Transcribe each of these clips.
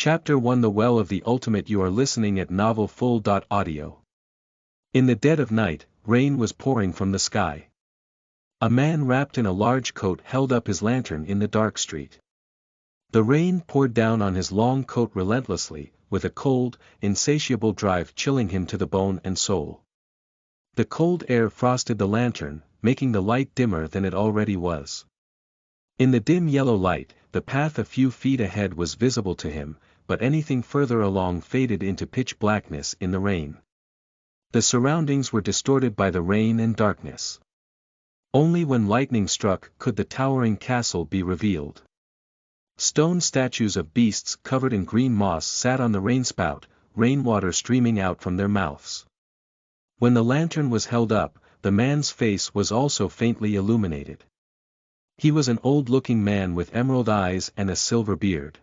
Chapter 1 The Well of the Ultimate. You are listening at Novel Full. Audio. In the dead of night, rain was pouring from the sky. A man wrapped in a large coat held up his lantern in the dark street. The rain poured down on his long coat relentlessly, with a cold, insatiable drive chilling him to the bone and soul. The cold air frosted the lantern, making the light dimmer than it already was. In the dim yellow light, the path a few feet ahead was visible to him, but anything further along faded into pitch blackness in the rain. The surroundings were distorted by the rain and darkness. Only when lightning struck could the towering castle be revealed. Stone statues of beasts covered in green moss sat on the rainspout, rainwater streaming out from their mouths. When the lantern was held up, the man's face was also faintly illuminated. He was an old-looking man with emerald eyes and a silver beard.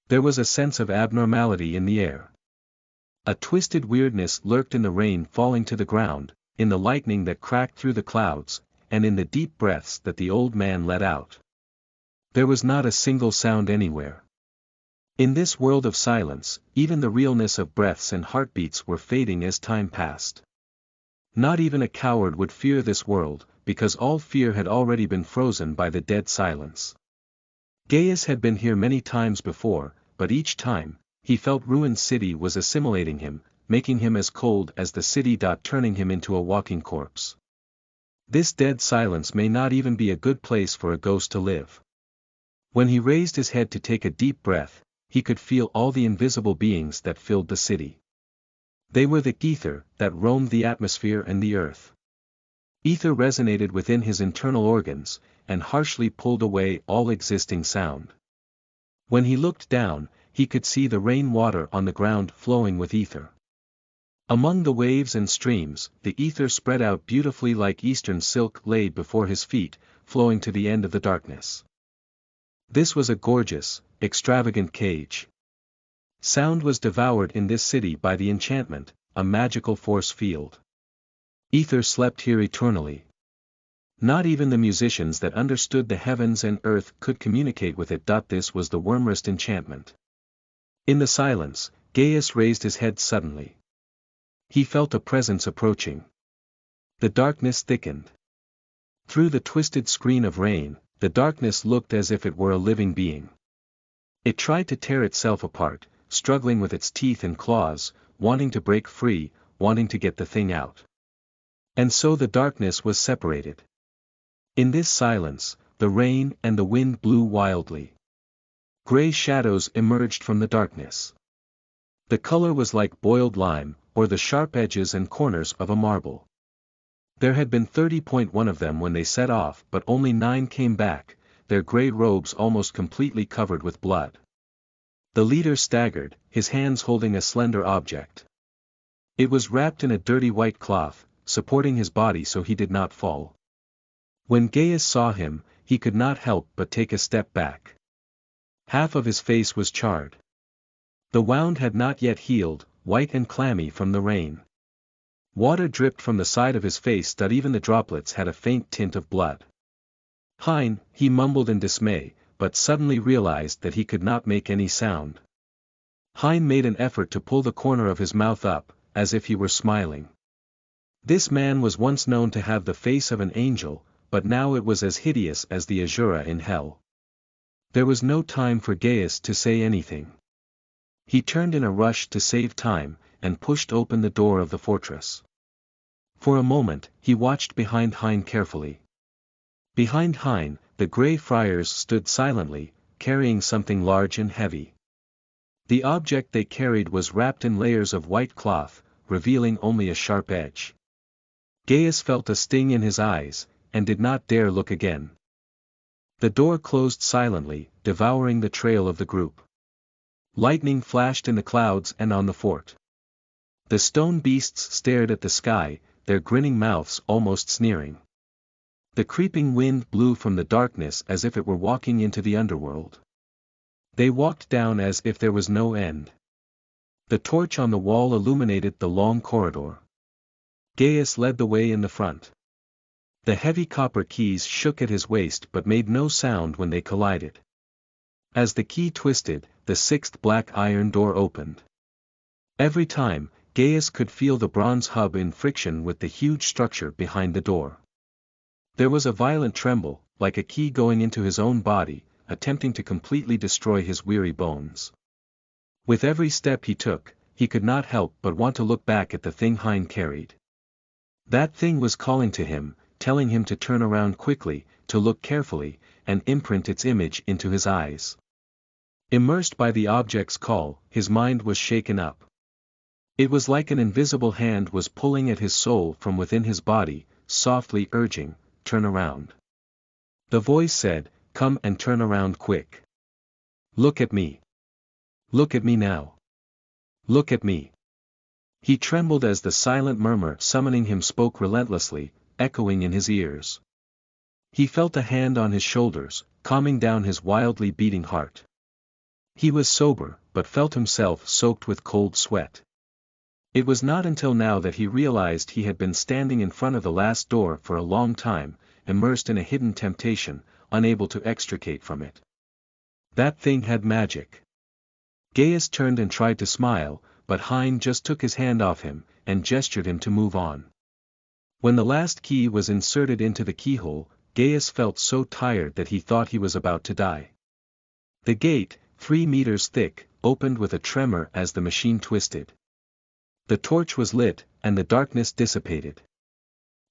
There was a sense of abnormality in the air. A twisted weirdness lurked in the rain falling to the ground, in the lightning that cracked through the clouds, and in the deep breaths that the old man let out. There was not a single sound anywhere. In this world of silence, even the realness of breaths and heartbeats were fading as time passed. Not even a coward would fear this world, because all fear had already been frozen by the dead silence. Gaius had been here many times before, but each time, he felt Ruined City was assimilating him, making him as cold as the city. Turning him into a walking corpse. This dead silence may not even be a good place for a ghost to live. When he raised his head to take a deep breath, he could feel all the invisible beings that filled the city. They were the ether that roamed the atmosphere and the earth. Ether resonated within his internal organs, and harshly pulled away all existing sound. When he looked down, he could see the rain water on the ground flowing with ether. Among the waves and streams, the ether spread out beautifully like eastern silk laid before his feet, flowing to the end of the darkness. This was a gorgeous, extravagant cage. Sound was devoured in this city by the enchantment, a magical force field. Ether slept here eternally. Not even the musicians that understood the heavens and earth could communicate with it. This was the Wormrest enchantment. In the silence, Gaius raised his head suddenly. He felt a presence approaching. The darkness thickened. Through the twisted screen of rain, the darkness looked as if it were a living being. It tried to tear itself apart, struggling with its teeth and claws, wanting to break free, wanting to get the thing out. And so the darkness was separated. In this silence, the rain and the wind blew wildly. Gray shadows emerged from the darkness. The color was like boiled lime, or the sharp edges and corners of a marble. There had been 30.1 of them when they set off, but only 9 came back, their gray robes almost completely covered with blood. The leader staggered, his hands holding a slender object. It was wrapped in a dirty white cloth, supporting his body so he did not fall. When Gaius saw him, he could not help but take a step back. Half of his face was charred. The wound had not yet healed, white and clammy from the rain. Water dripped from the side of his face. Even the droplets had a faint tint of blood. Hein, he mumbled in dismay, but suddenly realized that he could not make any sound. Hein made an effort to pull the corner of his mouth up, as if he were smiling. This man was once known to have the face of an angel, but now it was as hideous as the Azura in hell. There was no time for Gaius to say anything. He turned in a rush to save time, and pushed open the door of the fortress. For a moment, he watched behind Hein carefully. Behind Hein, the gray friars stood silently, carrying something large and heavy. The object they carried was wrapped in layers of white cloth, revealing only a sharp edge. Gaius felt a sting in his eyes, and did not dare look again. The door closed silently, devouring the trail of the group. Lightning flashed in the clouds and on the fort. The stone beasts stared at the sky, their grinning mouths almost sneering. The creeping wind blew from the darkness as if it were walking into the underworld. They walked down as if there was no end. The torch on the wall illuminated the long corridor. Gaius led the way in the front. The heavy copper keys shook at his waist but made no sound when they collided. As the key twisted, the sixth black iron door opened. Every time, Gaius could feel the bronze hub in friction with the huge structure behind the door. There was a violent tremble, like a key going into his own body, attempting to completely destroy his weary bones. With every step he took, he could not help but want to look back at the thing Hein carried. That thing was calling to him, telling him to turn around quickly, to look carefully, and imprint its image into his eyes. Immersed by the object's call, his mind was shaken up. It was like an invisible hand was pulling at his soul from within his body, softly urging, "Turn around." The voice said, "Come and turn around quick. Look at me. Look at me now. Look at me." He trembled as the silent murmur summoning him spoke relentlessly, echoing in his ears. He felt a hand on his shoulders, calming down his wildly beating heart. He was sober, but felt himself soaked with cold sweat. It was not until now that he realized he had been standing in front of the last door for a long time, immersed in a hidden temptation, unable to extricate from it. That thing had magic. Gaius turned and tried to smile, but Hein just took his hand off him, and gestured him to move on. When the last key was inserted into the keyhole, Gaius felt so tired that he thought he was about to die. The gate, 3 meters thick, opened with a tremor as the machine twisted. The torch was lit, and the darkness dissipated.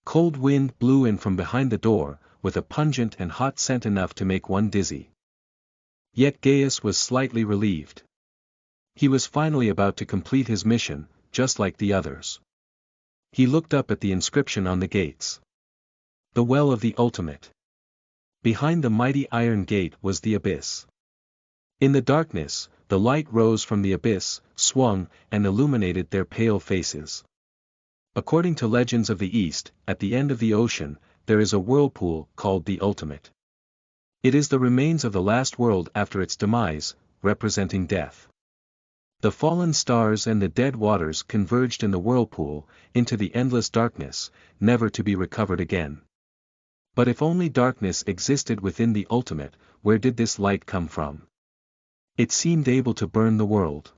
Cold wind blew in from behind the door, with a pungent and hot scent enough to make one dizzy. Yet Gaius was slightly relieved. He was finally about to complete his mission, just like the others. He looked up at the inscription on the gates. The Well of the Ultimate. Behind the mighty iron gate was the abyss. In the darkness, the light rose from the abyss, swung, and illuminated their pale faces. According to legends of the East, at the end of the ocean, there is a whirlpool called the Ultimate. It is the remains of the last world after its demise, representing death. The fallen stars and the dead waters converged in the whirlpool, into the endless darkness, never to be recovered again. But if only darkness existed within the Ultimate, where did this light come from? It seemed able to burn the world.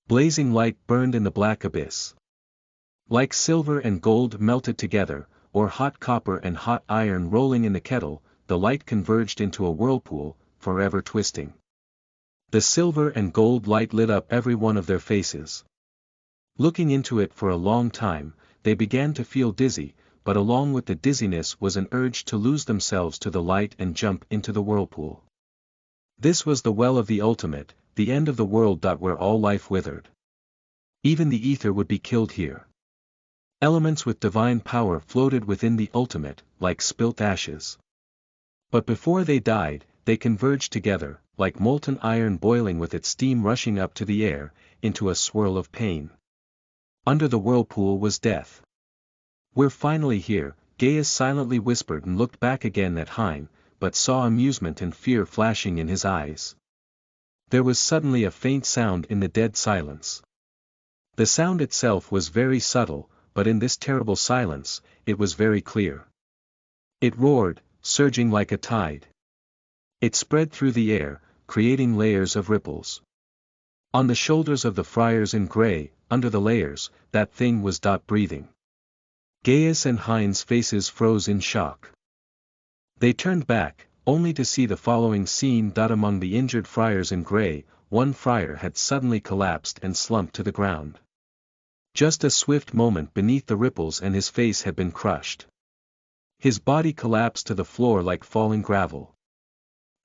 Blazing light burned in the black abyss. Like silver and gold melted together, or hot copper and hot iron rolling in the kettle, the light converged into a whirlpool, forever twisting. The silver and gold light lit up every one of their faces. Looking into it for a long time, they began to feel dizzy, but along with the dizziness was an urge to lose themselves to the light and jump into the whirlpool. This was the Well of the Ultimate, the end of the world. Where all life withered. Even the ether would be killed here. Elements with divine power floated within the Ultimate, like spilt ashes. But before they died, they converged together, like molten iron boiling with its steam rushing up to the air, into a swirl of pain. Under the whirlpool was death. "We're finally here," Gaius silently whispered and looked back again at Hein, but saw amusement and fear flashing in his eyes. There was suddenly a faint sound in the dead silence. The sound itself was very subtle, but in this terrible silence, it was very clear. It roared, surging like a tide. It spread through the air, creating layers of ripples. On the shoulders of the friars in grey, under the layers, that thing was breathing. Gaius and Hein's faces froze in shock. They turned back, only to see the following scene. Among the injured friars in grey, one friar had suddenly collapsed and slumped to the ground. Just a swift moment beneath the ripples and his face had been crushed. His body collapsed to the floor like falling gravel.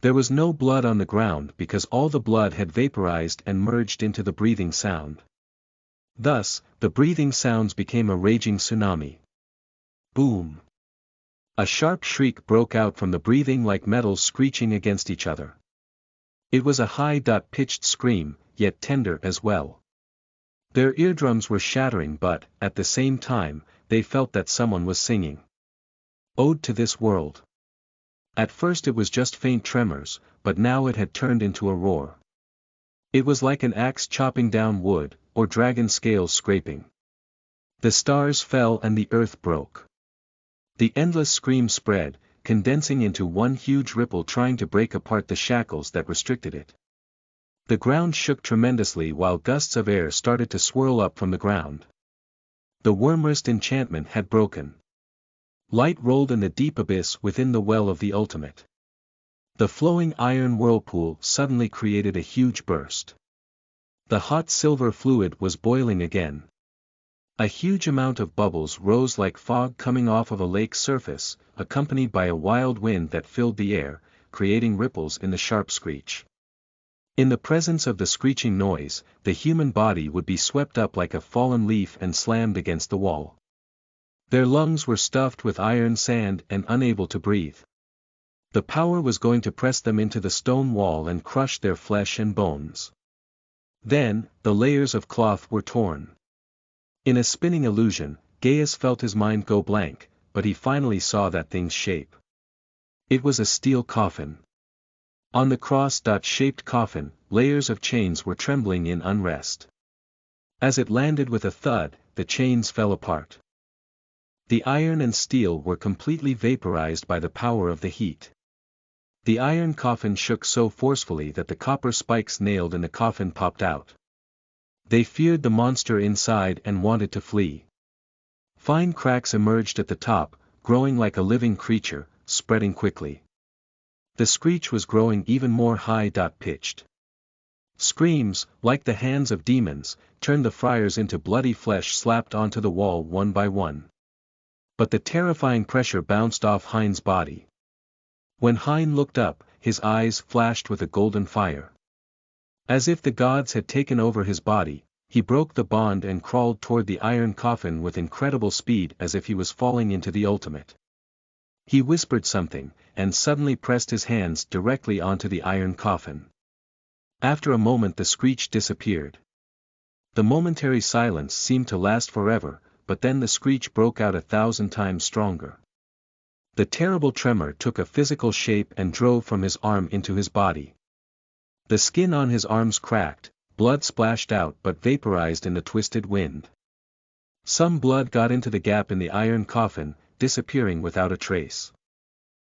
There was no blood on the ground because all the blood had vaporized and merged into the breathing sound. Thus, the breathing sounds became a raging tsunami. Boom! A sharp shriek broke out from the breathing like metals screeching against each other. It was a high-pitched scream, yet tender as well. Their eardrums were shattering, but, at the same time, they felt that someone was singing. Ode to this world. At first it was just faint tremors, but now it had turned into a roar. It was like an axe chopping down wood, or dragon scales scraping. The stars fell and the earth broke. The endless scream spread, condensing into one huge ripple trying to break apart the shackles that restricted it. The ground shook tremendously while gusts of air started to swirl up from the ground. The wormwrist enchantment had broken. Light rolled in the deep abyss within the well of the ultimate. The flowing iron whirlpool suddenly created a huge burst. The hot silver fluid was boiling again. A huge amount of bubbles rose like fog coming off of a lake's surface, accompanied by a wild wind that filled the air, creating ripples in the sharp screech. In the presence of the screeching noise, the human body would be swept up like a fallen leaf and slammed against the wall. Their lungs were stuffed with iron sand and unable to breathe. The power was going to press them into the stone wall and crush their flesh and bones. Then, the layers of cloth were torn. In a spinning illusion, Gaius felt his mind go blank, but he finally saw that thing's shape. It was a steel coffin. On the cross-shaped coffin, layers of chains were trembling in unrest. As it landed with a thud, the chains fell apart. The iron and steel were completely vaporized by the power of the heat. The iron coffin shook so forcefully that the copper spikes nailed in the coffin popped out. They feared the monster inside and wanted to flee. Fine cracks emerged at the top, growing like a living creature, spreading quickly. The screech was growing even more high-pitched. Screams, like the hands of demons, turned the friars into bloody flesh slapped onto the wall one by one. But the terrifying pressure bounced off Hein's body. When Hein looked up, his eyes flashed with a golden fire. As if the gods had taken over his body, he broke the bond and crawled toward the iron coffin with incredible speed as if he was falling into the ultimate. He whispered something, and suddenly pressed his hands directly onto the iron coffin. After a moment the screech disappeared. The momentary silence seemed to last forever, but then the screech broke out 1,000 times stronger. The terrible tremor took a physical shape and drove from his arm into his body. The skin on his arms cracked, blood splashed out but vaporized in the twisted wind. Some blood got into the gap in the iron coffin, disappearing without a trace.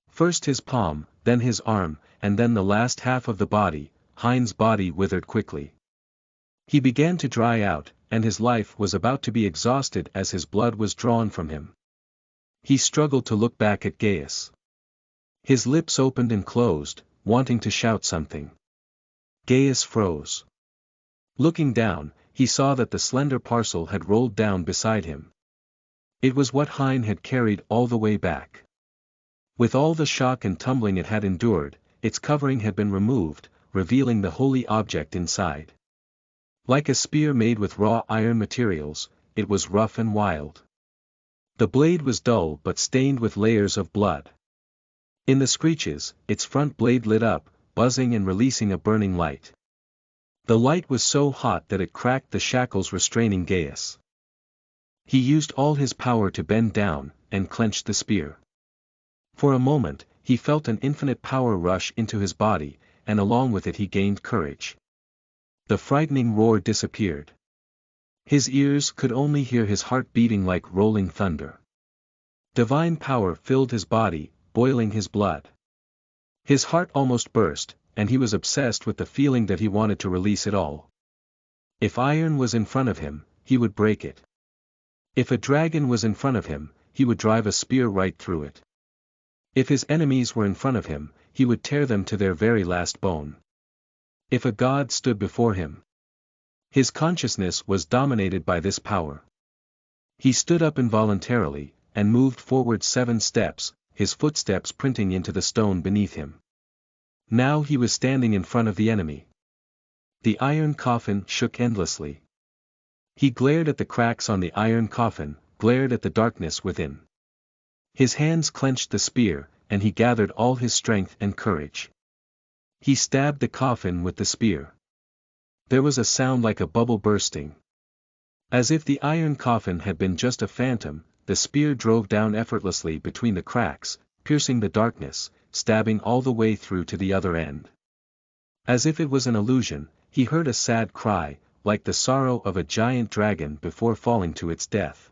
First his palm, then his arm, and then the last half of the body. Hein's body withered quickly. He began to dry out, and his life was about to be exhausted as his blood was drawn from him. He struggled to look back at Gaius. His lips opened and closed, wanting to shout something. Gaius froze. Looking down, he saw that the slender parcel had rolled down beside him. It was what Hein had carried all the way back. With all the shock and tumbling it had endured, its covering had been removed, revealing the holy object inside. Like a spear made with raw iron materials, it was rough and wild. The blade was dull but stained with layers of blood. In the screeches, its front blade lit up, buzzing and releasing a burning light. The light was so hot that it cracked the shackles restraining Gaius. He used all his power to bend down, and clenched the spear. For a moment, he felt an infinite power rush into his body, and along with it he gained courage. The frightening roar disappeared. His ears could only hear his heart beating like rolling thunder. Divine power filled his body, boiling his blood. His heart almost burst, and he was obsessed with the feeling that he wanted to release it all. If iron was in front of him, he would break it. If a dragon was in front of him, he would drive a spear right through it. If his enemies were in front of him, he would tear them to their very last bone. If a god stood before him, his consciousness was dominated by this power. He stood up involuntarily, and moved forward 7 steps, his footsteps printing into the stone beneath him. Now he was standing in front of the enemy. The iron coffin shook endlessly. He glared at the cracks on the iron coffin, glared at the darkness within. His hands clenched the spear, and he gathered all his strength and courage. He stabbed the coffin with the spear. There was a sound like a bubble bursting. As if the iron coffin had been just a phantom, the spear drove down effortlessly between the cracks, piercing the darkness, stabbing all the way through to the other end. As if it was an illusion, he heard a sad cry, like the sorrow of a giant dragon before falling to its death.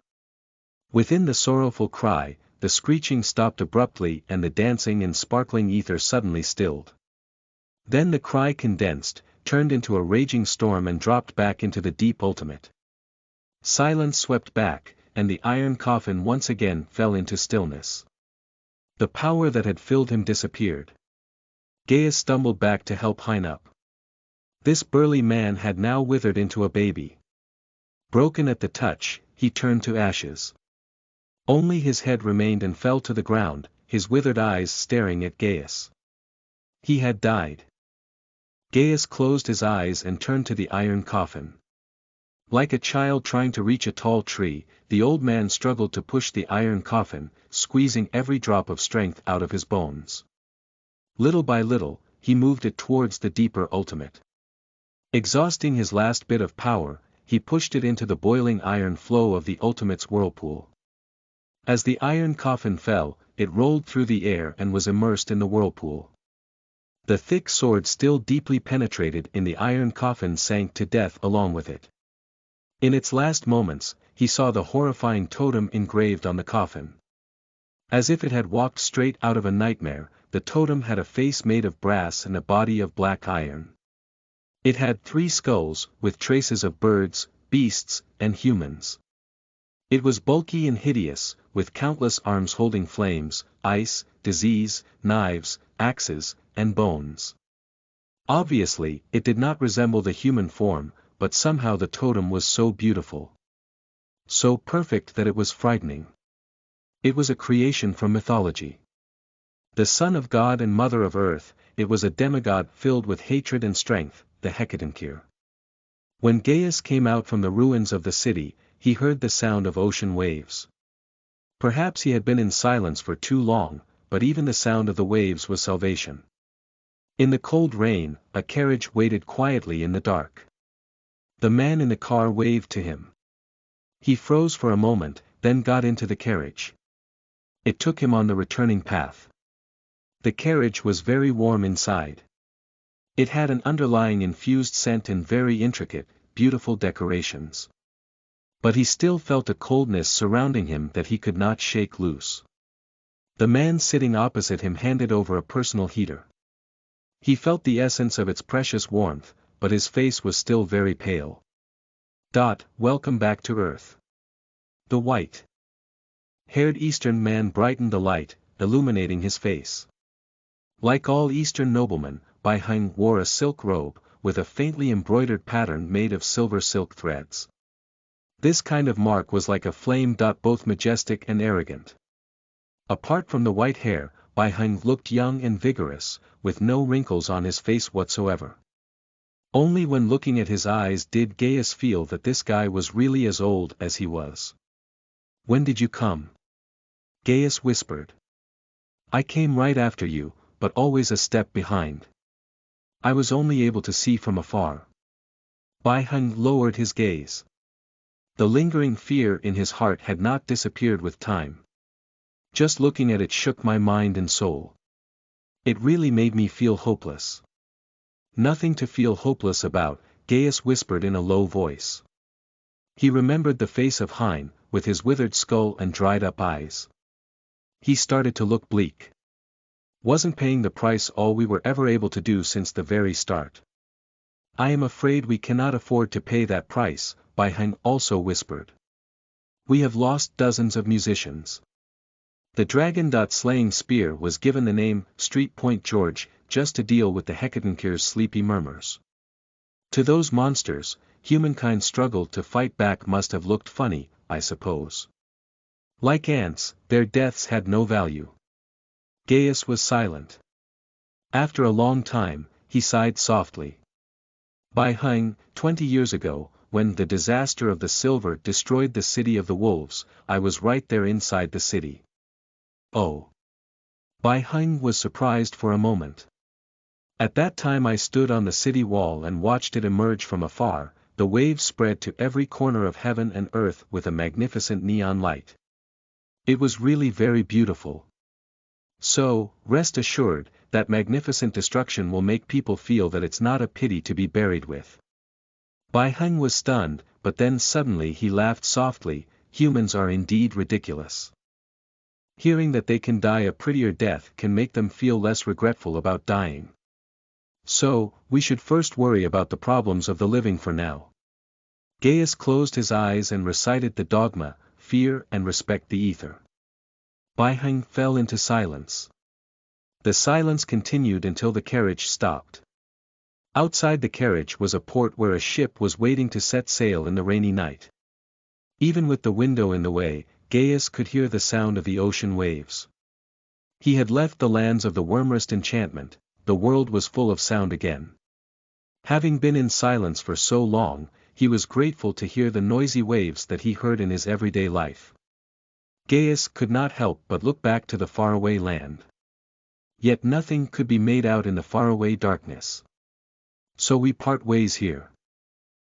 Within the sorrowful cry, the screeching stopped abruptly and the dancing in sparkling ether suddenly stilled. Then the cry condensed, turned into a raging storm and dropped back into the deep ultimate. Silence swept back, and the iron coffin once again fell into stillness. The power that had filled him disappeared. Gaius stumbled back to help Hein up. This burly man had now withered into a baby. Broken at the touch, he turned to ashes. Only his head remained and fell to the ground, his withered eyes staring at Gaius. He had died. Gaius closed his eyes and turned to the iron coffin. Like a child trying to reach a tall tree, the old man struggled to push the iron coffin, squeezing every drop of strength out of his bones. Little by little, he moved it towards the deeper ultimate. Exhausting his last bit of power, he pushed it into the boiling iron flow of the ultimate's whirlpool. As the iron coffin fell, it rolled through the air and was immersed in the whirlpool. The thick sword still deeply penetrated in the iron coffin sank to death along with it. In its last moments, he saw the horrifying totem engraved on the coffin. As if it had walked straight out of a nightmare, the totem had a face made of brass and a body of black iron. It had 3 skulls, with traces of birds, beasts, and humans. It was bulky and hideous, with countless arms holding flames, ice, disease, knives, axes, and bones. Obviously, it did not resemble the human form, but somehow the totem was so beautiful. So perfect that it was frightening. It was a creation from mythology. The son of God and mother of earth, it was a demigod filled with hatred and strength, the Hecatoncheir. When Gaius came out from the ruins of the city, he heard the sound of ocean waves. Perhaps he had been in silence for too long, but even the sound of the waves was salvation. In the cold rain, a carriage waited quietly in the dark. The man in the car waved to him. He froze for a moment, then got into the carriage. It took him on the returning path. The carriage was very warm inside. It had an underlying infused scent and very intricate, beautiful decorations. But he still felt a coldness surrounding him that he could not shake loose. The man sitting opposite him handed over a personal heater. He felt the essence of its precious warmth, but his face was still very pale. Welcome back to Earth. The white-haired Eastern man brightened the light, illuminating his face. Like all Eastern noblemen, Bai Heng wore a silk robe, with a faintly embroidered pattern made of silver silk threads. This kind of mark was like a flame. Both majestic and arrogant. Apart from the white hair, Bai Heng looked young and vigorous, with no wrinkles on his face whatsoever. Only when looking at his eyes did Gaius feel that this guy was really as old as he was. When did you come? Gaius whispered. I came right after you, but always a step behind. I was only able to see from afar. Bai Heng lowered his gaze. The lingering fear in his heart had not disappeared with time. Just looking at it shook my mind and soul. It really made me feel hopeless. Nothing to feel hopeless about, Gaius whispered in a low voice. He remembered the face of Hein, with his withered skull and dried-up eyes. He started to look bleak. Wasn't paying the price all we were ever able to do since the very start? I am afraid we cannot afford to pay that price, Bai Heng also whispered. We have lost dozens of musicians. The dragon-slaying spear was given the name Street Point George, just to deal with the Hecatoncheir's sleepy murmurs. To those monsters, humankind's struggle to fight back must have looked funny, I suppose. Like ants, their deaths had no value. Gaius was silent. After a long time, he sighed softly. Bai Heng, 20 years ago, when the disaster of the silver destroyed the city of the wolves, I was right there inside the city. Oh. Bai Heng was surprised for a moment. At that time I stood on the city wall and watched it emerge from afar, the waves spread to every corner of heaven and earth with a magnificent neon light. It was really very beautiful. So, rest assured, that magnificent destruction will make people feel that it's not a pity to be buried with. Bai Heng was stunned, but then suddenly he laughed softly. Humans are indeed ridiculous. Hearing that they can die a prettier death can make them feel less regretful about dying. So, we should first worry about the problems of the living for now. Gaius closed his eyes and recited the dogma, fear and respect the ether. Baiheng fell into silence. The silence continued until the carriage stopped. Outside the carriage was a port where a ship was waiting to set sail in the rainy night. Even with the window in the way, Gaius could hear the sound of the ocean waves. He had left the lands of the Wormrest enchantment, the world was full of sound again. Having been in silence for so long, he was grateful to hear the noisy waves that he heard in his everyday life. Gaius could not help but look back to the faraway land. Yet nothing could be made out in the faraway darkness. So we part ways here.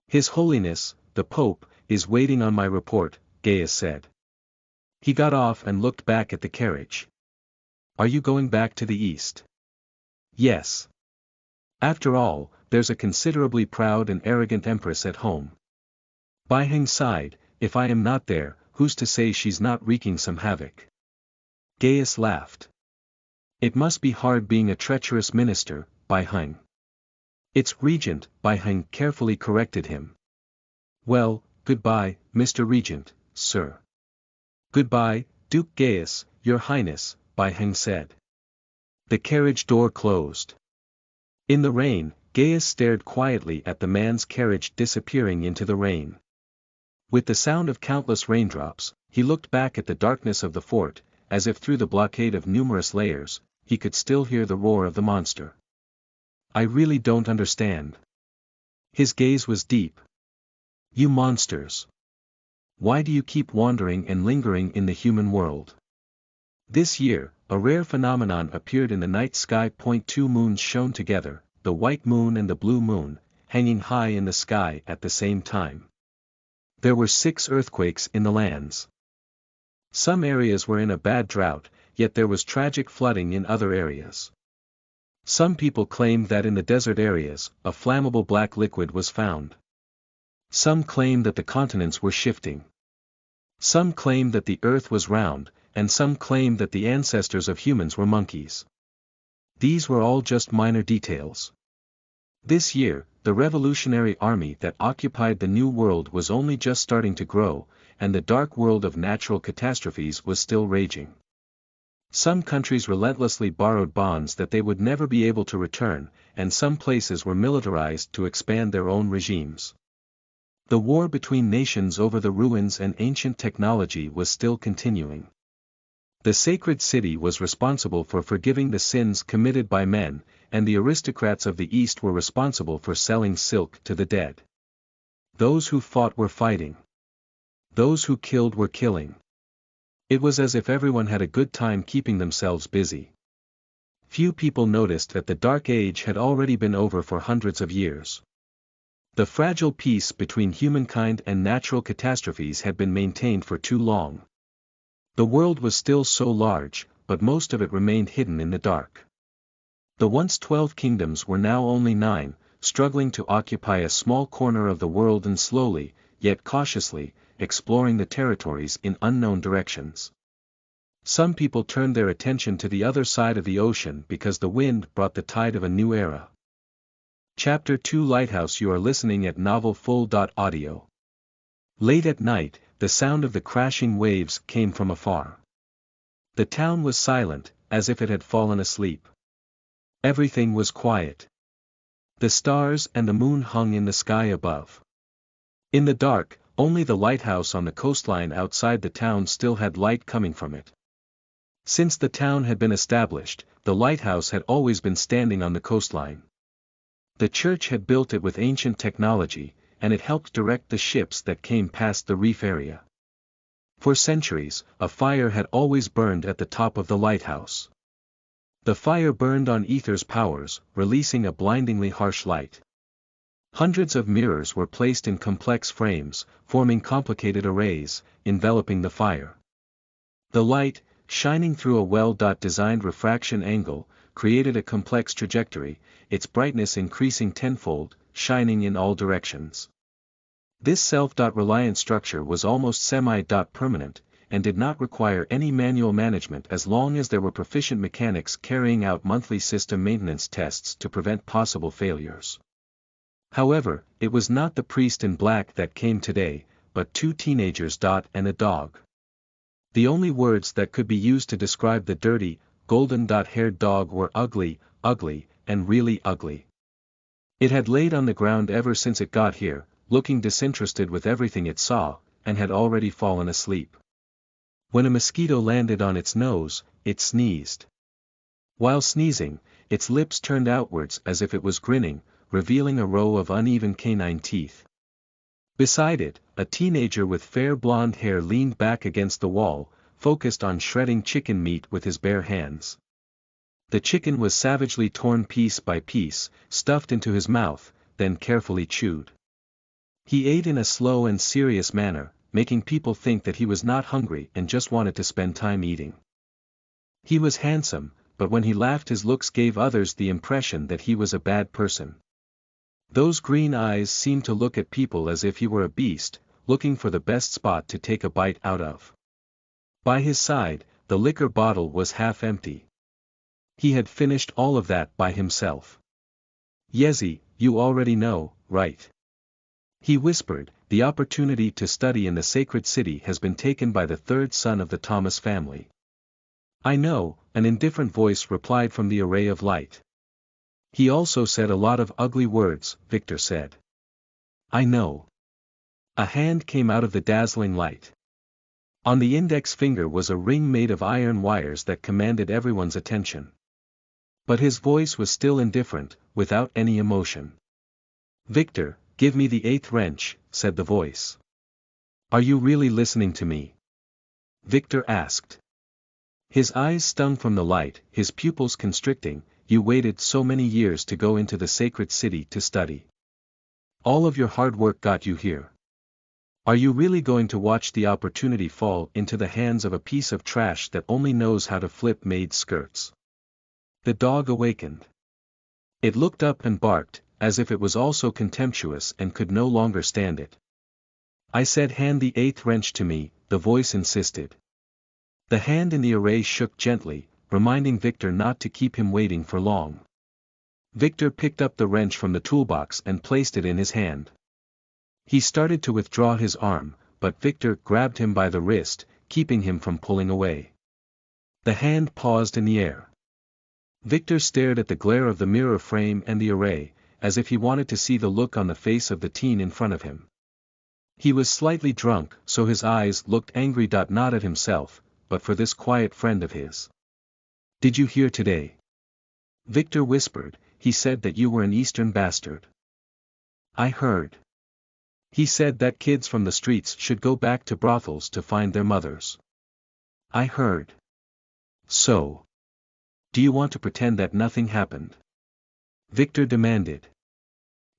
His Holiness, the Pope, is waiting on my report, Gaius said. He got off and looked back at the carriage. Are you going back to the east? Yes. After all, there's a considerably proud and arrogant empress at home. Baiheng sighed, if I am not there, who's to say she's not wreaking some havoc? Gaius laughed. It must be hard being a treacherous minister, Baiheng. It's Regent, Baiheng carefully corrected him. Well, goodbye, Mr. Regent, sir. Goodbye, Duke Gaius, Your Highness, Baiheng said. The carriage door closed. In the rain, Gaius stared quietly at the man's carriage disappearing into the rain. With the sound of countless raindrops, he looked back at the darkness of the fort, as if through the blockade of numerous layers, he could still hear the roar of the monster. I really don't understand. His gaze was deep. You monsters. Why do you keep wandering and lingering in the human world? This year, a rare phenomenon appeared in the night sky. 2 moons shone together, the white moon and the blue moon, hanging high in the sky at the same time. There were 6 earthquakes in the lands. Some areas were in a bad drought, yet there was tragic flooding in other areas. Some people claimed that in the desert areas, a flammable black liquid was found. Some claimed that the continents were shifting. Some claimed that the earth was round, and some claimed that the ancestors of humans were monkeys. These were all just minor details. This year, the revolutionary army that occupied the New World was only just starting to grow, and the dark world of natural catastrophes was still raging. Some countries relentlessly borrowed bonds that they would never be able to return, and some places were militarized to expand their own regimes. The war between nations over the ruins and ancient technology was still continuing. The sacred city was responsible for forgiving the sins committed by men, and the aristocrats of the East were responsible for selling silk to the dead. Those who fought were fighting. Those who killed were killing. It was as if everyone had a good time keeping themselves busy. Few people noticed that the Dark Age had already been over for hundreds of years. The fragile peace between humankind and natural catastrophes had been maintained for too long. The world was still so large, but most of it remained hidden in the dark. The once 12 kingdoms were now only 9, struggling to occupy a small corner of the world and slowly, yet cautiously, exploring the territories in unknown directions. Some people turned their attention to the other side of the ocean because the wind brought the tide of a new era. Chapter 2 Lighthouse. You are listening at novelfull.audio. Late at night, the sound of the crashing waves came from afar. The town was silent, as if it had fallen asleep. Everything was quiet. The stars and the moon hung in the sky above. In the dark, only the lighthouse on the coastline outside the town still had light coming from it. Since the town had been established, the lighthouse had always been standing on the coastline. The church had built it with ancient technology, and it helped direct the ships that came past the reef area. For centuries, a fire had always burned at the top of the lighthouse. The fire burned on ether's powers, releasing a blindingly harsh light. Hundreds of mirrors were placed in complex frames, forming complicated arrays, enveloping the fire. The light, shining through a well-designed refraction angle, created a complex trajectory, its brightness increasing tenfold, shining in all directions. This self-reliant structure was almost semi-permanent, and did not require any manual management as long as there were proficient mechanics carrying out monthly system maintenance tests to prevent possible failures. However, it was not the priest in black that came today, but two teenagers. And a dog. The only words that could be used to describe the dirty, golden-haired dog were ugly, ugly, and really ugly. It had laid on the ground ever since it got here, looking disinterested with everything it saw, and had already fallen asleep. When a mosquito landed on its nose, it sneezed. While sneezing, its lips turned outwards as if it was grinning, revealing a row of uneven canine teeth. Beside it, a teenager with fair blonde hair leaned back against the wall, focused on shredding chicken meat with his bare hands. The chicken was savagely torn piece by piece, stuffed into his mouth, then carefully chewed. He ate in a slow and serious manner, making people think that he was not hungry and just wanted to spend time eating. He was handsome, but when he laughed his looks gave others the impression that he was a bad person. Those green eyes seemed to look at people as if he were a beast, looking for the best spot to take a bite out of. By his side, the liquor bottle was half empty. He had finished all of that by himself. "Yezi, you already know, right?" He whispered, "The opportunity to study in the sacred city has been taken by the third son of the Thomas family." "I know," an indifferent voice replied from the array of light. "He also said a lot of ugly words," Victor said. "I know." A hand came out of the dazzling light. On the index finger was a ring made of iron wires that commanded everyone's attention. But his voice was still indifferent, without any emotion. "Victor, give me the 8th wrench," said the voice. "Are you really listening to me?" Victor asked. His eyes stung from the light, his pupils constricting. "You waited so many years to go into the sacred city to study. All of your hard work got you here. Are you really going to watch the opportunity fall into the hands of a piece of trash that only knows how to flip maid skirts?" The dog awakened. It looked up and barked, as if it was also contemptuous and could no longer stand it. "I said hand the 8th wrench to me," the voice insisted. The hand in the array shook gently, reminding Victor not to keep him waiting for long. Victor picked up the wrench from the toolbox and placed it in his hand. He started to withdraw his arm, but Victor grabbed him by the wrist, keeping him from pulling away. The hand paused in the air. Victor stared at the glare of the mirror frame and the array, as if he wanted to see the look on the face of the teen in front of him. He was slightly drunk, so his eyes looked angry. Not at himself, but for this quiet friend of his. "Did you hear today?" Victor whispered. "He said that you were an Eastern bastard." "I heard. He said that kids from the streets should go back to brothels to find their mothers." "I heard. So? Do you want to pretend that nothing happened?" Victor demanded.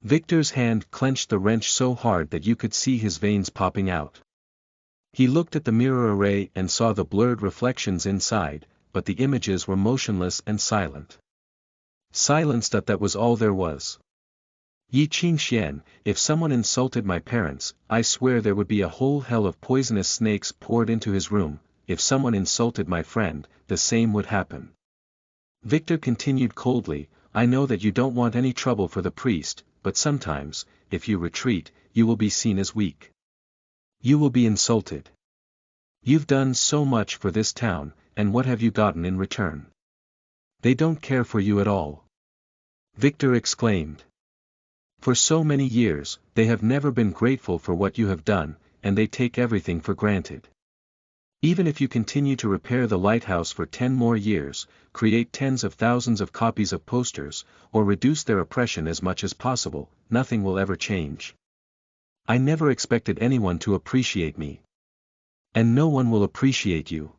Victor's hand clenched the wrench so hard that you could see his veins popping out. He looked at the mirror array and saw the blurred reflections inside, but the images were motionless and silent. Silence. That was all there was. "Yi Qingxian, if someone insulted my parents, I swear there would be a whole hell of poisonous snakes poured into his room. If someone insulted my friend, the same would happen." Victor continued coldly, "I know that you don't want any trouble for the priest, but sometimes, if you retreat, you will be seen as weak. You will be insulted. You've done so much for this town, and what have you gotten in return? They don't care for you at all." Victor exclaimed. "For so many years, they have never been grateful for what you have done, and they take everything for granted. Even if you continue to repair the lighthouse for 10 more years, create tens of thousands of copies of posters, or reduce their oppression as much as possible, nothing will ever change. I never expected anyone to appreciate me. And no one will appreciate you.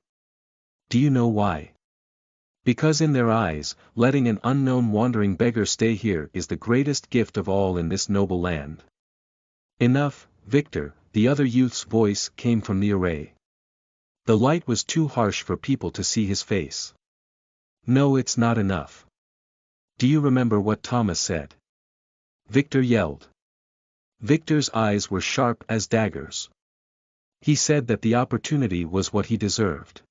Do you know why? Because in their eyes, letting an unknown wandering beggar stay here is the greatest gift of all in this noble land." "Enough, Victor," the other youth's voice came from the array. The light was too harsh for people to see his face. "No, it's not enough. Do you remember what Thomas said?" Victor yelled. Victor's eyes were sharp as daggers. He said that the opportunity was what he deserved.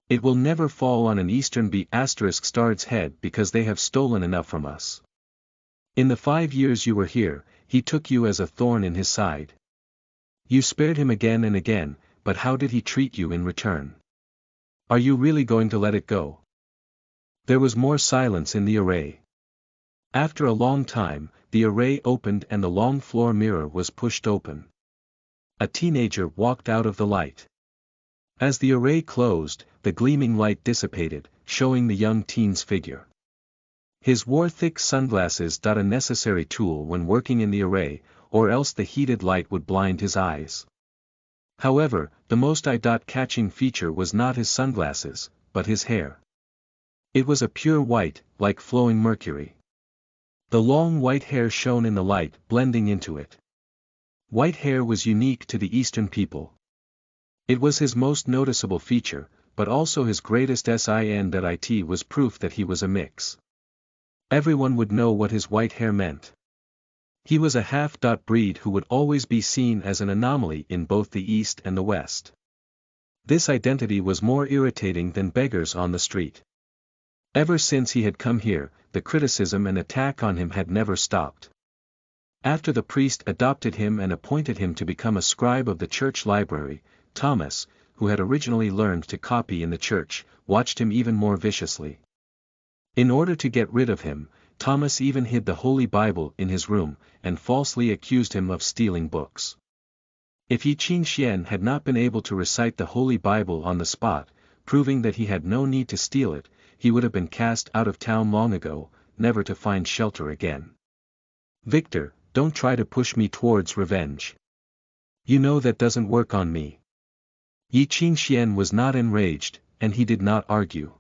It will never fall on an Eastern B*****'s head because they have stolen enough from us. In the 5 years you were here, he took you as a thorn in his side. You spared him again and again, but how did he treat you in return? Are you really going to let it go? There was more silence in the array. After a long time, the array opened and the long floor mirror was pushed open. A teenager walked out of the light. As the array closed, the gleaming light dissipated, showing the young teen's figure. His wore thick sunglasses, a necessary tool when working in the array, or else the heated light would blind his eyes. However, the most eye-catching feature was not his sunglasses, but his hair. It was a pure white, like flowing mercury. The long white hair shone in the light, blending into it. White hair was unique to the Eastern people. It was his most noticeable feature, but also his greatest sin. It was proof that he was a mix. Everyone would know what his white hair meant. He was a half-breed who would always be seen as an anomaly in both the East and the West. This identity was more irritating than beggars on the street. Ever since he had come here, the criticism and attack on him had never stopped. After the priest adopted him and appointed him to become a scribe of the church library, Thomas, who had originally learned to copy in the church, watched him even more viciously. In order to get rid of him, Thomas even hid the Holy Bible in his room, and falsely accused him of stealing books. If Xuanhuan had not been able to recite the Holy Bible on the spot, proving that he had no need to steal it, he would have been cast out of town long ago, never to find shelter again. Victor, don't try to push me towards revenge. You know that doesn't work on me. Xuanhuan was not enraged, and he did not argue.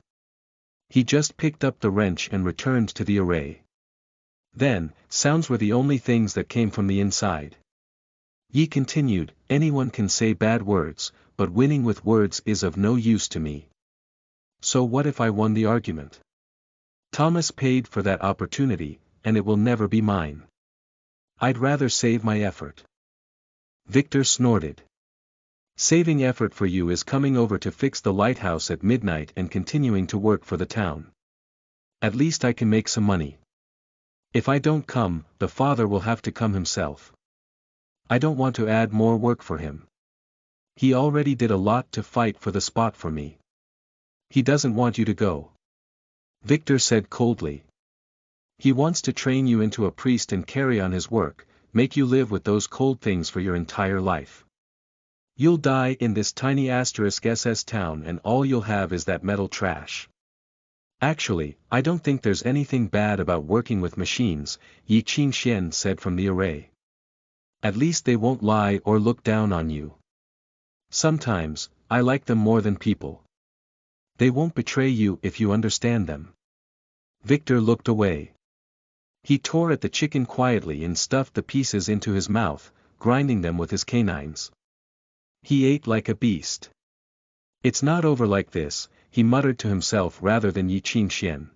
He just picked up the wrench and returned to the array. Then, sounds were the only things that came from the inside. Yi continued, anyone can say bad words, but winning with words is of no use to me. So what if I won the argument? Thomas paid for that opportunity, and it will never be mine. I'd rather save my effort. Victor snorted. Saving effort for you is coming over to fix the lighthouse at midnight and continuing to work for the town. At least I can make some money. If I don't come, the father will have to come himself. I don't want to add more work for him. He already did a lot to fight for the spot for me. He doesn't want you to go. Victor said coldly. He wants to train you into a priest and carry on his work, make you live with those cold things for your entire life. You'll die in this tiny *SS town and all you'll have is that metal trash. Actually, I don't think there's anything bad about working with machines, Xuanhuan said from the array. At least they won't lie or look down on you. Sometimes, I like them more than people. They won't betray you if you understand them. Victor looked away. He tore at the chicken quietly and stuffed the pieces into his mouth, grinding them with his canines. He ate like a beast. It's not over like this, he muttered to himself rather than Xuanhuan.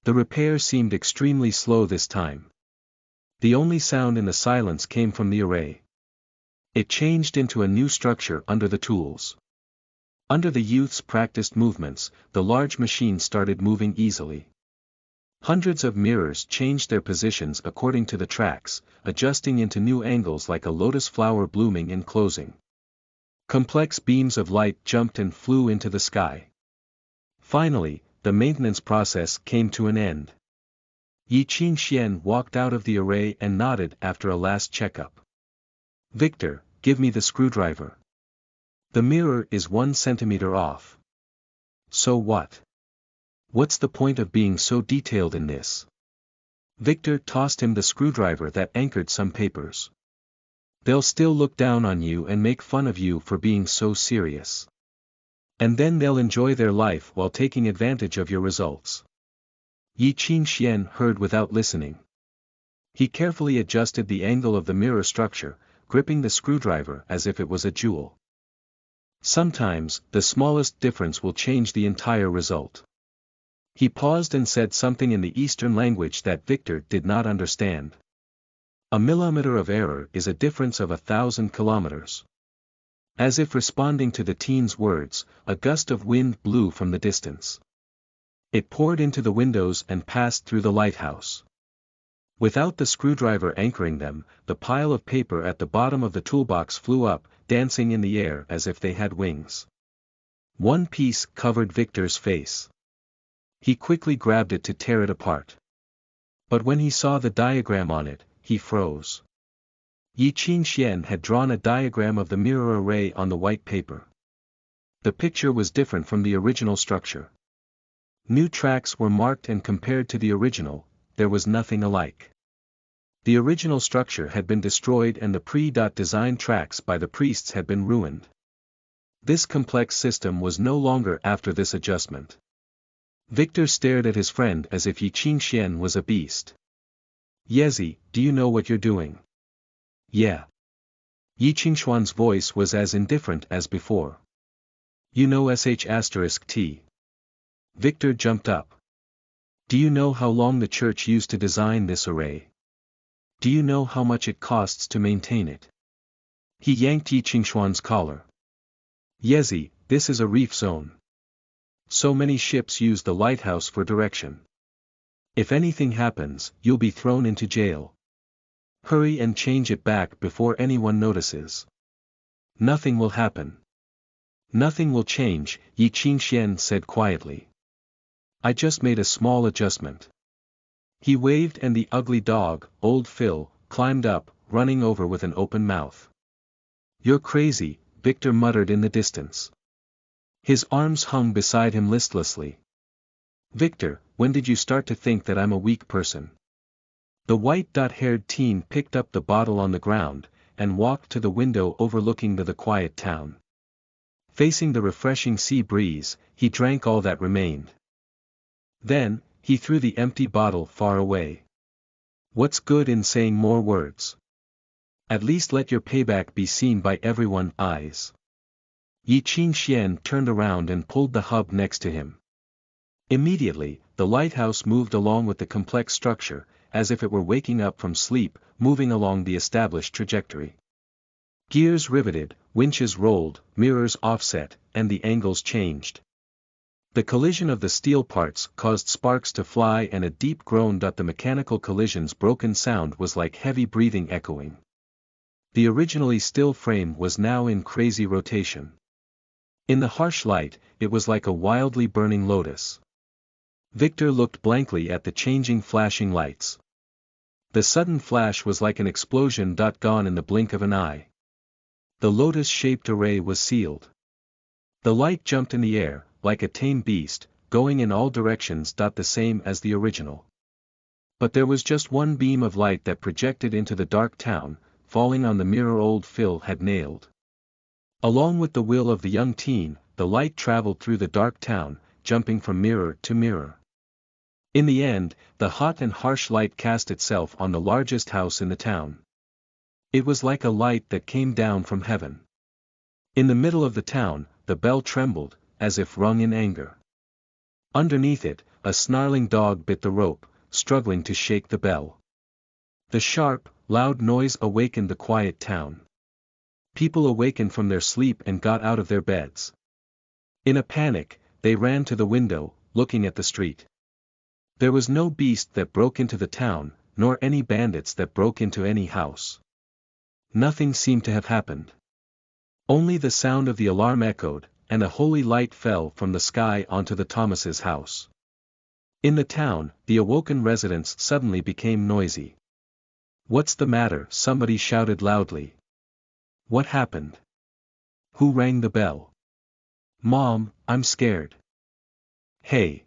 The repair seemed extremely slow this time. The only sound in the silence came from the array. It changed into a new structure under the tools. Under the youth's practiced movements, the large machine started moving easily. Hundreds of mirrors changed their positions according to the tracks, adjusting into new angles like a lotus flower blooming and closing. Complex beams of light jumped and flew into the sky. Finally, the maintenance process came to an end. Xuanhuan walked out of the array and nodded after a last checkup. Victor, give me the screwdriver. The mirror is 1 centimeter off. So what? What's the point of being so detailed in this? Victor tossed him the screwdriver that anchored some papers. They'll still look down on you and make fun of you for being so serious. And then they'll enjoy their life while taking advantage of your results. Xuanhuan heard without listening. He carefully adjusted the angle of the mirror structure, gripping the screwdriver as if it was a jewel. Sometimes, the smallest difference will change the entire result. He paused and said something in the Eastern language that Victor did not understand. A millimeter of error is a difference of 1,000 kilometers. As if responding to the teen's words, a gust of wind blew from the distance. It poured into the windows and passed through the lighthouse. Without the screwdriver anchoring them, the pile of paper at the bottom of the toolbox flew up, dancing in the air as if they had wings. One piece covered Victor's face. He quickly grabbed it to tear it apart. But when he saw the diagram on it, he froze. Yi Qingxian had drawn a diagram of the mirror array on the white paper. The picture was different from the original structure. New tracks were marked and compared to the original, there was nothing alike. The original structure had been destroyed and the pre-design tracks by the priests had been ruined. This complex system was no longer after this adjustment. Victor stared at his friend as if Yi Qingxian was a beast. Yezi, do you know what you're doing? Yeah. Yi Qingxuan's voice was as indifferent as before. You know **T. Victor jumped up. Do you know how long the church used to design this array? Do you know how much it costs to maintain it? He yanked Yi Qingxuan's collar. Yezi, this is a reef zone. So many ships use the lighthouse for direction. If anything happens, you'll be thrown into jail. Hurry and change it back before anyone notices. Nothing will happen. Nothing will change, Yi Qingxian said quietly. I just made a small adjustment. He waved and the ugly dog, old Phil, climbed up, running over with an open mouth. You're crazy, Victor muttered in the distance. His arms hung beside him listlessly. Victor, when did you start to think that I'm a weak person? The white-haired teen picked up the bottle on the ground, and walked to the window overlooking the quiet town. Facing the refreshing sea breeze, he drank all that remained. Then, he threw the empty bottle far away. What's good in saying more words? At least let your payback be seen by everyone's eyes. Yi Qingxian turned around and pulled the hub next to him. Immediately, the lighthouse moved along with the complex structure, as if it were waking up from sleep, moving along the established trajectory. Gears riveted, winches rolled, mirrors offset, and the angles changed. The collision of the steel parts caused sparks to fly and a deep groan. The mechanical collision's broken sound was like heavy breathing echoing. The originally still frame was now in crazy rotation. In the harsh light, it was like a wildly burning lotus. Victor looked blankly at the changing flashing lights. The sudden flash was like an explosion. Gone in the blink of an eye. The lotus-shaped array was sealed. The light jumped in the air, like a tame beast, going in all directions. The same as the original. But there was just one beam of light that projected into the dark town, falling on the mirror old Phil had nailed. Along with the will of the young teen, the light traveled through the dark town, jumping from mirror to mirror. In the end, the hot and harsh light cast itself on the largest house in the town. It was like a light that came down from heaven. In the middle of the town, the bell trembled, as if rung in anger. Underneath it, a snarling dog bit the rope, struggling to shake the bell. The sharp, loud noise awakened the quiet town. People awakened from their sleep and got out of their beds. In a panic, they ran to the window, looking at the street. There was no beast that broke into the town, nor any bandits that broke into any house. Nothing seemed to have happened. Only the sound of the alarm echoed, and a holy light fell from the sky onto the Thomas's house. In the town, the awoken residents suddenly became noisy. What's the matter? Somebody shouted loudly. What happened? Who rang the bell? Mom, I'm scared. Hey!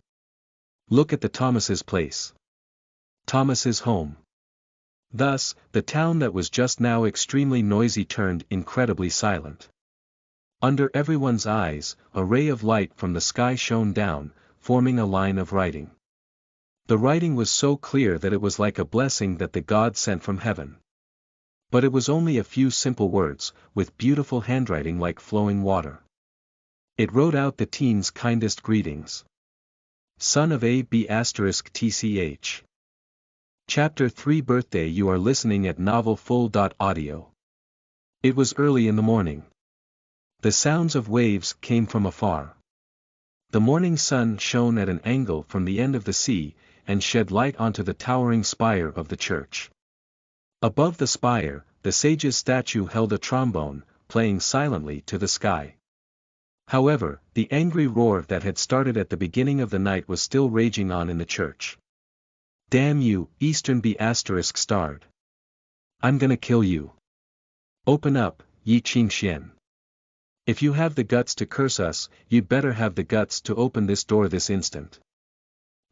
Look at the Thomas's place. Thomas's home. Thus, the town that was just now extremely noisy turned incredibly silent. Under everyone's eyes, a ray of light from the sky shone down, forming a line of writing. The writing was so clear that it was like a blessing that the God sent from heaven. But it was only a few simple words, with beautiful handwriting like flowing water. It wrote out the teen's kindest greetings. Son of A.B*TCH. Chapter 3 Birthday. You are listening at novelfull.audio. It was early in the morning. The sounds of waves came from afar. The morning sun shone at an angle from the end of the sea, and shed light onto the towering spire of the church. Above the spire, the sage's statue held a trombone, playing silently to the sky. However, the angry roar that had started at the beginning of the night was still raging on in the church. Damn you, Eastern B*****. I'm gonna kill you. Open up, Yi Qingxian. If you have the guts to curse us, you'd better have the guts to open this door this instant.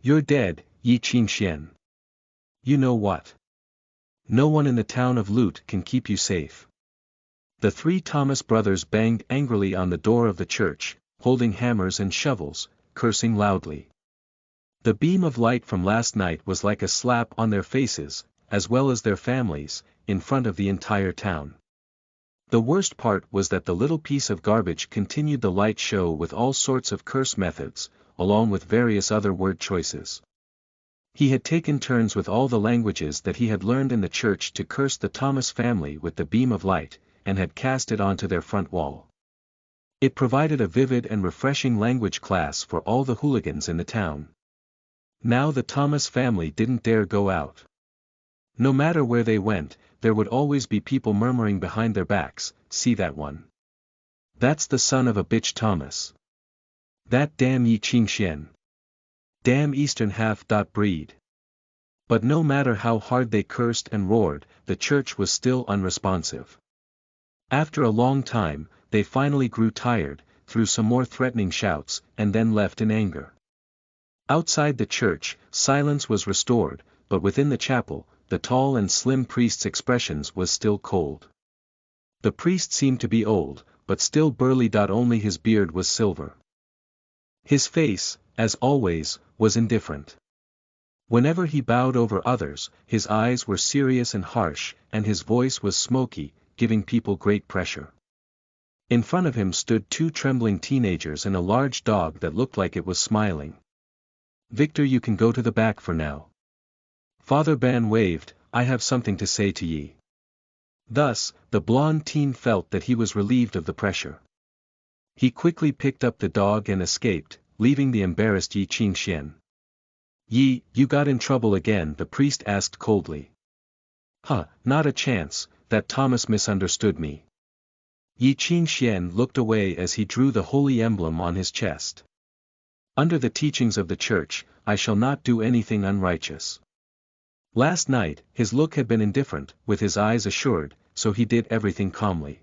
You're dead, Yi Qingxian. You know what? No one in the town of Lut can keep you safe. The three Thomas brothers banged angrily on the door of the church, holding hammers and shovels, cursing loudly. The beam of light from last night was like a slap on their faces, as well as their families, in front of the entire town. The worst part was that the little piece of garbage continued the light show with all sorts of curse methods, along with various other word choices. He had taken turns with all the languages that he had learned in the church to curse the Thomas family with the beam of light, and had cast it onto their front wall. It provided a vivid and refreshing language class for all the hooligans in the town. Now the Thomas family didn't dare go out. No matter where they went, there would always be people murmuring behind their backs, "See that one? That's the son of a bitch Thomas. That damn Yi Qingxian. Damn Eastern half-breed." But no matter how hard they cursed and roared, the church was still unresponsive. After a long time, they finally grew tired, threw some more threatening shouts, and then left in anger. Outside the church, silence was restored, but within the chapel, the tall and slim priest's expressions was still cold. The priest seemed to be old, but still burly. Only his beard was silver. His face, as always, was indifferent. Whenever he bowed over others, his eyes were serious and harsh, and his voice was smoky, giving people great pressure. In front of him stood two trembling teenagers and a large dog that looked like it was smiling. "Victor, you can go to the back for now." Father Ban waved, "I have something to say to ye." Thus, the blonde teen felt that he was relieved of the pressure. He quickly picked up the dog and escaped, leaving the embarrassed Yi Qingxian. "Yi, you got in trouble again?" the priest asked coldly. "Huh, not a chance, that Thomas misunderstood me." Yi Qingxian looked away as he drew the holy emblem on his chest. "Under the teachings of the church, I shall not do anything unrighteous." Last night, his look had been indifferent, with his eyes assured, so he did everything calmly.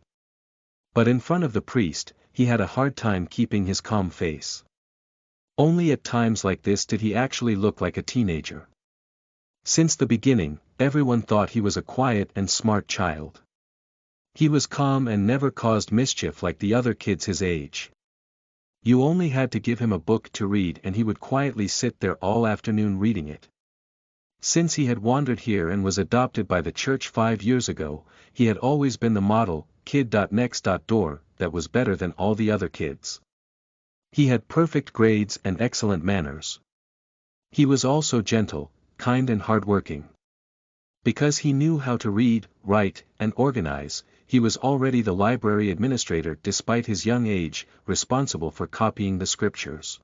But in front of the priest, he had a hard time keeping his calm face. Only at times like this did he actually look like a teenager. Since the beginning, everyone thought he was a quiet and smart child. He was calm and never caused mischief like the other kids his age. You only had to give him a book to read and he would quietly sit there all afternoon reading it. Since he had wandered here and was adopted by the church 5 years ago, he had always been the model kid. Next door, that was better than all the other kids. He had perfect grades and excellent manners. He was also gentle, kind and hardworking. Because he knew how to read, write, and organize, he was already the library administrator despite his young age, responsible for copying the scriptures.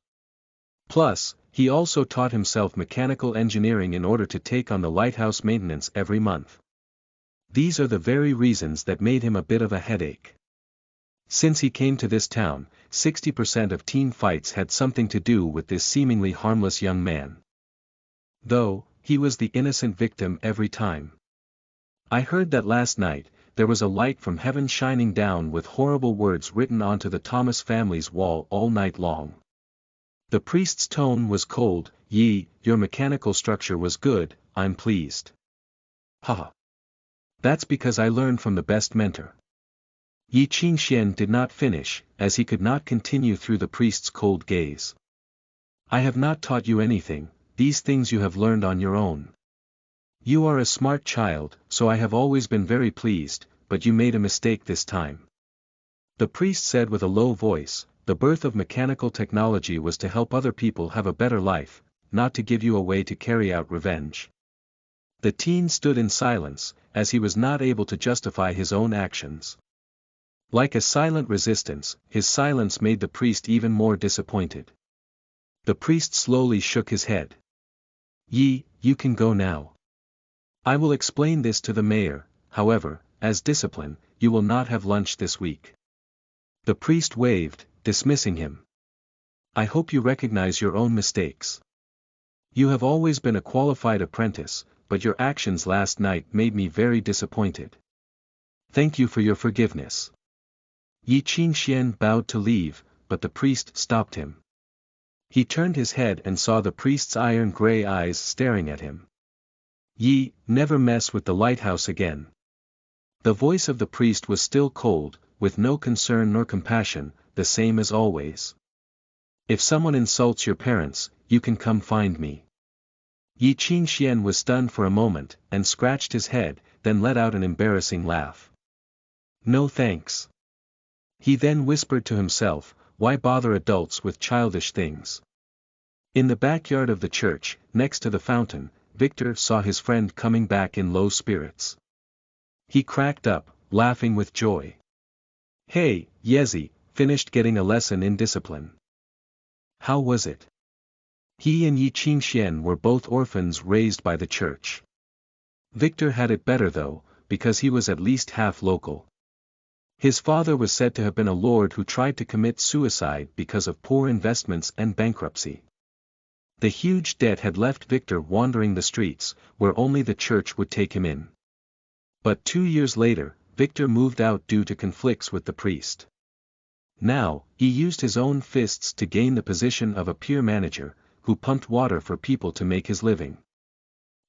Plus, he also taught himself mechanical engineering in order to take on the lighthouse maintenance every month. These are the very reasons that made him a bit of a headache. Since he came to this town, 60% of teen fights had something to do with this seemingly harmless young man. Though, he was the innocent victim every time. "I heard that last night, there was a light from heaven shining down with horrible words written onto the Thomas family's wall all night long." The priest's tone was cold. "Yi, your mechanical structure was good, I'm pleased." "Haha. That's because I learned from the best mentor." Yi Qingxian did not finish, as he could not continue through the priest's cold gaze. "I have not taught you anything, these things you have learned on your own. You are a smart child, so I have always been very pleased, but you made a mistake this time." The priest said with a low voice, "The birth of mechanical technology was to help other people have a better life, not to give you a way to carry out revenge." The teen stood in silence, as he was not able to justify his own actions. Like a silent resistance, his silence made the priest even more disappointed. The priest slowly shook his head. You can go now. I will explain this to the mayor, however, as discipline, you will not have lunch this week. The priest waved, dismissing him. I hope you recognize your own mistakes. You have always been a qualified apprentice, but your actions last night made me very disappointed. Thank you for your forgiveness. Yi Qingxian bowed to leave, but the priest stopped him. He turned his head and saw the priest's iron-gray eyes staring at him. Yi, never mess with the lighthouse again. The voice of the priest was still cold, with no concern nor compassion, the same as always. If someone insults your parents, you can come find me. Yi Qingxian was stunned for a moment, and scratched his head, then let out an embarrassing laugh. No thanks. He then whispered to himself, why bother adults with childish things? In the backyard of the church, next to the fountain, Victor saw his friend coming back in low spirits. He cracked up, laughing with joy. Hey, Yezi, finished getting a lesson in discipline. How was it? He and Yi Qingxian were both orphans raised by the church. Victor had it better though, because he was at least half local. His father was said to have been a lord who tried to commit suicide because of poor investments and bankruptcy. The huge debt had left Victor wandering the streets, where only the church would take him in. But 2 years later, Victor moved out due to conflicts with the priest. Now, he used his own fists to gain the position of a pier manager, who pumped water for people to make his living.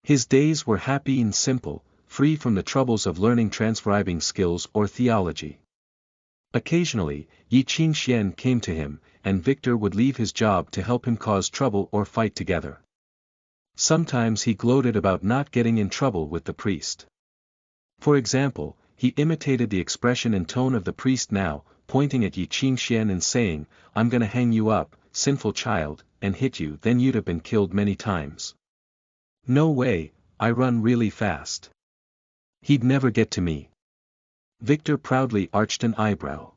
His days were happy and simple, free from the troubles of learning transcribing skills or theology. Occasionally, Yi Qingxian came to him, and Victor would leave his job to help him cause trouble or fight together. Sometimes he gloated about not getting in trouble with the priest. For example, he imitated the expression and tone of the priest now, pointing at Yi Qingxian and saying, I'm gonna hang you up, sinful child, and hit you, then you'd have been killed many times. No way, I run really fast. He'd never get to me. Victor proudly arched an eyebrow.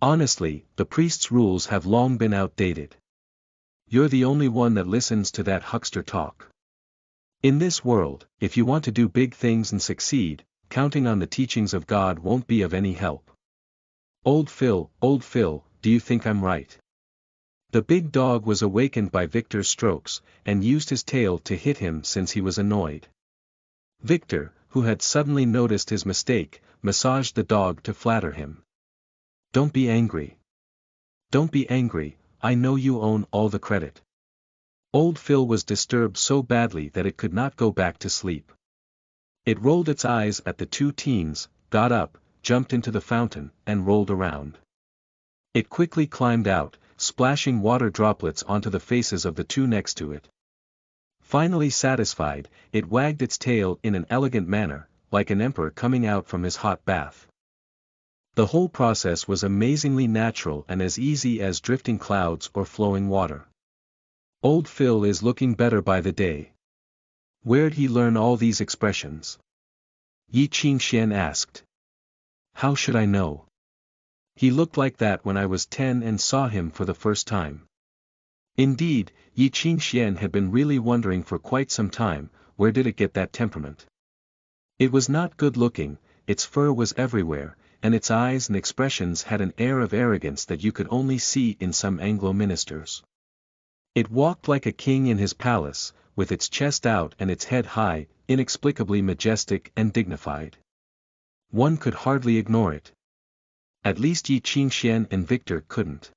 Honestly, the priest's rules have long been outdated. You're the only one that listens to that huckster talk. In this world, if you want to do big things and succeed, counting on the teachings of God won't be of any help. Old Phil, do you think I'm right? The big dog was awakened by Victor's strokes, and used his tail to hit him since he was annoyed. Victor, who had suddenly noticed his mistake, massaged the dog to flatter him. Don't be angry. Don't be angry, I know you own all the credit. Old Phil was disturbed so badly that it could not go back to sleep. It rolled its eyes at the two teens, got up, jumped into the fountain, and rolled around. It quickly climbed out, splashing water droplets onto the faces of the two next to it. Finally satisfied, it wagged its tail in an elegant manner, like an emperor coming out from his hot bath. The whole process was amazingly natural and as easy as drifting clouds or flowing water. Old Phil is looking better by the day. Where'd he learn all these expressions? Yi Qingxian asked. How should I know? He looked like that when I was 10 and saw him for the first time. Indeed, Yi Qingxian had been really wondering for quite some time, where did it get that temperament? It was not good looking, its fur was everywhere, and its eyes and expressions had an air of arrogance that you could only see in some Anglo ministers. It walked like a king in his palace, with its chest out and its head high, inexplicably majestic and dignified. One could hardly ignore it. At least Yi Qingxian and Victor couldn't.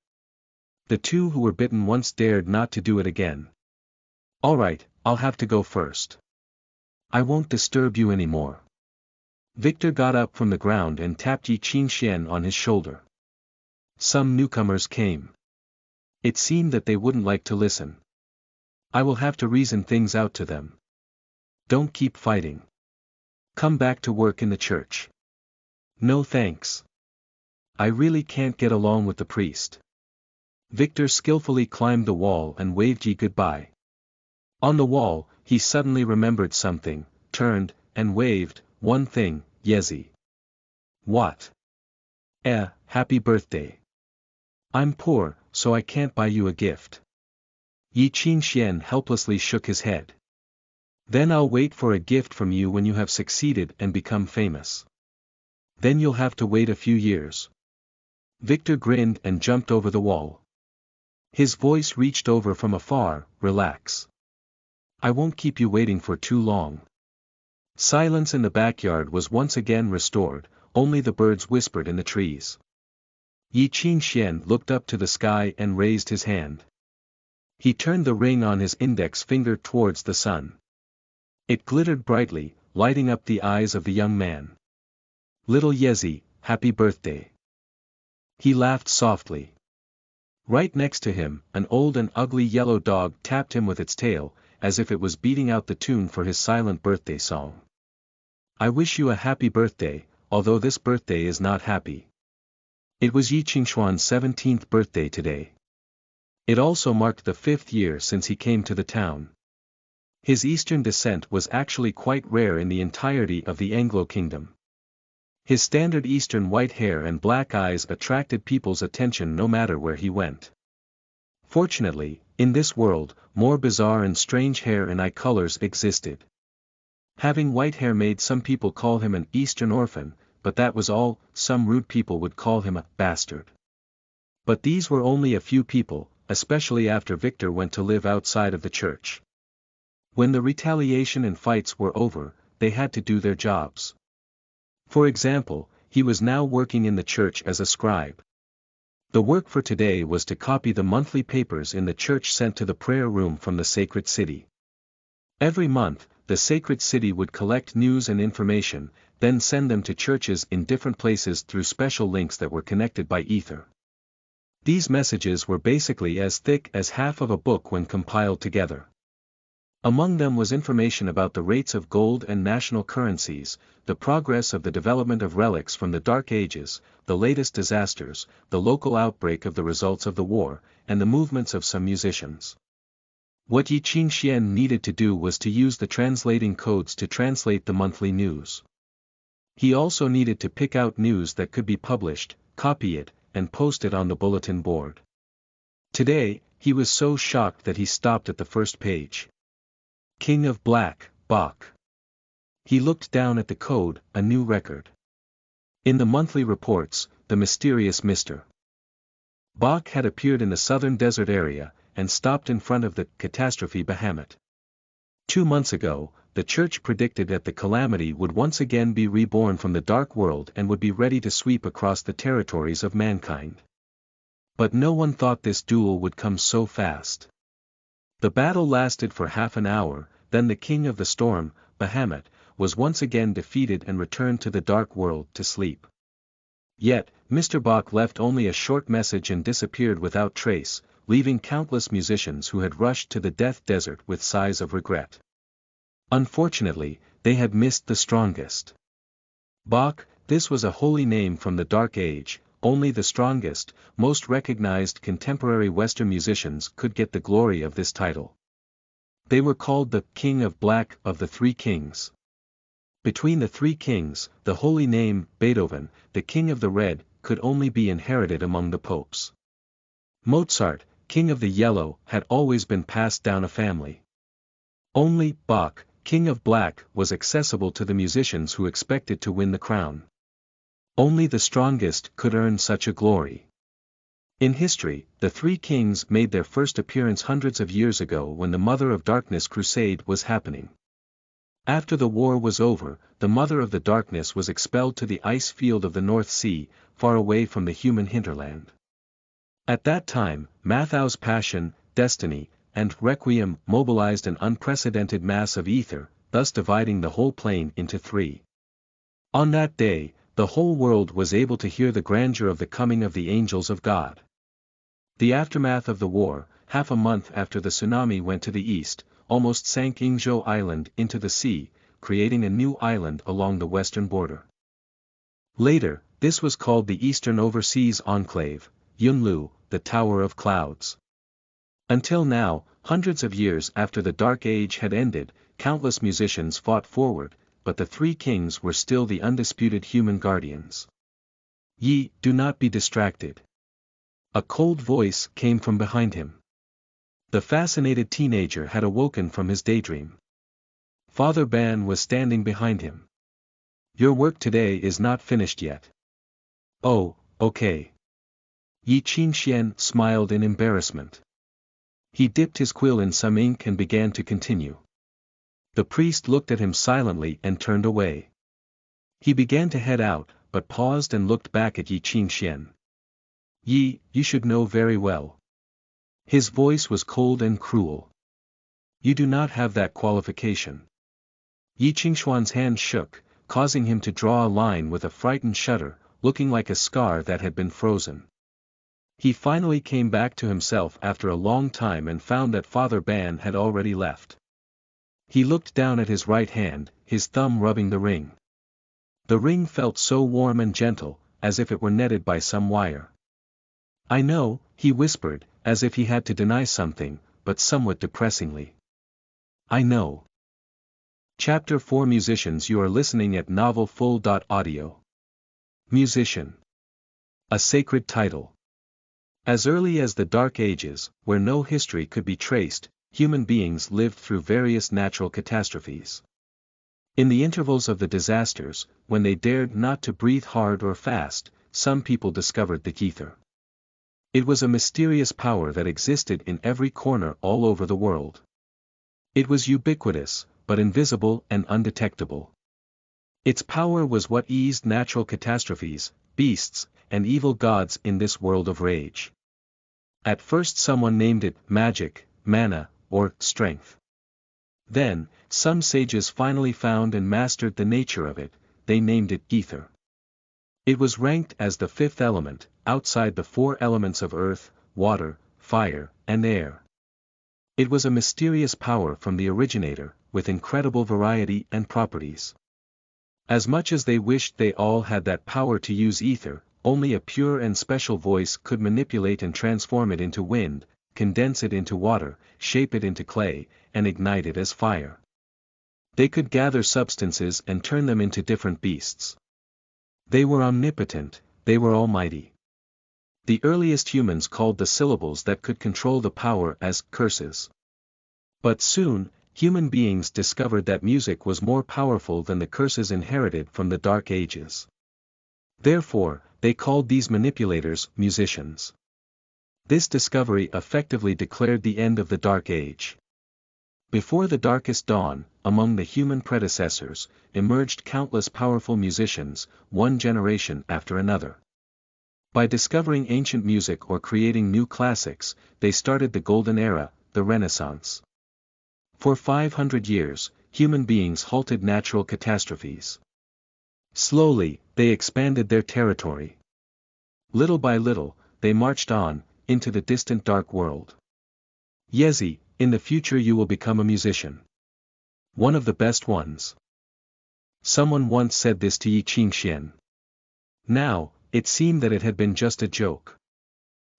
The two who were bitten once dared not to do it again. All right, I'll have to go first. I won't disturb you anymore. Victor got up from the ground and tapped Yi Qingxian on his shoulder. Some newcomers came. It seemed that they wouldn't like to listen. I will have to reason things out to them. Don't keep fighting. Come back to work in the church. No thanks. I really can't get along with the priest. Victor skillfully climbed the wall and waved Yi goodbye. On the wall, he suddenly remembered something, turned, and waved, one thing, Yezi. What? Happy birthday. I'm poor, so I can't buy you a gift. Yi Qingxian helplessly shook his head. Then I'll wait for a gift from you when you have succeeded and become famous. Then you'll have to wait a few years. Victor grinned and jumped over the wall. His voice reached over from afar, relax. I won't keep you waiting for too long. Silence in the backyard was once again restored, only the birds whispered in the trees. Yi Qingxian looked up to the sky and raised his hand. He turned the ring on his index finger towards the sun. It glittered brightly, lighting up the eyes of the young man. Little Yezi, happy birthday. He laughed softly. Right next to him, an old and ugly yellow dog tapped him with its tail, as if it was beating out the tune for his silent birthday song. I wish you a happy birthday, although this birthday is not happy. It was Yi Qingxuan's 17th birthday today. It also marked the 5th year since he came to the town. His Eastern descent was actually quite rare in the entirety of the Anglo Kingdom. His standard Eastern white hair and black eyes attracted people's attention no matter where he went. Fortunately, in this world, more bizarre and strange hair and eye colors existed. Having white hair made some people call him an Eastern orphan, but that was all. Some rude people would call him a bastard. But these were only a few people, especially after Victor went to live outside of the church. When the retaliation and fights were over, they had to do their jobs. For example, he was now working in the church as a scribe. The work for today was to copy the monthly papers in the church sent to the prayer room from the sacred city. Every month, the sacred city would collect news and information, then send them to churches in different places through special links that were connected by ether. These messages were basically as thick as half of a book when compiled together. Among them was information about the rates of gold and national currencies, the progress of the development of relics from the Dark Ages, the latest disasters, the local outbreak of the results of the war, and the movements of some musicians. What Yi Qingxian needed to do was to use the translating codes to translate the monthly news. He also needed to pick out news that could be published, copy it, and post it on the bulletin board. Today, he was so shocked that he stopped at the first page. King of Black, Bach. He looked down at the code, a new record. In the monthly reports, the mysterious Mr. Bach had appeared in the southern desert area, and stopped in front of the catastrophe behemoth. 2 months ago, the church predicted that the calamity would once again be reborn from the dark world and would be ready to sweep across the territories of mankind. But no one thought this duel would come so fast. The battle lasted for half an hour, then the king of the storm, Bahamut, was once again defeated and returned to the dark world to sleep. Yet, Mr. Bach left only a short message and disappeared without trace, leaving countless musicians who had rushed to the death desert with sighs of regret. Unfortunately, they had missed the strongest. Bach, this was a holy name from the Dark Age. Only the strongest, most recognized contemporary Western musicians could get the glory of this title. They were called the King of Black of the Three Kings. Between the three kings, the holy name, Beethoven, the King of the Red, could only be inherited among the popes. Mozart, King of the Yellow, had always been passed down a family. Only Bach, King of Black, was accessible to the musicians who expected to win the crown. Only the strongest could earn such a glory. In history, the three kings made their first appearance hundreds of years ago when the Mother of Darkness crusade was happening. After the war was over, the Mother of the Darkness was expelled to the ice field of the North Sea, far away from the human hinterland. At that time, Mathau's Passion, Destiny, and Requiem mobilized an unprecedented mass of ether, thus dividing the whole plane into three. On that day, the whole world was able to hear the grandeur of the coming of the angels of God. The aftermath of the war, half a month after the tsunami went to the east, almost sank Yingzhou Island into the sea, creating a new island along the western border. Later, this was called the Eastern Overseas Enclave, Yunlu, the Tower of Clouds. Until now, hundreds of years after the Dark Age had ended, countless musicians fought forward, but the three kings were still the undisputed human guardians. Yi, do not be distracted. A cold voice came from behind him. The fascinated teenager had awoken from his daydream. Father Ban was standing behind him. Your work today is not finished yet. Oh, okay. Yi Qingxian smiled in embarrassment. He dipped his quill in some ink and began to continue. The priest looked at him silently and turned away. He began to head out, but paused and looked back at Yi Qingxian. Yi, you should know very well. His voice was cold and cruel. You do not have that qualification. Yi Qingxuan's hand shook, causing him to draw a line with a frightened shudder, looking like a scar that had been frozen. He finally came back to himself after a long time and found that Father Ban had already left. He looked down at his right hand, his thumb rubbing the ring. The ring felt so warm and gentle, as if it were netted by some wire. I know, he whispered, as if he had to deny something, but somewhat depressingly. I know. Chapter 4 Musicians. You are listening at novelfull.audio. Musician. A sacred title. As early as the Dark Ages, where no history could be traced, human beings lived through various natural catastrophes. In the intervals of the disasters, when they dared not to breathe hard or fast, some people discovered the ether. It was a mysterious power that existed in every corner all over the world. It was ubiquitous, but invisible and undetectable. Its power was what eased natural catastrophes, beasts, and evil gods in this world of rage. At first someone named it magic, mana, or strength. Then, some sages finally found and mastered the nature of it, they named it ether. It was ranked as the fifth element, outside the four elements of earth, water, fire, and air. It was a mysterious power from the originator, with incredible variety and properties. As much as they wished they all had that power to use ether, only a pure and special voice could manipulate and transform it into wind, condense it into water, shape it into clay, and ignite it as fire. They could gather substances and turn them into different beasts. They were omnipotent, they were almighty. The earliest humans called the syllables that could control the power as curses. But soon, human beings discovered that music was more powerful than the curses inherited from the Dark Ages. Therefore, they called these manipulators musicians. This discovery effectively declared the end of the Dark Age. Before the darkest dawn, among the human predecessors, emerged countless powerful musicians, one generation after another. By discovering ancient music or creating new classics, they started the Golden Era, the Renaissance. For 500 years, human beings halted natural catastrophes. Slowly, they expanded their territory. Little by little, they marched on, into the distant dark world. Yezi, in the future you will become a musician. One of the best ones. Someone once said this to Yi Qingxian. Now, it seemed that it had been just a joke.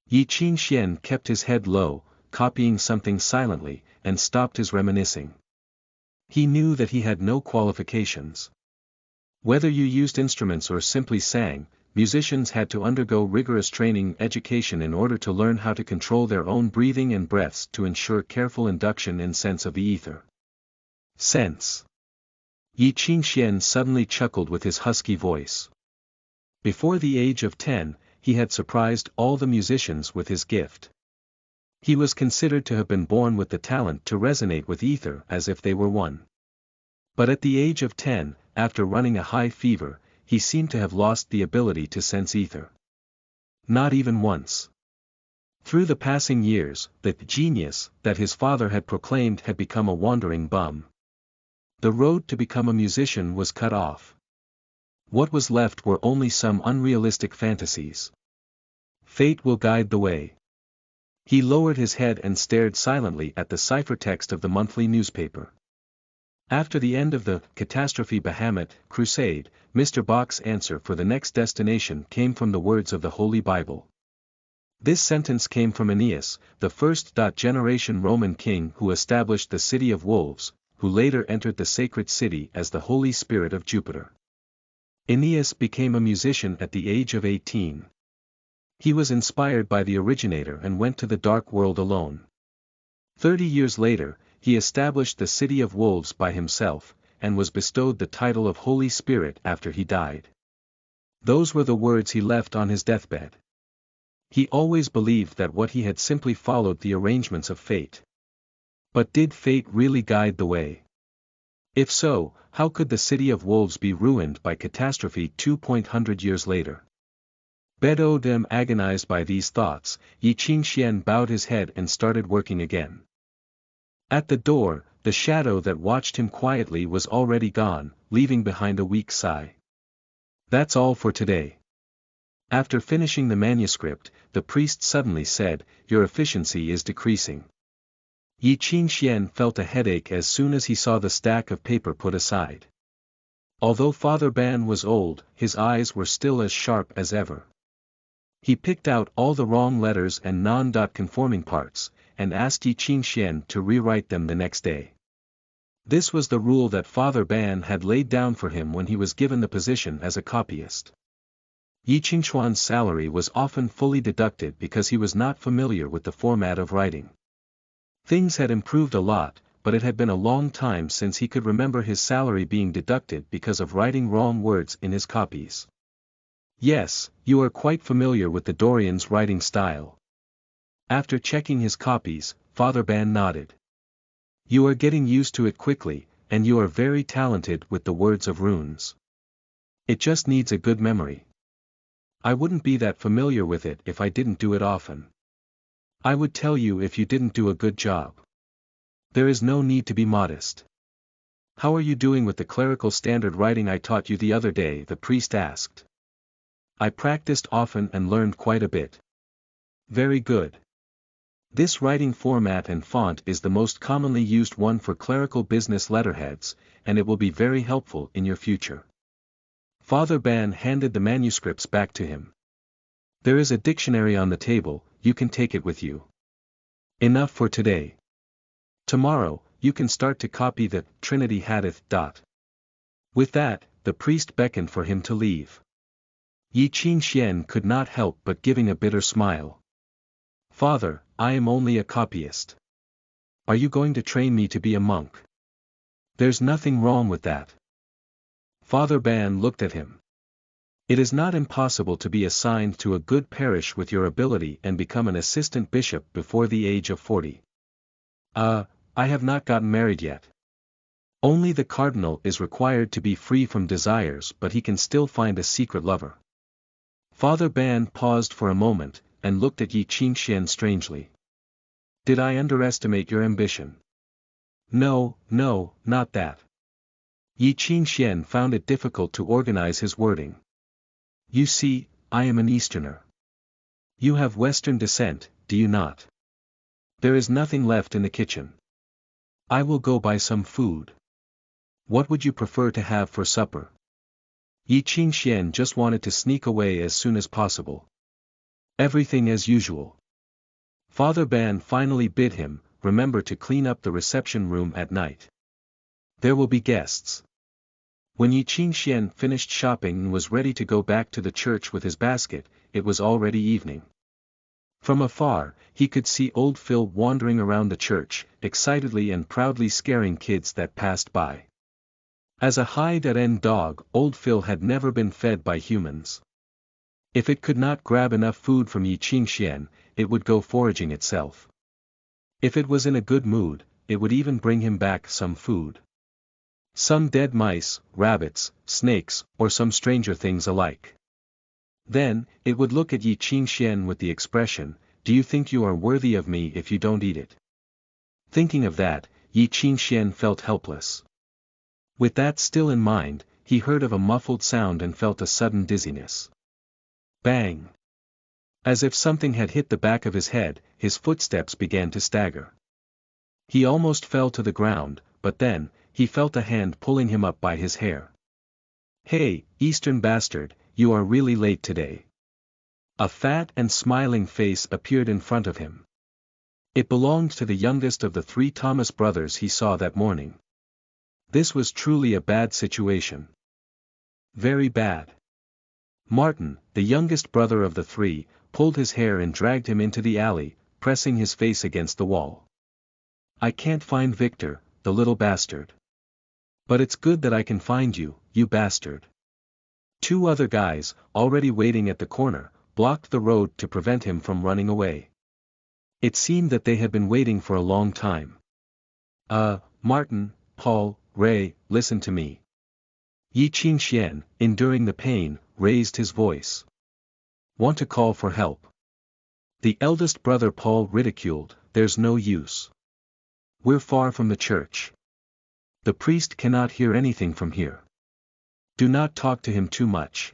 Yi Qingxian kept his head low, copying something silently, and stopped his reminiscing. He knew that he had no qualifications. Whether you used instruments or simply sang, musicians had to undergo rigorous training education in order to learn how to control their own breathing and breaths to ensure careful induction and sense of the ether. Sense. Yi Qingxian suddenly chuckled with his husky voice. Before the age of 10, he had surprised all the musicians with his gift. He was considered to have been born with the talent to resonate with ether as if they were one. But at the age of 10, after running a high fever, he seemed to have lost the ability to sense ether. Not even once. Through the passing years, the genius that his father had proclaimed had become a wandering bum. The road to become a musician was cut off. What was left were only some unrealistic fantasies. Fate will guide the way. He lowered his head and stared silently at the ciphertext of the monthly newspaper. After the end of the catastrophe Bahamut crusade, Mr. Bach's answer for the next destination came from the words of the Holy Bible. This sentence came from Aeneas, the first-generation Roman king who established the city of wolves, who later entered the sacred city as the Holy Spirit of Jupiter. Aeneas became a musician at the age of 18. He was inspired by the originator and went to the dark world alone. 30 years later, he established the city of wolves by himself, and was bestowed the title of Holy Spirit after he died. Those were the words he left on his deathbed. He always believed that what he had simply followed the arrangements of fate. But did fate really guide the way? If so, how could the city of wolves be ruined by catastrophe 200 years later? Bedo Dem agonized by these thoughts, Yi Qingxian bowed his head and started working again. At the door, the shadow that watched him quietly was already gone, leaving behind a weak sigh. That's all for today. After finishing the manuscript, the priest suddenly said, "Your efficiency is decreasing." Yi Qingxian felt a headache as soon as he saw the stack of paper put aside. Although Father Ban was old, his eyes were still as sharp as ever. He picked out all the wrong letters and non-conforming parts, and asked Yi Qingxian to rewrite them the next day. This was the rule that Father Ban had laid down for him when he was given the position as a copyist. Yi Qingxuan's salary was often fully deducted because he was not familiar with the format of writing. Things had improved a lot, but it had been a long time since he could remember his salary being deducted because of writing wrong words in his copies. Yes, you are quite familiar with the Dorian's writing style. After checking his copies, Father Ban nodded. You are getting used to it quickly, and you are very talented with the words of runes. It just needs a good memory. I wouldn't be that familiar with it if I didn't do it often. I would tell you if you didn't do a good job. There is no need to be modest. How are you doing with the clerical standard writing I taught you the other day? The priest asked. I practiced often and learned quite a bit. Very good. This writing format and font is the most commonly used one for clerical business letterheads, and it will be very helpful in your future. Father Ban handed the manuscripts back to him. There is a dictionary on the table, you can take it with you. Enough for today. Tomorrow, you can start to copy the Trinity Hadith. With that, the priest beckoned for him to leave. Yi Qingxian could not help but giving a bitter smile. Father, I am only a copyist. Are you going to train me to be a monk? There's nothing wrong with that. Father Ban looked at him. It is not impossible to be assigned to a good parish with your ability and become an assistant bishop before the age of 40. I have not gotten married yet. Only the cardinal is required to be free from desires, but he can still find a secret lover. Father Ban paused for a moment, and looked at Yi Qingxian strangely. Did I underestimate your ambition? No, not that. Yi Qingxian found it difficult to organize his wording. You see, I am an Easterner. You have Western descent, do you not? There is nothing left in the kitchen. I will go buy some food. What would you prefer to have for supper? Yi Qingxian just wanted to sneak away as soon as possible. Everything as usual. Father Ban finally bid him, remember to clean up the reception room at night. There will be guests. When Yi Qingxian finished shopping and was ready to go back to the church with his basket, it was already evening. From afar, he could see old Phil wandering around the church, excitedly and proudly scaring kids that passed by. As a hide-and-end dog, old Phil had never been fed by humans. If it could not grab enough food from Yi Qingxian, it would go foraging itself. If it was in a good mood, it would even bring him back some food. Some dead mice, rabbits, snakes, or some stranger things alike. Then, it would look at Yi Qingxian with the expression, do you think you are worthy of me if you don't eat it? Thinking of that, Yi Qingxian felt helpless. With that still in mind, he heard of a muffled sound and felt a sudden dizziness. Bang! As if something had hit the back of his head, his footsteps began to stagger. He almost fell to the ground, but then, he felt a hand pulling him up by his hair. Hey, Eastern bastard, you are really late today. A fat and smiling face appeared in front of him. It belonged to the youngest of the 3 Thomas brothers he saw that morning. This was truly a bad situation. Very bad. Martin, the youngest brother of the three, pulled his hair and dragged him into the alley, pressing his face against the wall. I can't find Victor, the little bastard. But it's good that I can find you, you bastard. Two other guys, already waiting at the corner, blocked the road to prevent him from running away. It seemed that they had been waiting for a long time. Martin, Paul, Ray, listen to me. Yi Qingxian, enduring the pain, raised his voice. Want to call for help? The eldest brother Paul ridiculed, there's no use. We're far from the church. The priest cannot hear anything from here. Do not talk to him too much.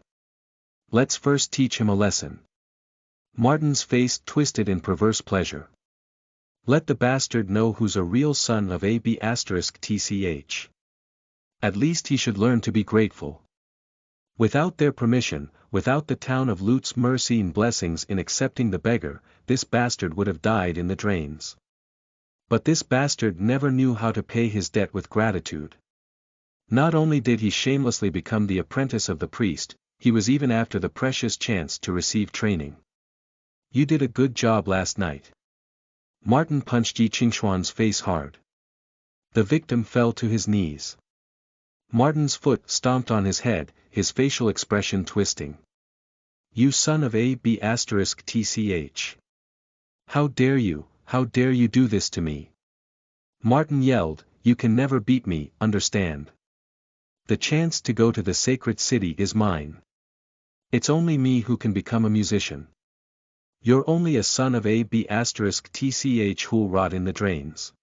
Let's first teach him a lesson. Martin's face twisted in perverse pleasure. Let the bastard know who's a real son of AB*TCH. At least he should learn to be grateful. Without their permission, without the town of Lute's mercy and blessings in accepting the beggar, this bastard would have died in the drains. But this bastard never knew how to pay his debt with gratitude. Not only did he shamelessly become the apprentice of the priest, he was even after the precious chance to receive training. You did a good job last night. Martin punched Yi Qingxuan's face hard. The victim fell to his knees. Martin's foot stomped on his head, his facial expression twisting. You son of AB*TCH. How dare you do this to me? Martin yelled, you can never beat me, understand? The chance to go to the sacred city is mine. It's only me who can become a musician. You're only a son of AB*TCH who'll rot in the drains.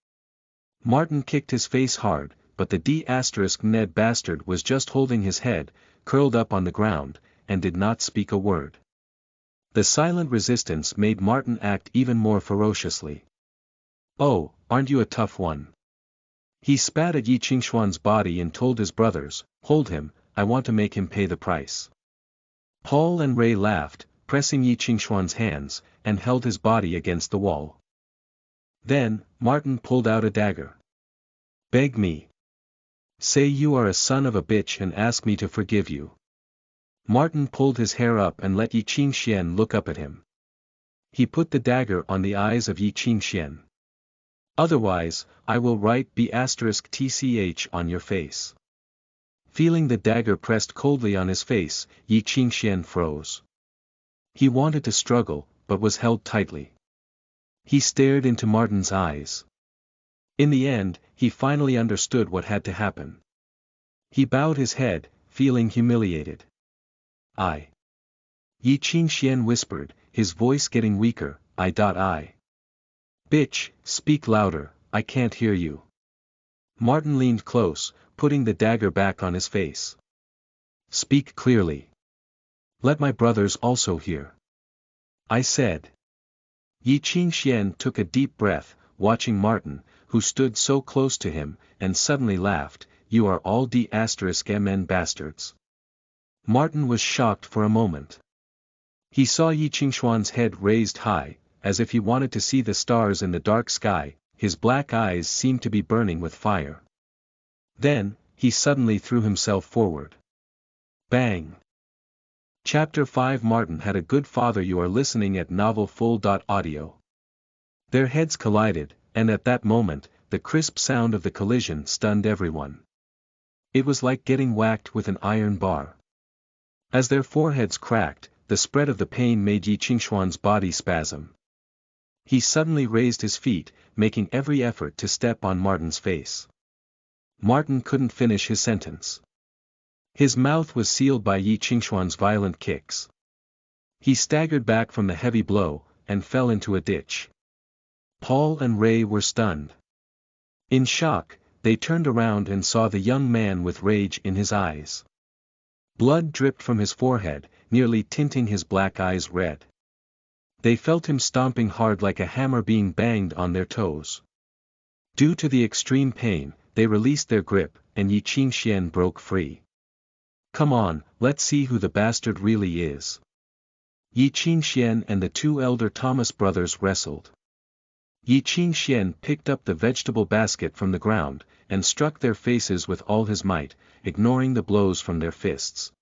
Martin kicked his face hard, but the D*Ned bastard was just holding his head, curled up on the ground, and did not speak a word. The silent resistance made Martin act even more ferociously. Oh, aren't you a tough one? He spat at Yi Qingxuan's body and told his brothers, hold him, I want to make him pay the price. Paul and Ray laughed, pressing Yi Qingxuan's hands, and held his body against the wall. Then, Martin pulled out a dagger. Beg me. Say you are a son of a bitch and ask me to forgive you. Martin pulled his hair up and let Yi Qingxian look up at him. He put the dagger on the eyes of Yi Qingxian. Otherwise, I will write B*TCH on your face. Feeling the dagger pressed coldly on his face, Yi Qingxian froze. He wanted to struggle, but was held tightly. He stared into Martin's eyes. In the end, he finally understood what had to happen. He bowed his head, feeling humiliated. Yi Qingxian whispered, his voice getting weaker, I. Bitch, speak louder, I can't hear you. Martin leaned close, putting the dagger back on his face. Speak clearly. Let my brothers also hear. I said. Yi Qingxian took a deep breath, watching Martin, who stood so close to him, and suddenly laughed, you are all D*MN bastards. Martin was shocked for a moment. He saw Yi Qingxuan's head raised high, as if he wanted to see the stars in the dark sky, his black eyes seemed to be burning with fire. Then, he suddenly threw himself forward. Bang! Chapter 5 Martin had a good father. You are listening at novelfull.audio. Their heads collided, and at that moment, the crisp sound of the collision stunned everyone. It was like getting whacked with an iron bar. As their foreheads cracked, the spread of the pain made Yi Qingxuan's body spasm. He suddenly raised his feet, making every effort to step on Martin's face. Martin couldn't finish his sentence. His mouth was sealed by Yi Qingxuan's violent kicks. He staggered back from the heavy blow, and fell into a ditch. Paul and Ray were stunned. In shock, they turned around and saw the young man with rage in his eyes. Blood dripped from his forehead, nearly tinting his black eyes red. They felt him stomping hard like a hammer being banged on their toes. Due to the extreme pain, they released their grip, and Yi Qingxian broke free. Come on, let's see who the bastard really is. Yi Qingxian and the two elder Thomas brothers wrestled. Yi Qingxian picked up the vegetable basket from the ground, and struck their faces with all his might, ignoring the blows from their fists.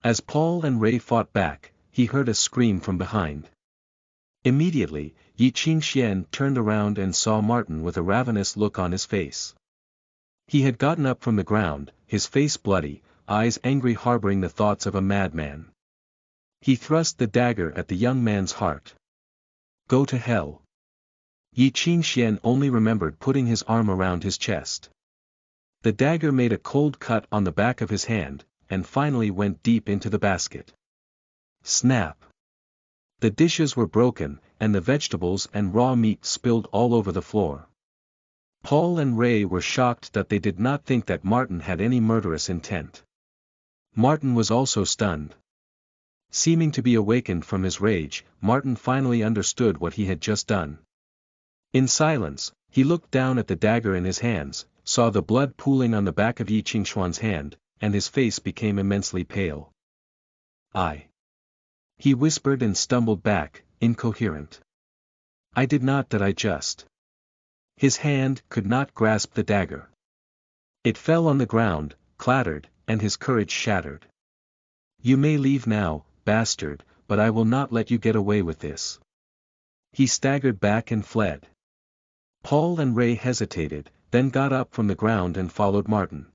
As Paul and Ray fought back, he heard a scream from behind. Immediately, Yi Qingxian turned around and saw Martin with a ravenous look on his face. He had gotten up from the ground, his face bloody, eyes angry, harboring the thoughts of a madman. He thrust the dagger at the young man's heart. Go to hell. Yi Qingxian only remembered putting his arm around his chest. The dagger made a cold cut on the back of his hand, and finally went deep into the basket. Snap! The dishes were broken, and the vegetables and raw meat spilled all over the floor. Paul and Ray were shocked that they did not think that Martin had any murderous intent. Martin was also stunned. Seeming to be awakened from his rage, Martin finally understood what he had just done. In silence, he looked down at the dagger in his hands, saw the blood pooling on the back of Yi Qingxuan's hand, and his face became immensely pale. He whispered and stumbled back, incoherent. I did not that I just. His hand could not grasp the dagger. It fell on the ground, clattered, and his courage shattered. You may leave now, bastard, but I will not let you get away with this. He staggered back and fled. Paul and Ray hesitated, then got up from the ground and followed Martin.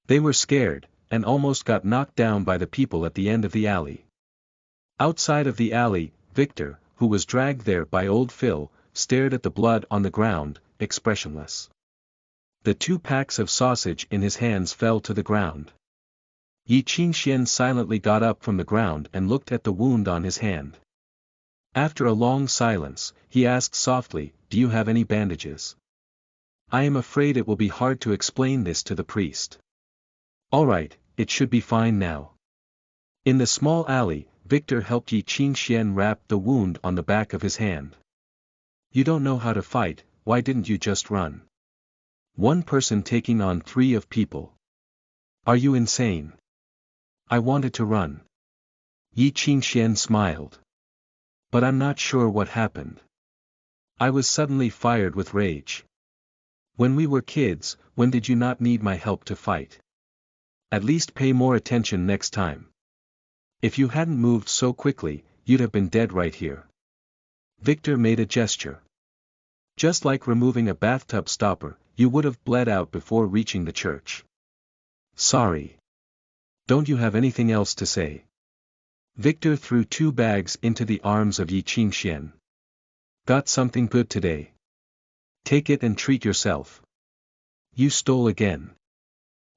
They were scared, and almost got knocked down by the people at the end of the alley. Outside of the alley, Victor, who was dragged there by old Phil, stared at the blood on the ground, expressionless. The 2 packs of sausage in his hands fell to the ground. Yi Qingxian silently got up from the ground and looked at the wound on his hand. After a long silence, he asked softly, Do you have any bandages? I am afraid it will be hard to explain this to the priest. All right, it should be fine now. In the small alley, Victor helped Yi Qingxian wrap the wound on the back of his hand. You don't know how to fight, why didn't you just run? One person taking on 3 of people. Are you insane? I wanted to run. Yi Qingxian smiled. But I'm not sure what happened. I was suddenly fired with rage. When we were kids, when did you not need my help to fight? At least pay more attention next time. If you hadn't moved so quickly, you'd have been dead right here. Victor made a gesture. Just like removing a bathtub stopper, you would have bled out before reaching the church. Sorry. Don't you have anything else to say? Victor threw 2 bags into the arms of Yi Qingxian. Got something good today. Take it and treat yourself. You stole again.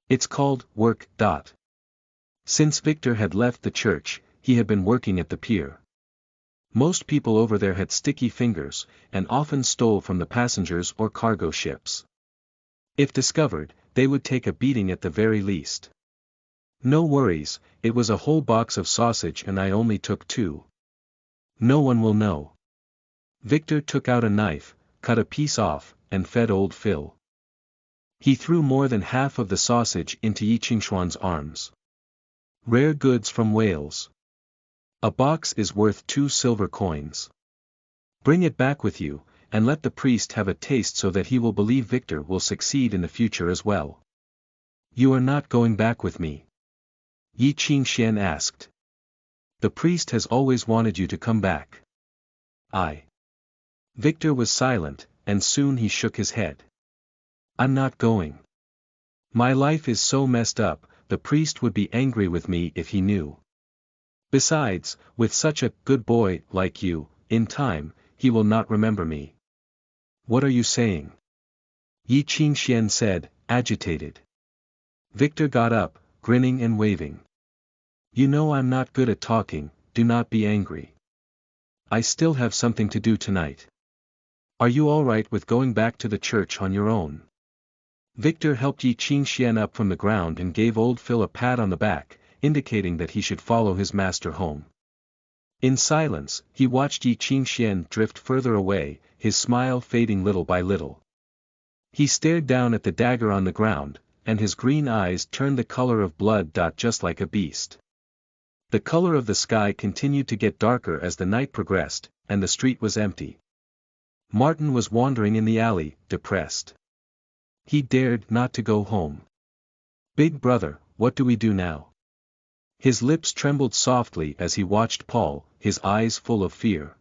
It's called work. Since Victor had left the church, he had been working at the pier. Most people over there had sticky fingers, and often stole from the passengers or cargo ships. If discovered, they would take a beating at the very least. No worries, it was a whole box of sausage and I only took 2. No one will know. Victor took out a knife, cut a piece off, and fed old Phil. He threw more than half of the sausage into Yi Qingxuan's arms. Rare goods from Wales. A box is worth 2 silver coins. Bring it back with you, and let the priest have a taste so that he will believe Victor will succeed in the future as well. You are not going back with me? Yi Qingxian asked. The priest has always wanted you to come back. Victor was silent, and soon he shook his head. I'm not going. My life is so messed up, the priest would be angry with me if he knew. Besides, with such a good boy like you, in time, he will not remember me. What are you saying? Yi Qingxian said, agitated. Victor got up, grinning and waving. You know I'm not good at talking, do not be angry. I still have something to do tonight. Are you all right with going back to the church on your own? Victor helped Yi Qingxian up from the ground and gave old Phil a pat on the back, indicating that he should follow his master home. In silence, he watched Yi Qingxian drift further away, his smile fading little by little. He stared down at the dagger on the ground, and his green eyes turned the color of blood. Just like a beast. The color of the sky continued to get darker as the night progressed, and the street was empty. Martin was wandering in the alley, depressed. He dared not to go home. Big brother, what do we do now? His lips trembled softly as he watched Paul, his eyes full of fear.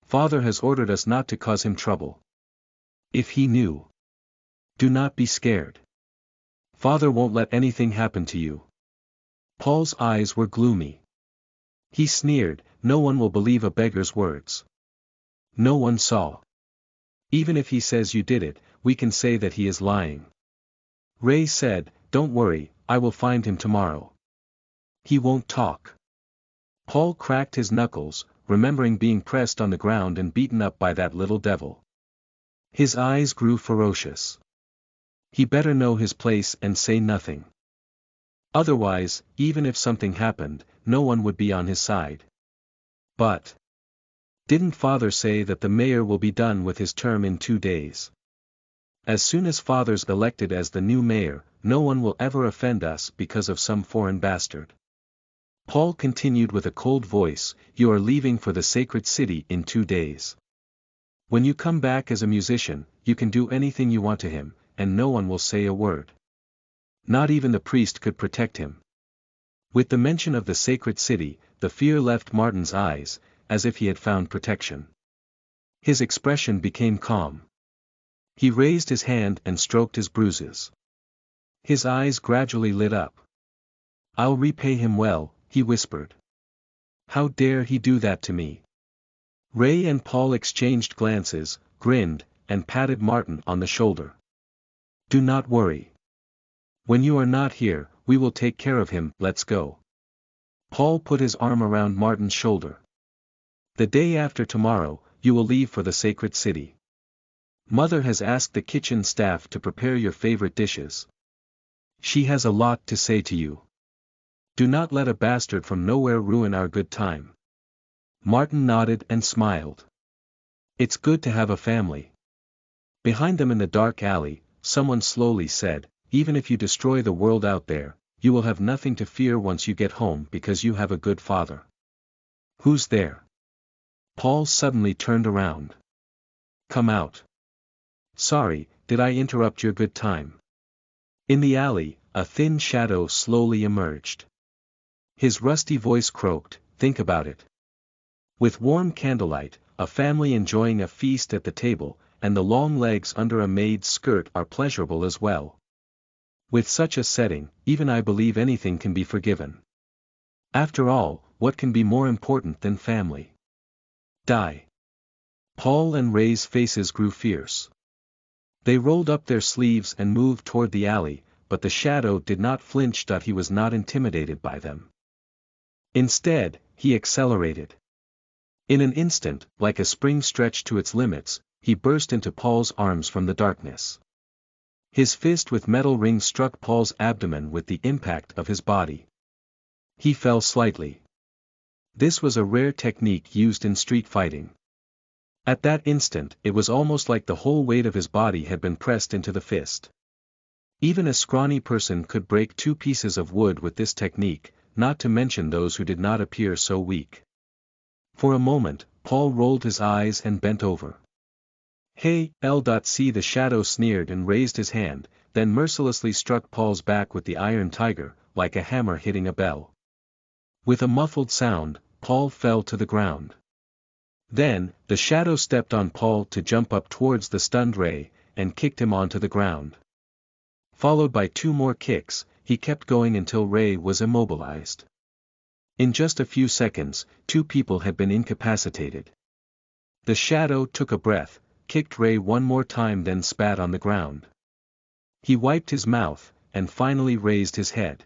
Father has ordered us not to cause him trouble. If he knew. Do not be scared. Father won't let anything happen to you. Paul's eyes were gloomy. He sneered, no one will believe a beggar's words. No one saw. Even if he says you did it, we can say that he is lying. Ray said, don't worry, I will find him tomorrow. He won't talk. Paul cracked his knuckles, remembering being pressed on the ground and beaten up by that little devil. His eyes grew ferocious. He better know his place and say nothing. Otherwise, even if something happened, no one would be on his side. But didn't Father say that the mayor will be done with his term in 2 days? As soon as Father's elected as the new mayor, no one will ever offend us because of some foreign bastard. Paul continued with a cold voice, you are leaving for the sacred city in 2 days. When you come back as a musician, you can do anything you want to him, and no one will say a word. Not even the priest could protect him. With the mention of the sacred city, the fear left Martin's eyes, as if he had found protection. His expression became calm. He raised his hand and stroked his bruises. His eyes gradually lit up. I'll repay him well, he whispered. How dare he do that to me? Ray and Paul exchanged glances, grinned, and patted Martin on the shoulder. Do not worry. When you are not here, we will take care of him, let's go. Paul put his arm around Martin's shoulder. The day after tomorrow, you will leave for the sacred city. Mother has asked the kitchen staff to prepare your favorite dishes. She has a lot to say to you. Do not let a bastard from nowhere ruin our good time. Martin nodded and smiled. It's good to have a family. Behind them in the dark alley, someone slowly said, even if you destroy the world out there, you will have nothing to fear once you get home because you have a good father. Who's there? Paul suddenly turned around. Come out. Sorry, did I interrupt your good time? In the alley, a thin shadow slowly emerged. His rusty voice croaked, think about it. With warm candlelight, a family enjoying a feast at the table, and the long legs under a maid's skirt are pleasurable as well. With such a setting, even I believe anything can be forgiven. After all, what can be more important than family? Die. Paul and Ray's faces grew fierce. They rolled up their sleeves and moved toward the alley, but the shadow did not flinch. He was not intimidated by them. Instead, he accelerated. In an instant, like a spring stretched to its limits, he burst into Paul's arms from the darkness. His fist with metal rings struck Paul's abdomen with the impact of his body. He fell slightly. This was a rare technique used in street fighting. At that instant, it was almost like the whole weight of his body had been pressed into the fist. Even a scrawny person could break 2 pieces of wood with this technique, not to mention those who did not appear so weak. For a moment, Paul rolled his eyes and bent over. Hey, L.C. The shadow sneered and raised his hand, then mercilessly struck Paul's back with the iron tiger, like a hammer hitting a bell. With a muffled sound, Paul fell to the ground. Then, the shadow stepped on Paul to jump up towards the stunned Ray, and kicked him onto the ground. Followed by 2 more kicks, he kept going until Ray was immobilized. In just a few seconds, 2 people had been incapacitated. The shadow took a breath, kicked Ray 1 more time, then spat on the ground. He wiped his mouth, and finally raised his head.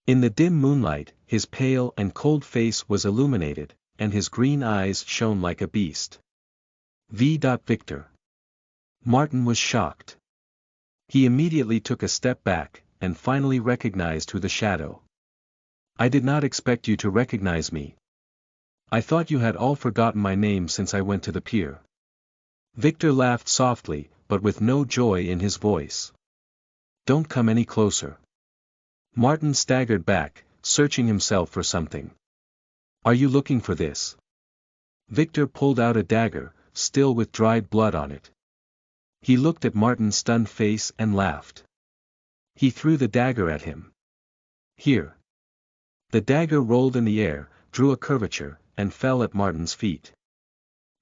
In the dim moonlight, his pale and cold face was illuminated, and his green eyes shone like a beast. Victor. Martin was shocked. He immediately took a step back, and finally recognized who the shadow. I did not expect you to recognize me. I thought you had all forgotten my name since I went to the pier. Victor laughed softly, but with no joy in his voice. Don't come any closer. Martin staggered back, searching himself for something. Are you looking for this? Victor pulled out a dagger, still with dried blood on it. He looked at Martin's stunned face and laughed. He threw the dagger at him. Here. The dagger rolled in the air, drew a curvature, and fell at Martin's feet.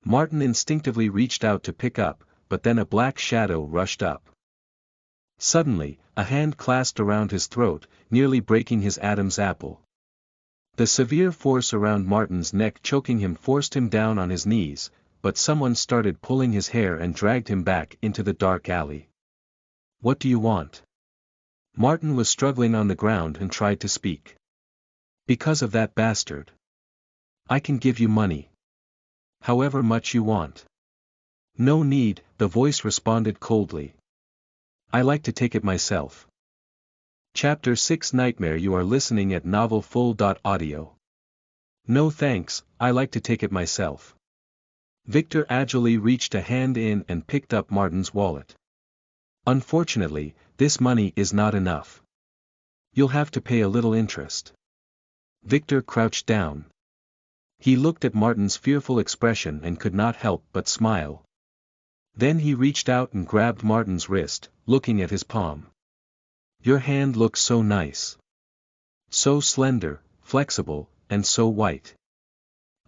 Martin instinctively reached out to pick up, but then a black shadow rushed up. Suddenly, a hand clasped around his throat, nearly breaking his Adam's apple. The severe force around Martin's neck choking him forced him down on his knees, but someone started pulling his hair and dragged him back into the dark alley. "What do you want?" Martin was struggling on the ground and tried to speak. "Because of that bastard. I can give you money. However much you want." "No need," the voice responded coldly. "I like to take it myself." Chapter 6 Nightmare. You are listening at novelfull.audio. "No thanks, I like to take it myself." Victor agilely reached a hand in and picked up Martin's wallet. "Unfortunately, this money is not enough. You'll have to pay a little interest." Victor crouched down. He looked at Martin's fearful expression and could not help but smile. Then he reached out and grabbed Martin's wrist, looking at his palm. "Your hand looks so nice. So slender, flexible, and so white.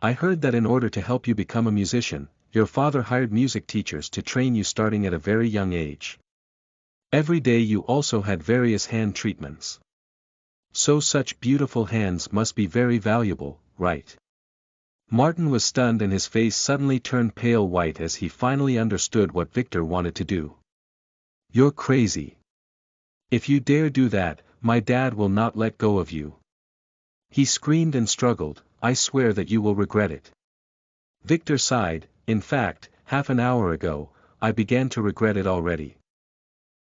I heard that in order to help you become a musician, your father hired music teachers to train you starting at a very young age. Every day you also had various hand treatments. So such beautiful hands must be very valuable, right?" Martin was stunned and his face suddenly turned pale white as he finally understood what Victor wanted to do. "You're crazy. If you dare do that, my dad will not let go of you." He screamed and struggled. "I swear that you will regret it." Victor sighed. "In fact, half an hour ago, I began to regret it already."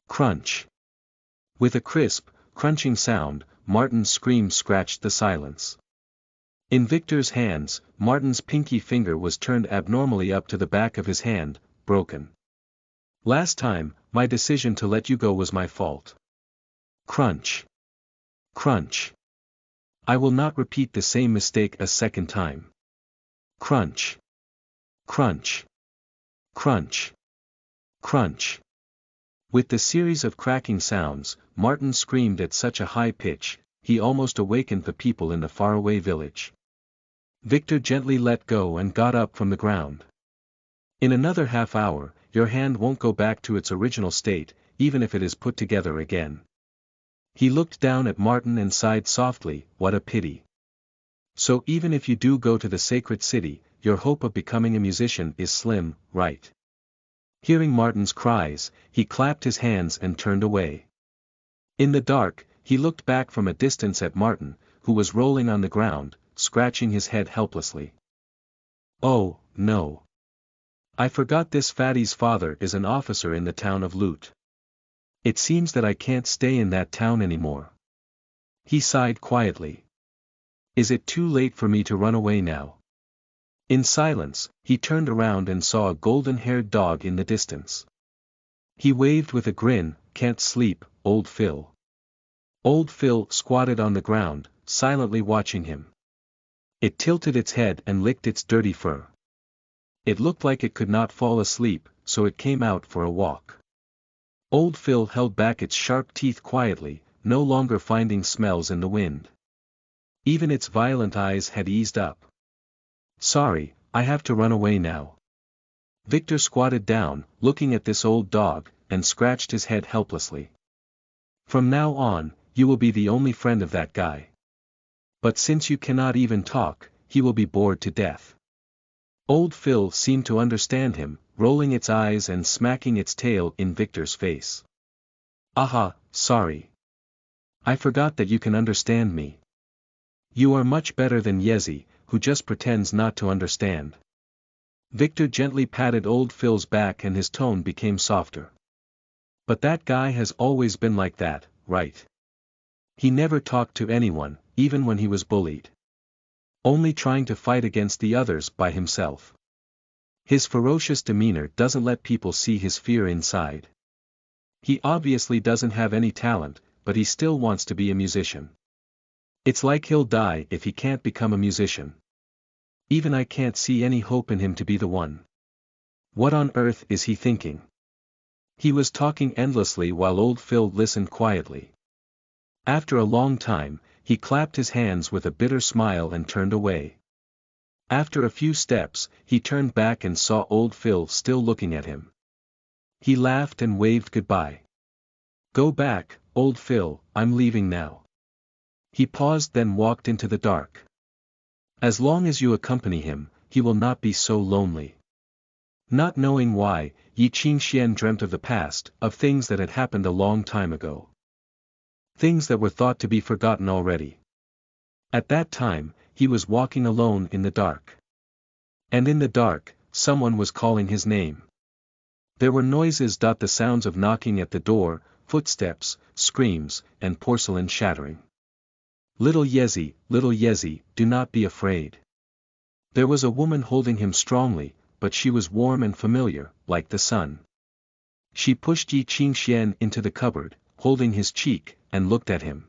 Crunch. With a crisp, crunching sound, Martin's scream scratched the silence. In Victor's hands, Martin's pinky finger was turned abnormally up to the back of his hand, broken. "Last time, my decision to let you go was my fault." Crunch. Crunch. "I will not repeat the same mistake a second time." Crunch. Crunch. Crunch. Crunch. With the series of cracking sounds, Martin screamed at such a high pitch, he almost awakened the people in the faraway village. Victor gently let go and got up from the ground. "In another half hour, your hand won't go back to its original state, even if it is put together again." He looked down at Martin and sighed softly. "What a pity. So even if you do go to the sacred city, your hope of becoming a musician is slim, right?" Hearing Martin's cries, he clapped his hands and turned away. In the dark, he looked back from a distance at Martin, who was rolling on the ground, scratching his head helplessly. "Oh, no. I forgot this fatty's father is an officer in the town of Lut. It seems that I can't stay in that town anymore." He sighed quietly. "Is it too late for me to run away now?" In silence, he turned around and saw a golden-haired dog in the distance. He waved with a grin. "Can't sleep, old Phil." Old Phil squatted on the ground, silently watching him. It tilted its head and licked its dirty fur. It looked like it could not fall asleep, so it came out for a walk. Old Phil held back its sharp teeth quietly, no longer finding smells in the wind. Even its violent eyes had eased up. "Sorry, I have to run away now." Victor squatted down, looking at this old dog, and scratched his head helplessly. "From now on, you will be the only friend of that guy. But since you cannot even talk, he will be bored to death." Old Phil seemed to understand him, rolling its eyes and smacking its tail in Victor's face. "Aha, sorry. I forgot that you can understand me. You are much better than Yezi, who just pretends not to understand." Victor gently patted old Phil's back and his tone became softer. "But that guy has always been like that, right? He never talked to anyone, even when he was bullied. Only trying to fight against the others by himself. His ferocious demeanor doesn't let people see his fear inside. He obviously doesn't have any talent, but he still wants to be a musician. It's like he'll die if he can't become a musician. Even I can't see any hope in him to be the one. What on earth is he thinking?" He was talking endlessly while old Phil listened quietly. After a long time, he clapped his hands with a bitter smile and turned away. After a few steps, he turned back and saw old Phil still looking at him. He laughed and waved goodbye. "Go back, old Phil, I'm leaving now." He paused, then walked into the dark. "As long as you accompany him, he will not be so lonely." Not knowing why, Yi Qingxian dreamt of the past, of things that had happened a long time ago. Things that were thought to be forgotten already. At that time, he was walking alone in the dark. And in the dark, someone was calling his name. There were noises. The sounds of knocking at the door, footsteps, screams, and porcelain shattering. Little Yezi, do not be afraid." There was a woman holding him strongly, but she was warm and familiar, like the sun. She pushed Yi Qingxian into the cupboard, holding his cheek, and looked at him.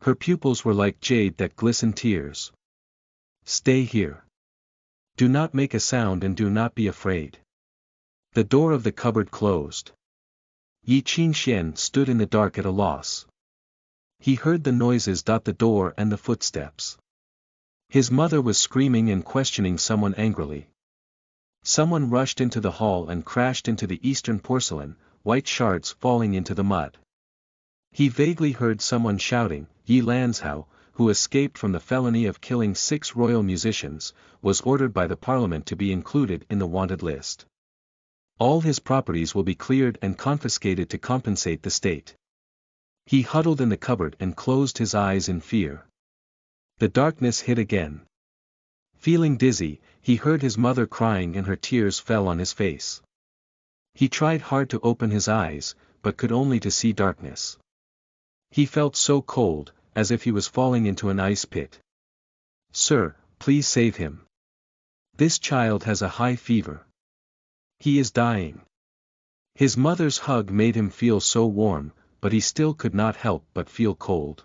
Her pupils were like jade that glistened tears. "Stay here. Do not make a sound and do not be afraid." The door of the cupboard closed. Yi Qingxian stood in the dark at a loss. He heard the noises. The door and the footsteps. His mother was screaming and questioning someone angrily. Someone rushed into the hall and crashed into the eastern porcelain, white shards falling into the mud. He vaguely heard someone shouting, "Yi Lanzhao, who escaped from the felony of killing 6 royal musicians, was ordered by the parliament to be included in the wanted list. All his properties will be cleared and confiscated to compensate the state." He huddled in the cupboard and closed his eyes in fear. The darkness hit again. Feeling dizzy, he heard his mother crying and her tears fell on his face. He tried hard to open his eyes, but could only to see darkness. He felt so cold, as if he was falling into an ice pit. "Sir, please save him. This child has a high fever. He is dying." His mother's hug made him feel so warm, but he still could not help but feel cold.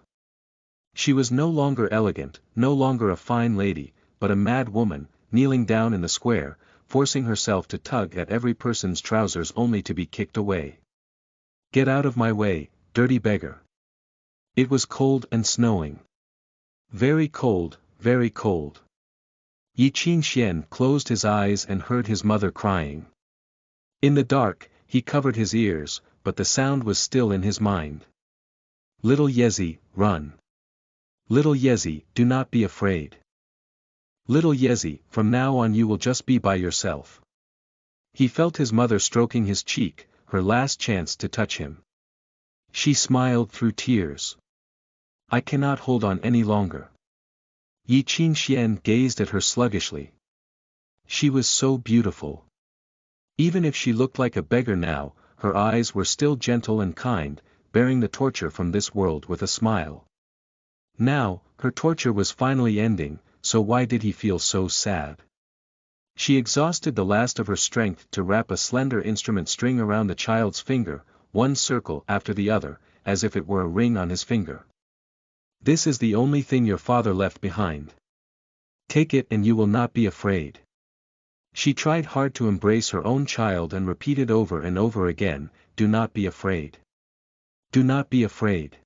She was no longer elegant, no longer a fine lady, but a mad woman, kneeling down in the square, forcing herself to tug at every person's trousers only to be kicked away. "Get out of my way, dirty beggar." It was cold and snowing. Very cold, very cold. Yi Qingxian closed his eyes and heard his mother crying. In the dark, he covered his ears, but the sound was still in his mind. "Little Yezi, run. Little Yezi, do not be afraid. Little Yezi, from now on you will just be by yourself." He felt his mother stroking his cheek, her last chance to touch him. She smiled through tears. "I cannot hold on any longer." Yi Qingxian gazed at her sluggishly. She was so beautiful. Even if she looked like a beggar now, her eyes were still gentle and kind, bearing the torture from this world with a smile. Now, her torture was finally ending, so why did he feel so sad? She exhausted the last of her strength to wrap a slender instrument string around the child's finger, one circle after the other, as if it were a ring on his finger. "This is the only thing your father left behind. Take it and you will not be afraid." She tried hard to embrace her own child and repeated over and over again, "Do not be afraid. Do not be afraid."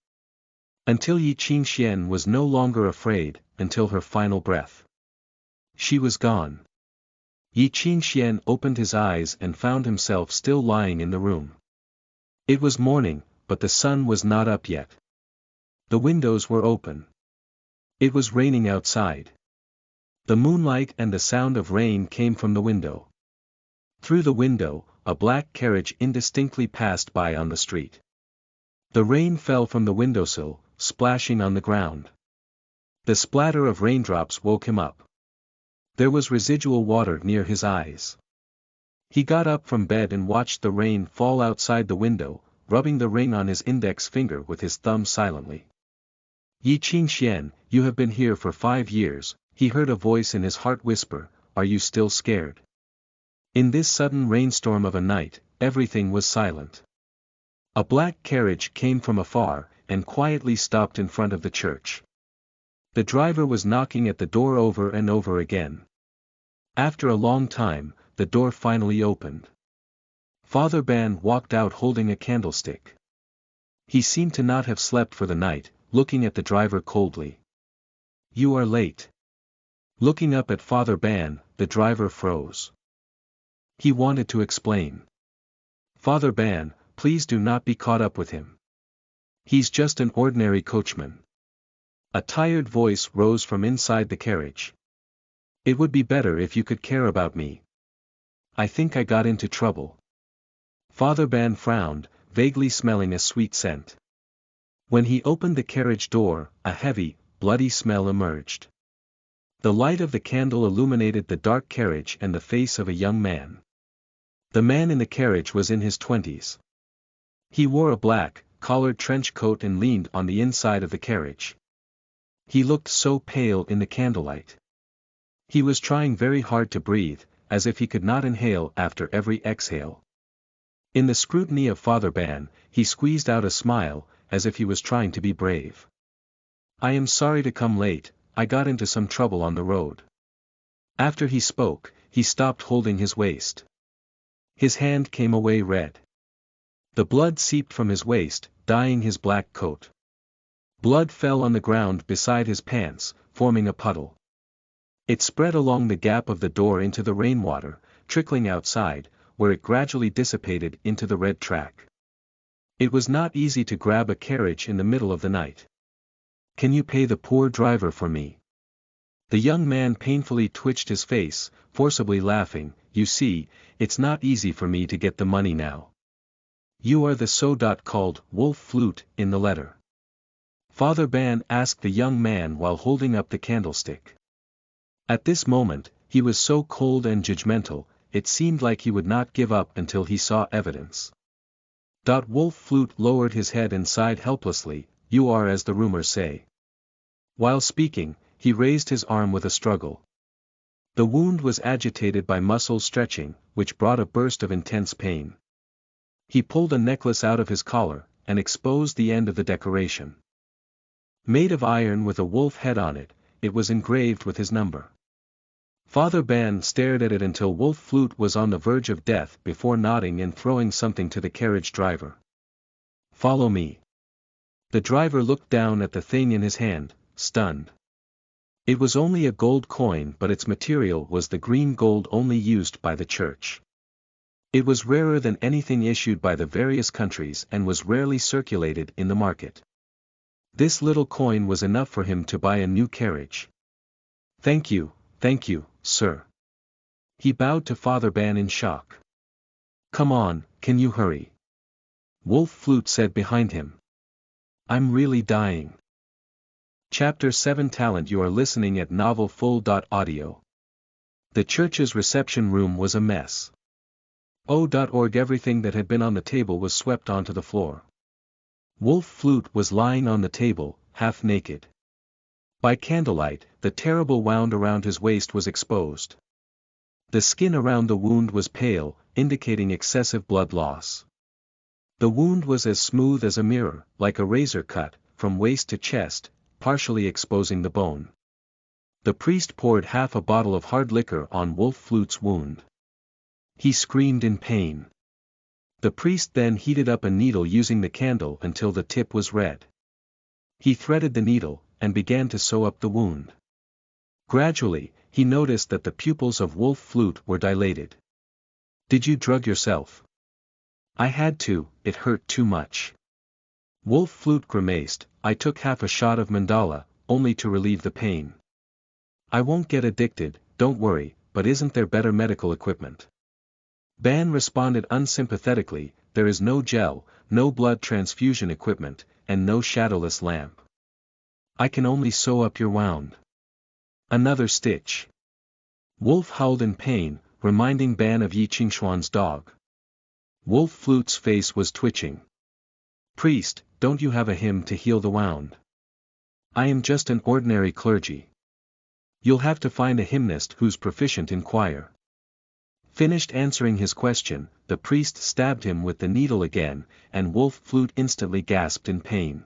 Until Yi Qingxian was no longer afraid, until her final breath. She was gone. Yi Qingxian opened his eyes and found himself still lying in the room. It was morning, but the sun was not up yet. The windows were open. It was raining outside. The moonlight and the sound of rain came from the window. Through the window, a black carriage indistinctly passed by on the street. The rain fell from the windowsill, splashing on the ground. The splatter of raindrops woke him up. There was residual water near his eyes. He got up from bed and watched the rain fall outside the window, rubbing the ring on his index finger with his thumb silently. "Yi Qingxian, you have been here for 5 years, he heard a voice in his heart whisper, "Are you still scared?" In this sudden rainstorm of a night, everything was silent. A black carriage came from afar, and quietly stopped in front of the church. The driver was knocking at the door over and over again. After a long time, the door finally opened. Father Ban walked out holding a candlestick. He seemed to not have slept for the night, looking at the driver coldly. You are late. Looking up at Father Ban, the driver froze. He wanted to explain. Father Ban, please do not be caught up with him. He's just an ordinary coachman. A tired voice rose from inside the carriage. It would be better if you could care about me. I think I got into trouble. Father Ban frowned, vaguely smelling a sweet scent. When he opened the carriage door, a heavy, bloody smell emerged. The light of the candle illuminated the dark carriage and the face of a young man. The man in the carriage was in his 20s. He wore a black, collared trench coat and leaned on the inside of the carriage. He looked so pale in the candlelight. He was trying very hard to breathe, as if he could not inhale after every exhale. In the scrutiny of Father Ban, he squeezed out a smile, as if he was trying to be brave. I am sorry to come late, I got into some trouble on the road. After he spoke, he stopped holding his waist. His hand came away red. The blood seeped from his waist, dyeing his black coat. Blood fell on the ground beside his pants, forming a puddle. It spread along the gap of the door into the rainwater, trickling outside, where it gradually dissipated into the red track. It was not easy to grab a carriage in the middle of the night. Can you pay the poor driver for me? The young man painfully twitched his face, forcibly laughing. You see, it's not easy for me to get the money now. You are the so-called wolf flute in the letter. Father Ban asked the young man while holding up the candlestick. At this moment, he was so cold and judgmental, it seemed like he would not give up until he saw evidence. Wolf Flute lowered his head and sighed helplessly. You are as the rumors say. While speaking, he raised his arm with a struggle. The wound was agitated by muscle stretching, which brought a burst of intense pain. He pulled a necklace out of his collar, and exposed the end of the decoration. Made of iron with a wolf head on it, it was engraved with his number. Father Ban stared at it until Wolf Flute was on the verge of death before nodding and throwing something to the carriage driver. Follow me. The driver looked down at the thing in his hand, stunned. It was only a gold coin, but its material was the green gold only used by the church. It was rarer than anything issued by the various countries and was rarely circulated in the market. This little coin was enough for him to buy a new carriage. Thank you, sir. He bowed to Father Ban in shock. Come on, can you hurry? Wolf Flute said behind him. I'm really dying. Chapter 7 Talent. You are listening at novelfull.audio. The church's reception room was a mess. Everything that had been on the table was swept onto the floor. Wolf Flute was lying on the table, half naked. By candlelight, the terrible wound around his waist was exposed. The skin around the wound was pale, indicating excessive blood loss. The wound was as smooth as a mirror, like a razor cut, from waist to chest, partially exposing the bone. The priest poured half a bottle of hard liquor on Wolf Flute's wound. He screamed in pain. The priest then heated up a needle using the candle until the tip was red. He threaded the needle, and began to sew up the wound. Gradually, he noticed that the pupils of Wolf Flute were dilated. Did you drug yourself? I had to, it hurt too much. Wolf Flute grimaced. I took half a shot of mandala, only to relieve the pain. I won't get addicted, don't worry, but isn't there better medical equipment? Ban responded unsympathetically, there is no gel, no blood transfusion equipment, and no shadowless lamp. I can only sew up your wound. Another stitch. Wolf howled in pain, reminding Ban of Yi Qingxuan's dog. Wolf Flute's face was twitching. Priest, don't you have a hymn to heal the wound? I am just an ordinary clergy. You'll have to find a hymnist who's proficient in choir. Finished answering his question, the priest stabbed him with the needle again, and Wolf Flute instantly gasped in pain.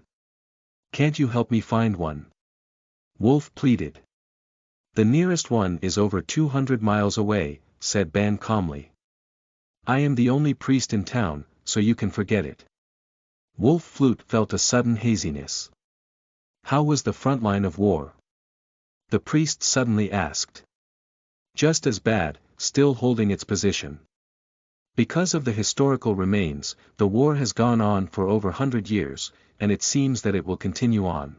Can't you help me find one? Wolf pleaded. The nearest one is over 200 miles away, said Ban calmly. I am the only priest in town, so you can forget it. Wolf Flute felt a sudden haziness. How was the front line of war? The priest suddenly asked. Just as bad, still holding its position. Because of the historical remains, the war has gone on for over 100 years, and it seems that it will continue on.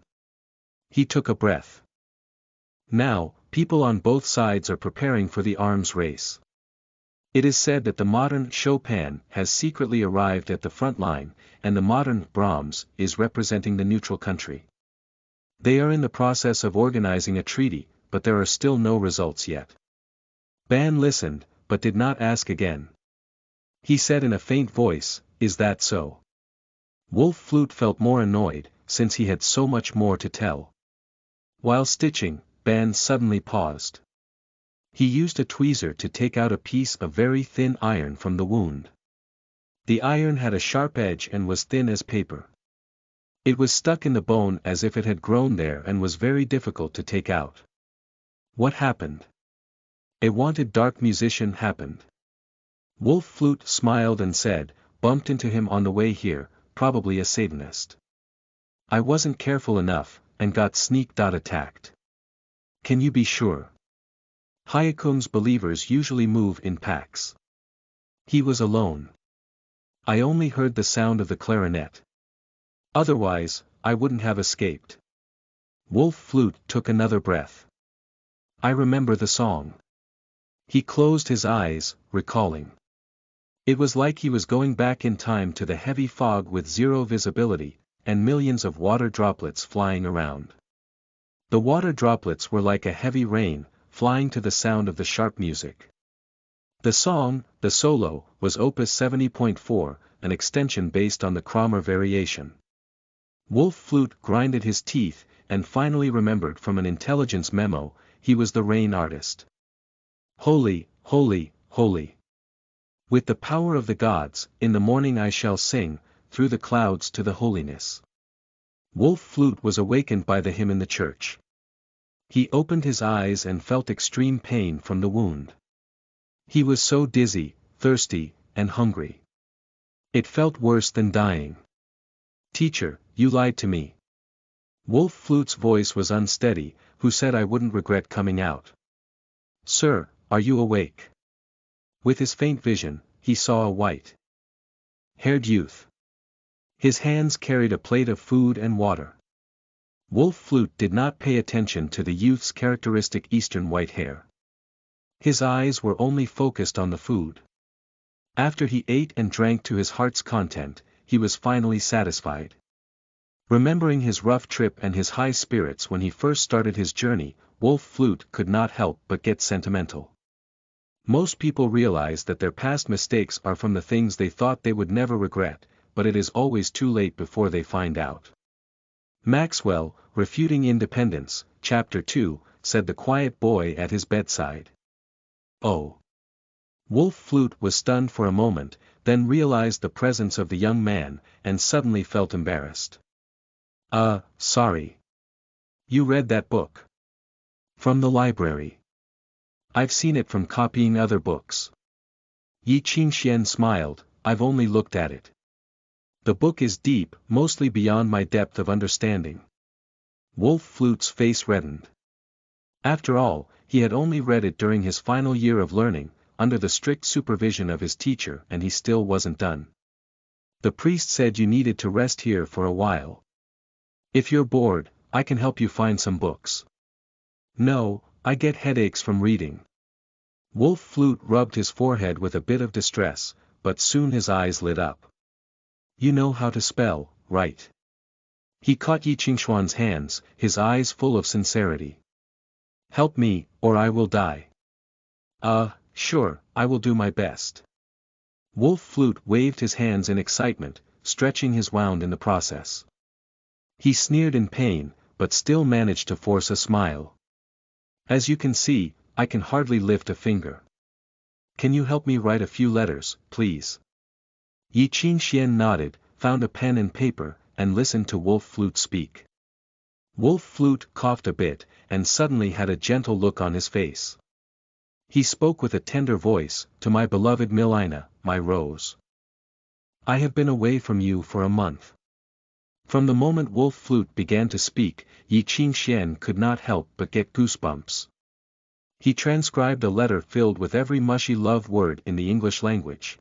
He took a breath. Now, people on both sides are preparing for the arms race. It is said that the modern Chopin has secretly arrived at the front line, and the modern Brahms is representing the neutral country. They are in the process of organizing a treaty, but there are still no results yet. Ban listened, but did not ask again. He said in a faint voice, "Is that so?" Wolf Flute felt more annoyed, since he had so much more to tell. While stitching, Ban suddenly paused. He used a tweezer to take out a piece of very thin iron from the wound. The iron had a sharp edge and was thin as paper. It was stuck in the bone as if it had grown there and was very difficult to take out. What happened? A wanted dark musician happened. Wolf Flute smiled and said, "Bumped into him on the way here, probably a Satanist. I wasn't careful enough, and got attacked. Can you be sure?" Hyakum's believers usually move in packs. He was alone. I only heard the sound of the clarinet. Otherwise, I wouldn't have escaped. Wolf Flute took another breath. I remember the song. He closed his eyes, recalling. It was like he was going back in time to the heavy fog with zero visibility, and millions of water droplets flying around. The water droplets were like a heavy rain, flying to the sound of the sharp music. The song, the solo, was Opus 70.4, an extension based on the Kramer variation. Wolf Flute grinded his teeth, and finally remembered from an intelligence memo, he was the rain artist. Holy, holy, holy. With the power of the gods, in the morning I shall sing, through the clouds to the holiness. Wolf Flute was awakened by the hymn in the church. He opened his eyes and felt extreme pain from the wound. He was so dizzy, thirsty, and hungry. It felt worse than dying. "Teacher, you lied to me." Wolf Flute's voice was unsteady, "Who said I wouldn't regret coming out?" "Sir, are you awake?" With his faint vision, he saw a white-haired youth. His hands carried a plate of food and water. Wolf Flute did not pay attention to the youth's characteristic eastern white hair. His eyes were only focused on the food. After he ate and drank to his heart's content, he was finally satisfied. Remembering his rough trip and his high spirits when he first started his journey, Wolf Flute could not help but get sentimental. Most people realize that their past mistakes are from the things they thought they would never regret, but it is always too late before they find out. Maxwell, Refuting Independence, Chapter 2, said the quiet boy at his bedside. Oh. Wolf Flute was stunned for a moment, then realized the presence of the young man, and suddenly felt embarrassed. Sorry. You read that book? From the library. I've seen it from copying other books. Yi Qingxian smiled, I've only looked at it. The book is deep, mostly beyond my depth of understanding. Wolf Flute's face reddened. After all, he had only read it during his final year of learning, under the strict supervision of his teacher, and he still wasn't done. The priest said you needed to rest here for a while. If you're bored, I can help you find some books. No, I get headaches from reading. Wolf Flute rubbed his forehead with a bit of distress, but soon his eyes lit up. You know how to spell, right? He caught Yi Qingxuan's hands, his eyes full of sincerity. Help me, or I will die. Sure, I will do my best. Wolf Flute waved his hands in excitement, stretching his wound in the process. He sneered in pain, but still managed to force a smile. As you can see, I can hardly lift a finger. Can you help me write a few letters, please? Yi Qingxian nodded, found a pen and paper, and listened to Wolf Flute speak. Wolf Flute coughed a bit, and suddenly had a gentle look on his face. He spoke with a tender voice, to my beloved Milina, my rose. I have been away from you for a month. From the moment Wolf Flute began to speak, Yi Qingxian could not help but get goosebumps. He transcribed a letter filled with every mushy love word in the English language.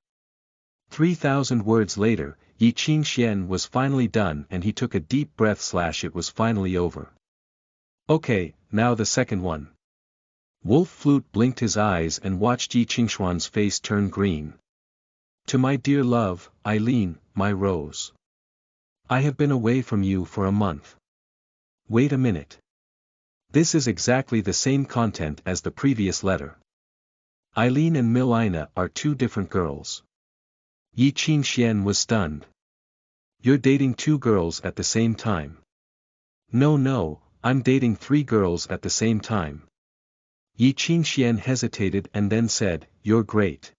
3,000 words later, Yi Qingxian was finally done and he took a deep breath. It was finally over. Okay, now the second one. Wolf Flute blinked his eyes and watched Yi Qingxuan's face turn green. To my dear love, Eileen, my rose. I have been away from you for a month. Wait a minute. This is exactly the same content as the previous letter. Eileen and Milina are two different girls. Yi Qingxian was stunned. You're dating two girls at the same time. No, I'm dating three girls at the same time. Yi Qingxian hesitated and then said, You're great.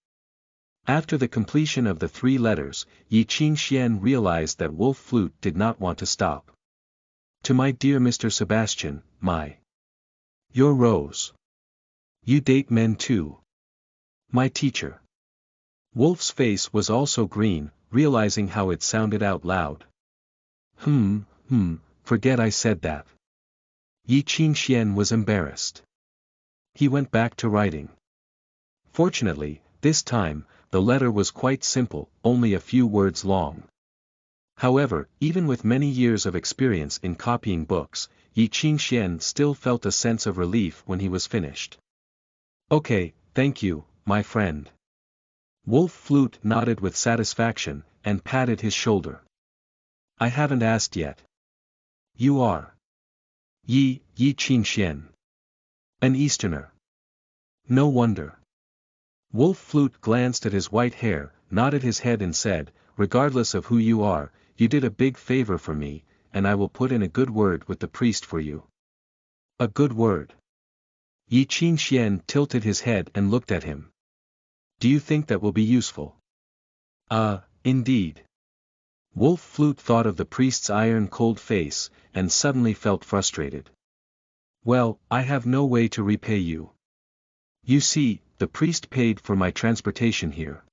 After the completion of the three letters, Yi Qingxian realized that Wolf Flute did not want to stop. To my dear Mr. Sebastian, your rose. You date men too. My teacher. Wolf's face was also green, realizing how it sounded out loud. Forget I said that. Yi Qingxian was embarrassed. He went back to writing. Fortunately, this time, the letter was quite simple, only a few words long. However, even with many years of experience in copying books, Yi Qingxian still felt a sense of relief when he was finished. Okay, thank you, my friend. Wolf Flute nodded with satisfaction, and patted his shoulder. I haven't asked yet. You are. Yi Qingxian. An Easterner. No wonder. Wolf Flute glanced at his white hair, nodded his head and said, Regardless of who you are, you did a big favor for me, and I will put in a good word with the priest for you. A good word. Yi Qingxian tilted his head and looked at him. Do you think that will be useful? Indeed. Wolf Flute thought of the priest's iron-cold face, and suddenly felt frustrated. Well, I have no way to repay you. You see, the priest paid for my transportation here.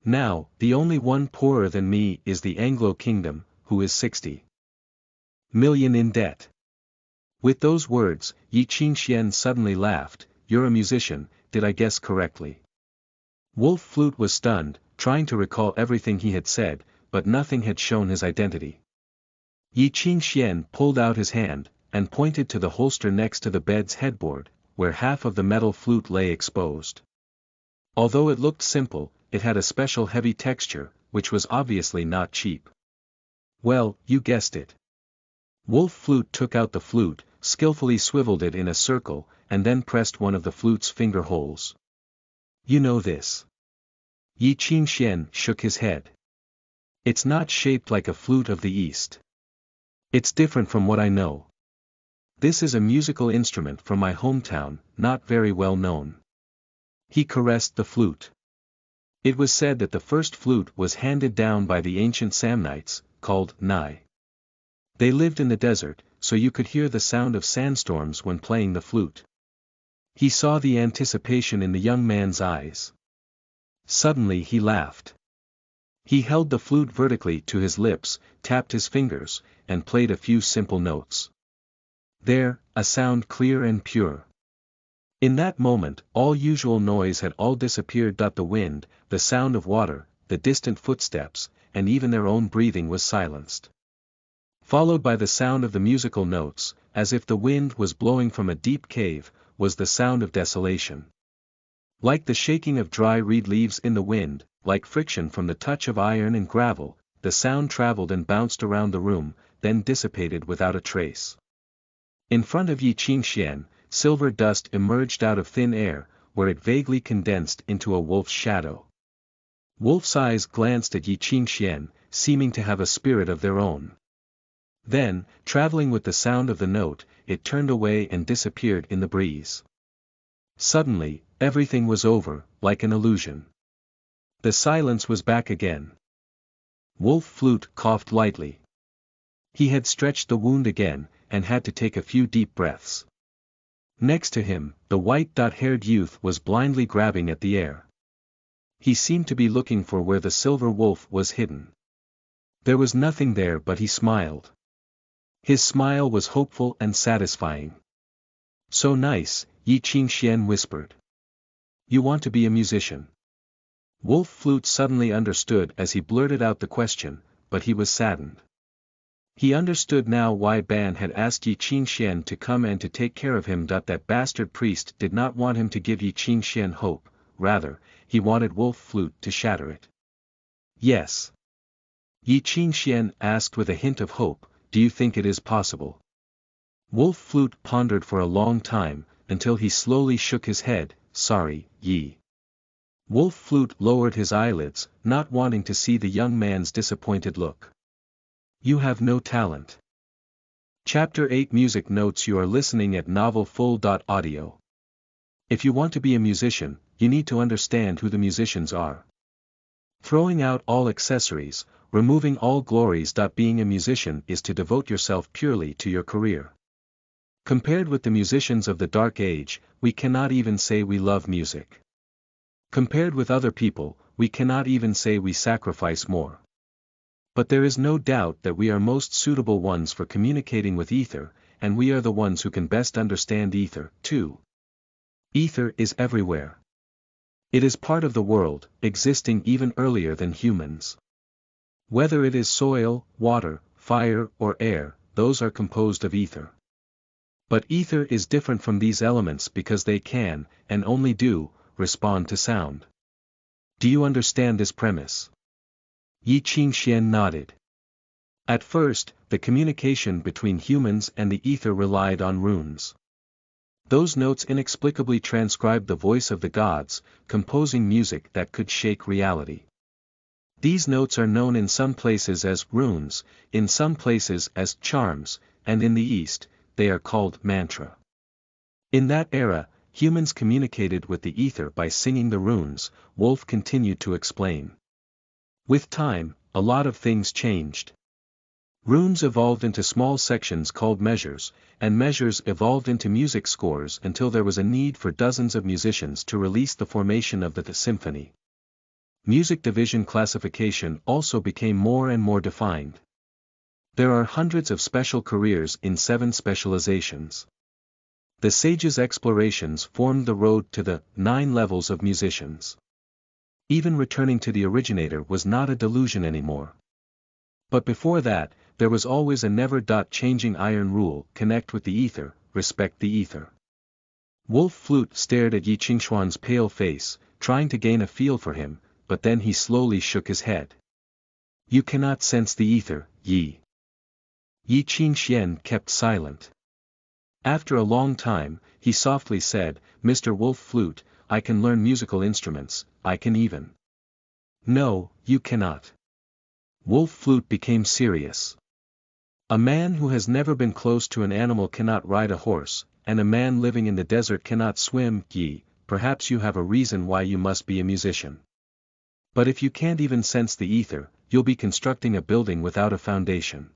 Now, the only one poorer than me is the Anglo Kingdom, who is 60 million in debt. With those words, Yi Qingxian suddenly laughed. You're a musician, did I guess correctly? Wolf Flute was stunned, trying to recall everything he had said, but nothing had shown his identity. Yi Qingxian pulled out his hand, and pointed to the holster next to the bed's headboard, where half of the metal flute lay exposed. Although it looked simple, it had a special heavy texture, which was obviously not cheap. Well, you guessed it. Wolf Flute took out the flute, skillfully swiveled it in a circle, and then pressed one of the flute's finger holes. You know this. Yi Qingxian shook his head. It's not shaped like a flute of the East. It's different from what I know. This is a musical instrument from my hometown, not very well known. He caressed the flute. It was said that the first flute was handed down by the ancient Samnites, called Nai. They lived in the desert, so you could hear the sound of sandstorms when playing the flute. He saw the anticipation in the young man's eyes. Suddenly he laughed. He held the flute vertically to his lips, tapped his fingers, and played a few simple notes. There, a sound clear and pure. In that moment, all usual noise had all disappeared. The wind, the sound of water, the distant footsteps, and even their own breathing was silenced. Followed by the sound of the musical notes, as if the wind was blowing from a deep cave, was the sound of desolation. Like the shaking of dry reed leaves in the wind, like friction from the touch of iron and gravel, the sound traveled and bounced around the room, then dissipated without a trace. In front of Yi Qingxian, silver dust emerged out of thin air, where it vaguely condensed into a wolf's shadow. Wolf's eyes glanced at Yi Qingxian, seeming to have a spirit of their own. Then, traveling with the sound of the note, it turned away and disappeared in the breeze. Suddenly, everything was over, like an illusion. The silence was back again. Wolf Flute coughed lightly. He had stretched the wound again, and had to take a few deep breaths. Next to him, the white-haired youth was blindly grabbing at the air. He seemed to be looking for where the silver wolf was hidden. There was nothing there but he smiled. His smile was hopeful and satisfying. So nice, Yi Qingxian whispered. You want to be a musician? Wolf Flute suddenly understood as he blurted out the question, but he was saddened. He understood now why Ban had asked Yi Qingxian to come and to take care of him. That bastard priest did not want him to give Yi Qingxian hope, rather, he wanted Wolf Flute to shatter it. Yes. Yi Qingxian asked with a hint of hope, do you think it is possible? Wolf Flute pondered for a long time, until he slowly shook his head, sorry, Yi. Wolf Flute lowered his eyelids, not wanting to see the young man's disappointed look. You have no talent. Chapter 8 Music Notes. You are listening at novelfull.audio. If you want to be a musician, you need to understand who the musicians are. Throwing out all accessories, removing all glories. Being a musician is to devote yourself purely to your career. Compared with the musicians of the Dark Age, we cannot even say we love music. Compared with other people, we cannot even say we sacrifice more. But there is no doubt that we are most suitable ones for communicating with ether, and we are the ones who can best understand ether, too. Ether is everywhere. It is part of the world, existing even earlier than humans. Whether it is soil, water, fire, or air, those are composed of ether. But ether is different from these elements because they can, and only do, respond to sound. Do you understand this premise? Yi Qingxian nodded. At first, the communication between humans and the ether relied on runes. Those notes inexplicably transcribed the voice of the gods, composing music that could shake reality. These notes are known in some places as runes, in some places as charms, and in the East, they are called mantra. In that era, humans communicated with the ether by singing the runes, Wolf continued to explain. With time, a lot of things changed. Runes evolved into small sections called measures, and measures evolved into music scores until there was a need for dozens of musicians to release the formation of the symphony. Music division classification also became more and more defined. There are hundreds of special careers in 7 specializations. The sages' explorations formed the road to the 9 levels of musicians. Even returning to the originator was not a delusion anymore. But before that, there was always a never-changing iron rule: connect with the ether, respect the ether. Wolf Flute stared at Yi Qingxuan's pale face, trying to gain a feel for him, but then he slowly shook his head. You cannot sense the ether, Yi. Yi Qingxian kept silent. After a long time, he softly said, Mr. Wolf Flute, I can learn musical instruments, I can even. No, you cannot. Wolf Flute became serious. A man who has never been close to an animal cannot ride a horse, and a man living in the desert cannot swim. Yi, perhaps you have a reason why you must be a musician. But if you can't even sense the ether, you'll be constructing a building without a foundation.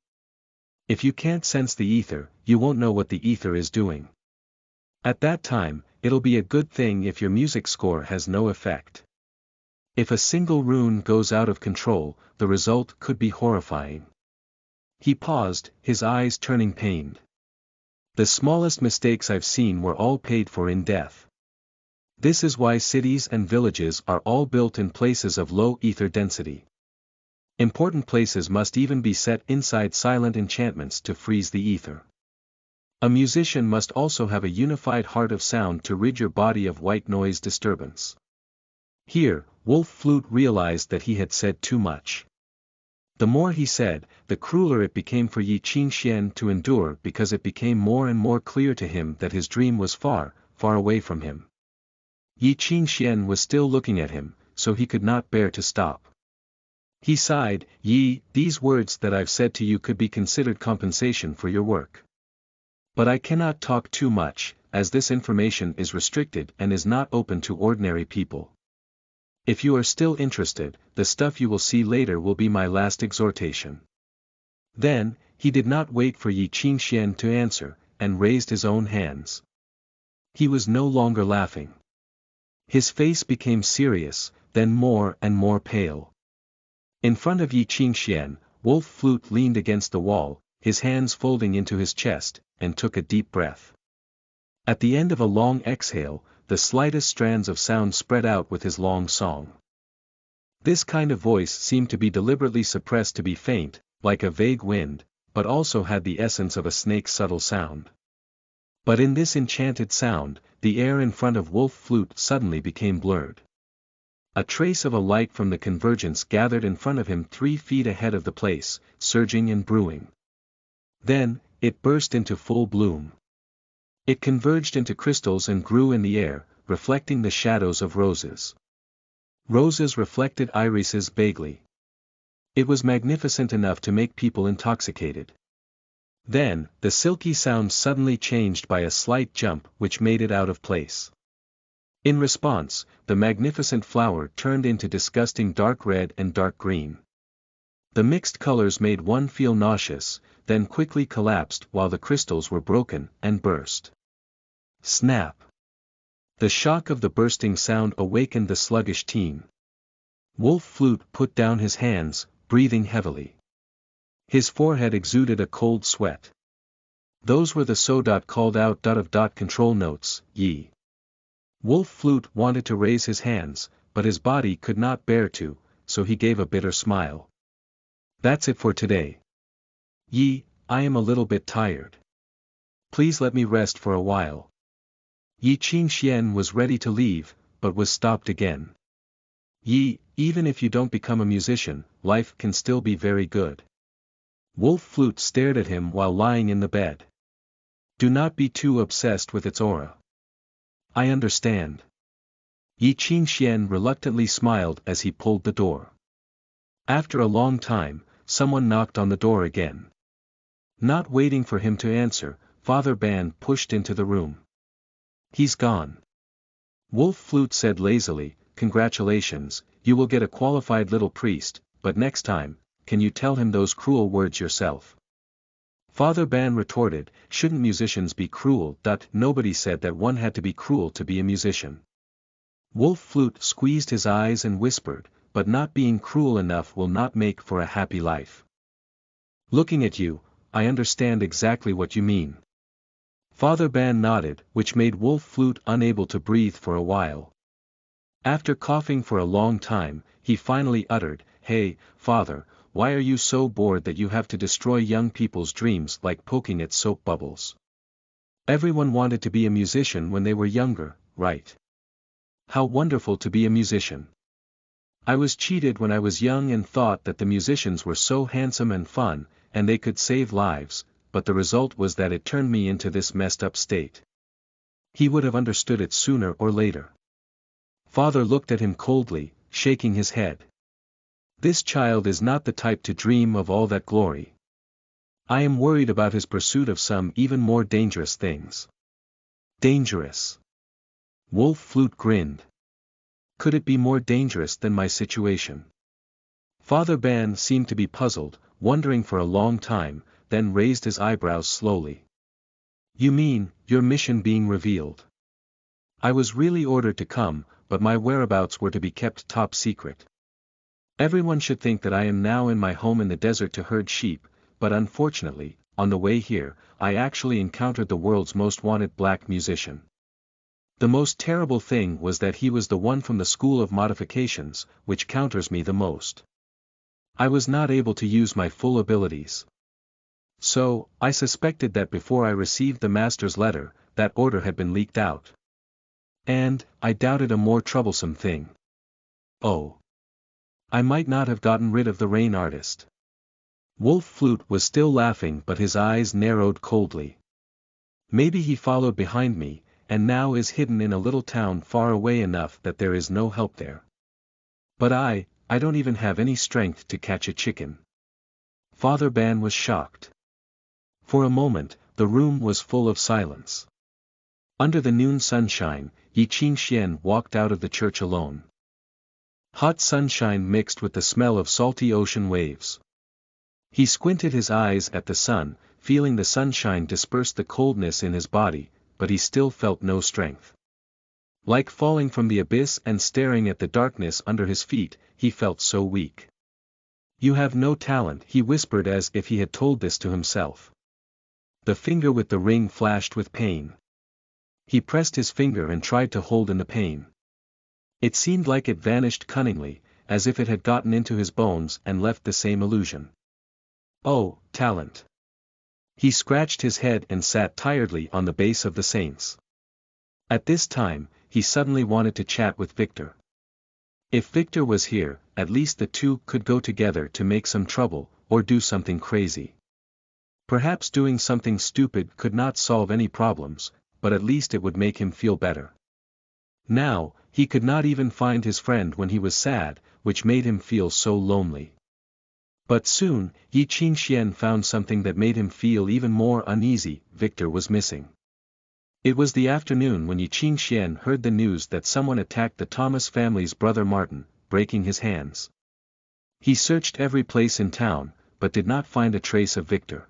If you can't sense the ether, you won't know what the ether is doing. At that time, it'll be a good thing if your music score has no effect. If a single rune goes out of control, the result could be horrifying. He paused, his eyes turning pained. The smallest mistakes I've seen were all paid for in death. This is why cities and villages are all built in places of low ether density. Important places must even be set inside silent enchantments to freeze the ether. A musician must also have a unified heart of sound to rid your body of white noise disturbance. Here, Wolf Flute realized that he had said too much. The more he said, the crueler it became for Yi Qingxian to endure, because it became more and more clear to him that his dream was far, far away from him. Yi Qingxian was still looking at him, so he could not bear to stop. He sighed, Yi, these words that I've said to you could be considered compensation for your work. But I cannot talk too much, as this information is restricted and is not open to ordinary people. If you are still interested, the stuff you will see later will be my last exhortation. Then, he did not wait for Yi Qingxian to answer, and raised his own hands. He was no longer laughing. His face became serious, then more and more pale. In front of Yi Qingxian, Wolf Flute leaned against the wall, his hands folding into his chest, and took a deep breath. At the end of a long exhale, the slightest strands of sound spread out with his long song. This kind of voice seemed to be deliberately suppressed to be faint, like a vague wind, but also had the essence of a snake's subtle sound. But in this enchanted sound, the air in front of Wolf Flute suddenly became blurred. A trace of a light from the convergence gathered in front of him 3 feet ahead of the place, surging and brewing. Then, it burst into full bloom. It converged into crystals and grew in the air, reflecting the shadows of roses. Roses reflected irises vaguely. It was magnificent enough to make people intoxicated. Then, the silky sound suddenly changed by a slight jump which made it out of place. In response, the magnificent flower turned into disgusting dark red and dark green. The mixed colors made one feel nauseous, then quickly collapsed while the crystals were broken and burst. Snap! The shock of the bursting sound awakened the sluggish teen. Wolf Flute put down his hands, breathing heavily. His forehead exuded a cold sweat. Those were the so-called out control notes, ye. Wolf Flute wanted to raise his hands, but his body could not bear to, so he gave a bitter smile. That's it for today. Yi, I am a little bit tired. Please let me rest for a while. Yi Qingxian was ready to leave, but was stopped again. Yi, even if you don't become a musician, life can still be very good. Wolf Flute stared at him while lying in the bed. Do not be too obsessed with its aura. I understand. Yi Qingxian reluctantly smiled as he pulled the door. After a long time, someone knocked on the door again. Not waiting for him to answer, Father Ban pushed into the room. He's gone. Wolf Flute said lazily, congratulations, you will get a qualified little priest, but next time, can you tell him those cruel words yourself? Father Ban retorted, shouldn't musicians be cruel? Nobody said that one had to be cruel to be a musician. Wolf Flute squeezed his eyes and whispered, but not being cruel enough will not make for a happy life. Looking at you, I understand exactly what you mean. Father Ban nodded, which made Wolf Flute unable to breathe for a while. After coughing for a long time, he finally uttered, Hey, Father, why are you so bored that you have to destroy young people's dreams like poking at soap bubbles? Everyone wanted to be a musician when they were younger, right? How wonderful to be a musician. I was cheated when I was young and thought that the musicians were so handsome and fun, and they could save lives, but the result was that it turned me into this messed up state. He would have understood it sooner or later. Father looked at him coldly, shaking his head. This child is not the type to dream of all that glory. I am worried about his pursuit of some even more dangerous things. Dangerous? Wolf Flute grinned. Could it be more dangerous than my situation? Father Ban seemed to be puzzled, wondering for a long time, then raised his eyebrows slowly. You mean, your mission being revealed? I was really ordered to come, but my whereabouts were to be kept top secret. Everyone should think that I am now in my home in the desert to herd sheep, but unfortunately, on the way here, I actually encountered the world's most wanted black musician. The most terrible thing was that he was the one from the School of Modifications, which counters me the most. I was not able to use my full abilities. So, I suspected that before I received the master's letter, that order had been leaked out. And, I doubted a more troublesome thing. Oh. I might not have gotten rid of the rain artist. Wolf Flute was still laughing but his eyes narrowed coldly. Maybe he followed behind me, and now is hidden in a little town far away enough that there is no help there. But I don't even have any strength to catch a chicken. Father Ban was shocked. For a moment, the room was full of silence. Under the noon sunshine, Yi Qingxian walked out of the church alone. Hot sunshine mixed with the smell of salty ocean waves. He squinted his eyes at the sun, feeling the sunshine disperse the coldness in his body, but he still felt no strength. Like falling from the abyss and staring at the darkness under his feet, he felt so weak. You have no talent, he whispered as if he had told this to himself. The finger with the ring flashed with pain. He pressed his finger and tried to hold in the pain. It seemed like it vanished cunningly, as if it had gotten into his bones and left the same illusion. Oh, talent. He scratched his head and sat tiredly on the base of the saints. At this time, he suddenly wanted to chat with Victor. If Victor was here, at least the two could go together to make some trouble, or do something crazy. Perhaps doing something stupid could not solve any problems, but at least it would make him feel better. Now, he could not even find his friend when he was sad, which made him feel so lonely. But soon, Yi Qingxian found something that made him feel even more uneasy. Victor was missing. It was the afternoon when Yi Qingxian heard the news that someone attacked the Thomas family's brother Martin, breaking his hands. He searched every place in town, but did not find a trace of Victor.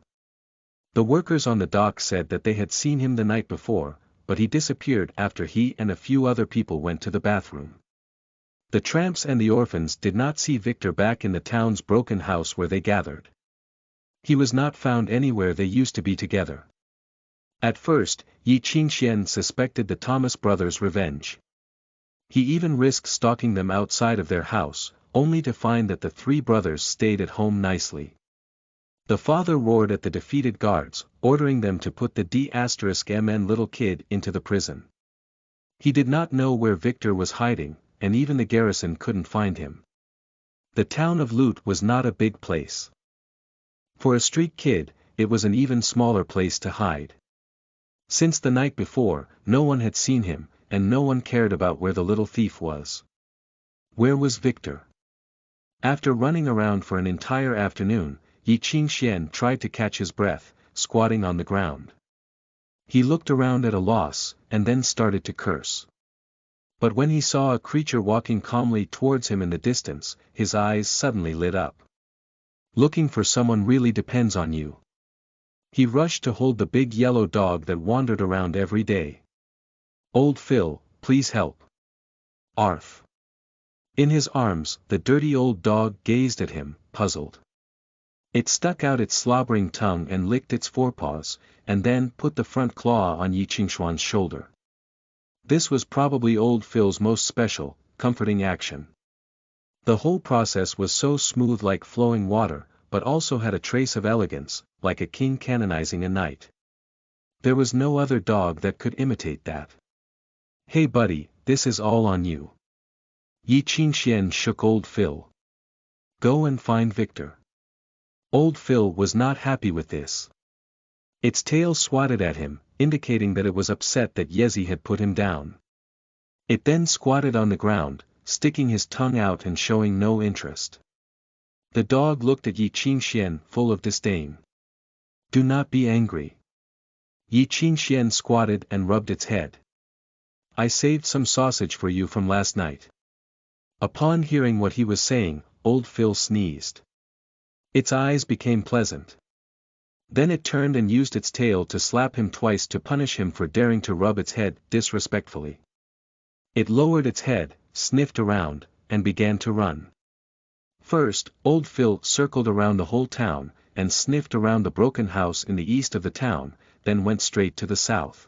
The workers on the dock said that they had seen him the night before, but he disappeared after he and a few other people went to the bathroom. The tramps and the orphans did not see Victor back in the town's broken house where they gathered. He was not found anywhere they used to be together. At first, Yi Qingxian suspected the Thomas brothers' revenge. He even risked stalking them outside of their house, only to find that the three brothers stayed at home nicely. The father roared at the defeated guards, ordering them to put the D*MN little kid into the prison. He did not know where Victor was hiding, and even the garrison couldn't find him. The town of Lut was not a big place. For a street kid, it was an even smaller place to hide. Since the night before, no one had seen him, and no one cared about where the little thief was. Where was Victor? After running around for an entire afternoon, Yi Qingxian tried to catch his breath, squatting on the ground. He looked around at a loss, and then started to curse. But when he saw a creature walking calmly towards him in the distance, his eyes suddenly lit up. Looking for someone really depends on you. He rushed to hold the big yellow dog that wandered around every day. Old Phil, please help. Arf. In his arms, the dirty old dog gazed at him, puzzled. It stuck out its slobbering tongue and licked its forepaws, and then put the front claw on Yi Qingxuan's shoulder. This was probably old Phil's most special, comforting action. The whole process was so smooth like flowing water, but also had a trace of elegance, like a king canonizing a knight. There was no other dog that could imitate that. Hey buddy, this is all on you. Yi Qingxian shook old Phil. Go and find Victor. Old Phil was not happy with this. Its tail swatted at him, indicating that it was upset that Yezi had put him down. It then squatted on the ground, sticking his tongue out and showing no interest. The dog looked at Yi Qingxian full of disdain. Do not be angry. Yi Qingxian squatted and rubbed its head. I saved some sausage for you from last night. Upon hearing what he was saying, old Phil sneezed. Its eyes became pleasant. Then it turned and used its tail to slap him twice to punish him for daring to rub its head disrespectfully. It lowered its head, sniffed around, and began to run. First, old Phil circled around the whole town, and sniffed around the broken house in the east of the town, then went straight to the south.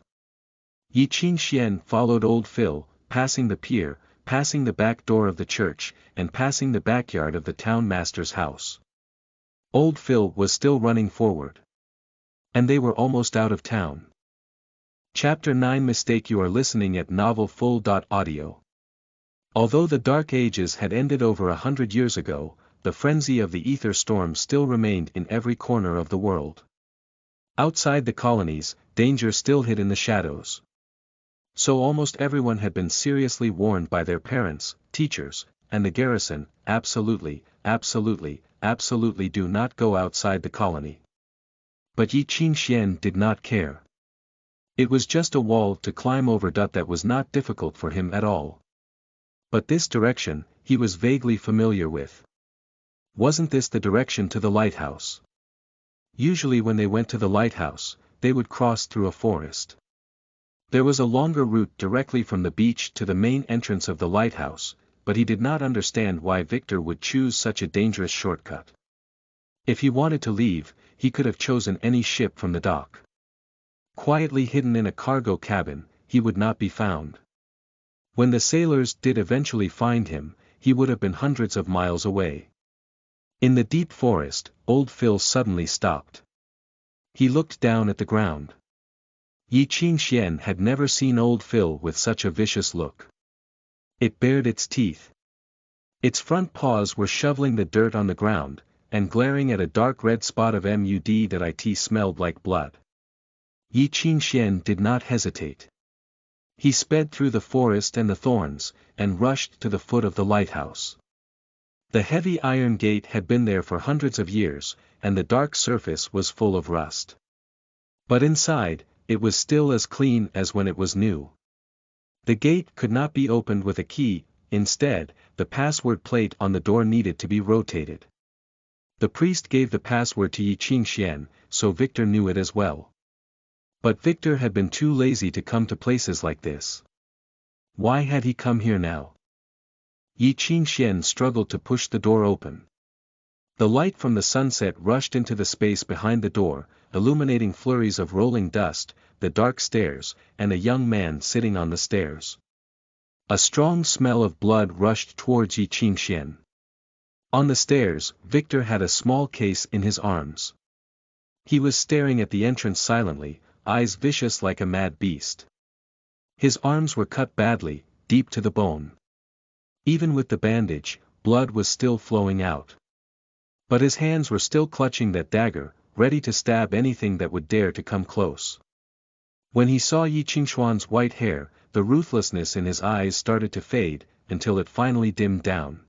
Yi Qingxian followed old Phil, passing the pier, passing the back door of the church, and passing the backyard of the town master's house. Old Phil was still running forward. And they were almost out of town. Chapter 9 Mistake. You are listening at novelfull.audio. Although the Dark Ages had ended over 100 years ago, the frenzy of the ether storm still remained in every corner of the world. Outside the colonies, danger still hid in the shadows. So almost everyone had been seriously warned by their parents, teachers, and the garrison, absolutely, absolutely, absolutely do not go outside the colony. But Yi Qingxian did not care. It was just a wall to climb over. That was not difficult for him at all. But this direction, he was vaguely familiar with. Wasn't this the direction to the lighthouse? Usually when they went to the lighthouse, they would cross through a forest. There was a longer route directly from the beach to the main entrance of the lighthouse, but he did not understand why Victor would choose such a dangerous shortcut. If he wanted to leave, he could have chosen any ship from the dock. Quietly hidden in a cargo cabin, he would not be found. When the sailors did eventually find him, he would have been hundreds of miles away. In the deep forest, old Phil suddenly stopped. He looked down at the ground. Yi Qingxian had never seen old Phil with such a vicious look. It bared its teeth. Its front paws were shoveling the dirt on the ground, and glaring at a dark red spot of mud that it smelled like blood. Yi Qingxian did not hesitate. He sped through the forest and the thorns, and rushed to the foot of the lighthouse. The heavy iron gate had been there for hundreds of years, and the dark surface was full of rust. But inside, it was still as clean as when it was new. The gate could not be opened with a key, instead, the password plate on the door needed to be rotated. The priest gave the password to Yi Qingxian, so Victor knew it as well. But Victor had been too lazy to come to places like this. Why had he come here now? Yi Qingxian struggled to push the door open. The light from the sunset rushed into the space behind the door, illuminating flurries of rolling dust, the dark stairs, and a young man sitting on the stairs. A strong smell of blood rushed towards Yi Qingxian. On the stairs, Victor had a small case in his arms. He was staring at the entrance silently, eyes vicious like a mad beast. His arms were cut badly, deep to the bone. Even with the bandage, blood was still flowing out. But his hands were still clutching that dagger, ready to stab anything that would dare to come close. When he saw Yi Qingxuan's white hair, the ruthlessness in his eyes started to fade, until it finally dimmed down.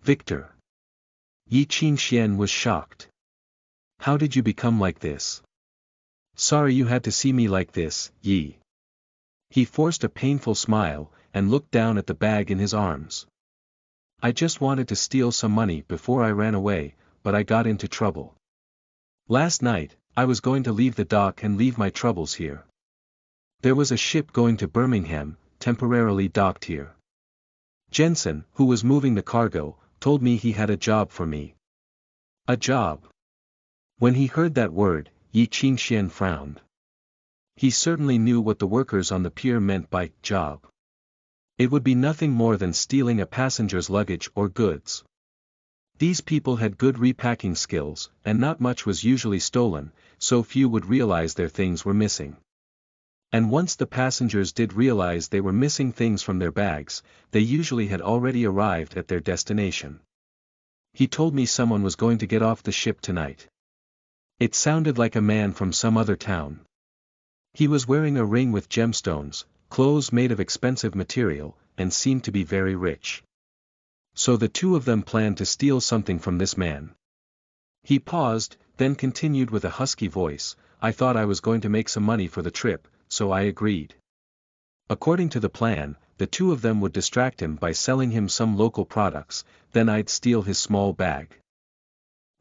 Victor. Yi Qingxian was shocked. How did you become like this? Sorry you had to see me like this, Yi. He forced a painful smile, and looked down at the bag in his arms. I just wanted to steal some money before I ran away, but I got into trouble. Last night, I was going to leave the dock and leave my troubles here. There was a ship going to Birmingham, temporarily docked here. Jensen, who was moving the cargo, told me he had a job for me. A job? When he heard that word, Yi Qingxian frowned. He certainly knew what the workers on the pier meant by job. It would be nothing more than stealing a passenger's luggage or goods. These people had good repacking skills, and not much was usually stolen, so few would realize their things were missing. And once the passengers did realize they were missing things from their bags, they usually had already arrived at their destination. He told me someone was going to get off the ship tonight. It sounded like a man from some other town. He was wearing a ring with gemstones, clothes made of expensive material, and seemed to be very rich. So the two of them planned to steal something from this man. He paused, then continued with a husky voice, I thought I was going to make some money for the trip, so I agreed. According to the plan, the two of them would distract him by selling him some local products, then I'd steal his small bag.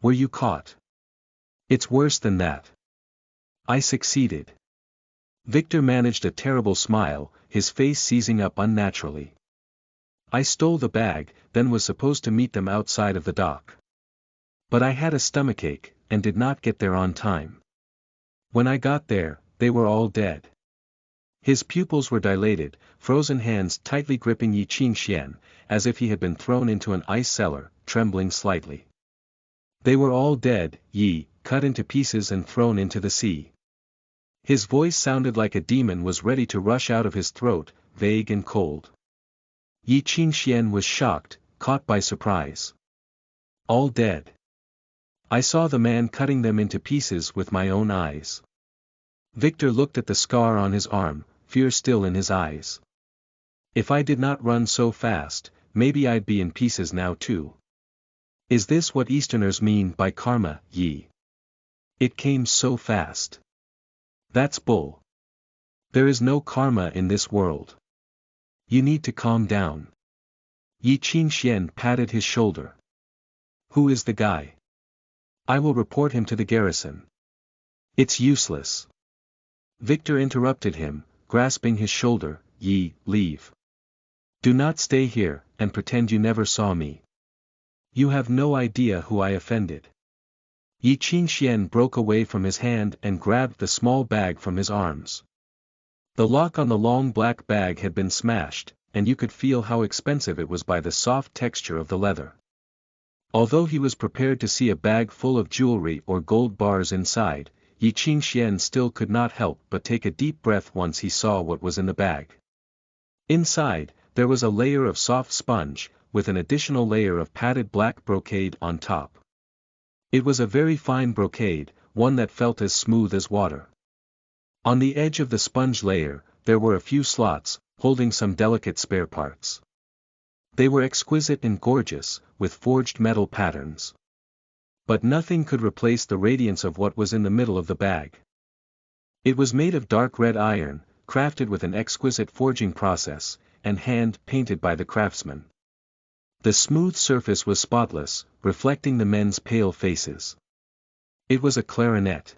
Were you caught? It's worse than that. I succeeded. Victor managed a terrible smile, his face seizing up unnaturally. I stole the bag, then was supposed to meet them outside of the dock. But I had a stomachache, and did not get there on time. When I got there, they were all dead. His pupils were dilated, frozen hands tightly gripping Yi Qingxian, as if he had been thrown into an ice cellar, trembling slightly. They were all dead, Yi, cut into pieces and thrown into the sea. His voice sounded like a demon was ready to rush out of his throat, vague and cold. Yi Qingxian was shocked, caught by surprise. All dead. I saw the man cutting them into pieces with my own eyes. Victor looked at the scar on his arm, fear still in his eyes. If I did not run so fast, maybe I'd be in pieces now too. Is this what Easterners mean by karma, Yi? It came so fast. That's bull. There is no karma in this world. You need to calm down. Yi Qingxian patted his shoulder. Who is the guy? I will report him to the garrison. It's useless. Victor interrupted him, grasping his shoulder, Yi, leave. Do not stay here, and pretend you never saw me. You have no idea who I offended. Yi Qingxian broke away from his hand and grabbed the small bag from his arms. The lock on the long black bag had been smashed, and you could feel how expensive it was by the soft texture of the leather. Although he was prepared to see a bag full of jewelry or gold bars inside, Yi Qingxian still could not help but take a deep breath once he saw what was in the bag. Inside, there was a layer of soft sponge, with an additional layer of padded black brocade on top. It was a very fine brocade, one that felt as smooth as water. On the edge of the sponge layer, there were a few slots, holding some delicate spare parts. They were exquisite and gorgeous, with forged metal patterns. But nothing could replace the radiance of what was in the middle of the bag. It was made of dark red iron, crafted with an exquisite forging process, and hand-painted by the craftsman. The smooth surface was spotless, reflecting the men's pale faces. It was a clarinet.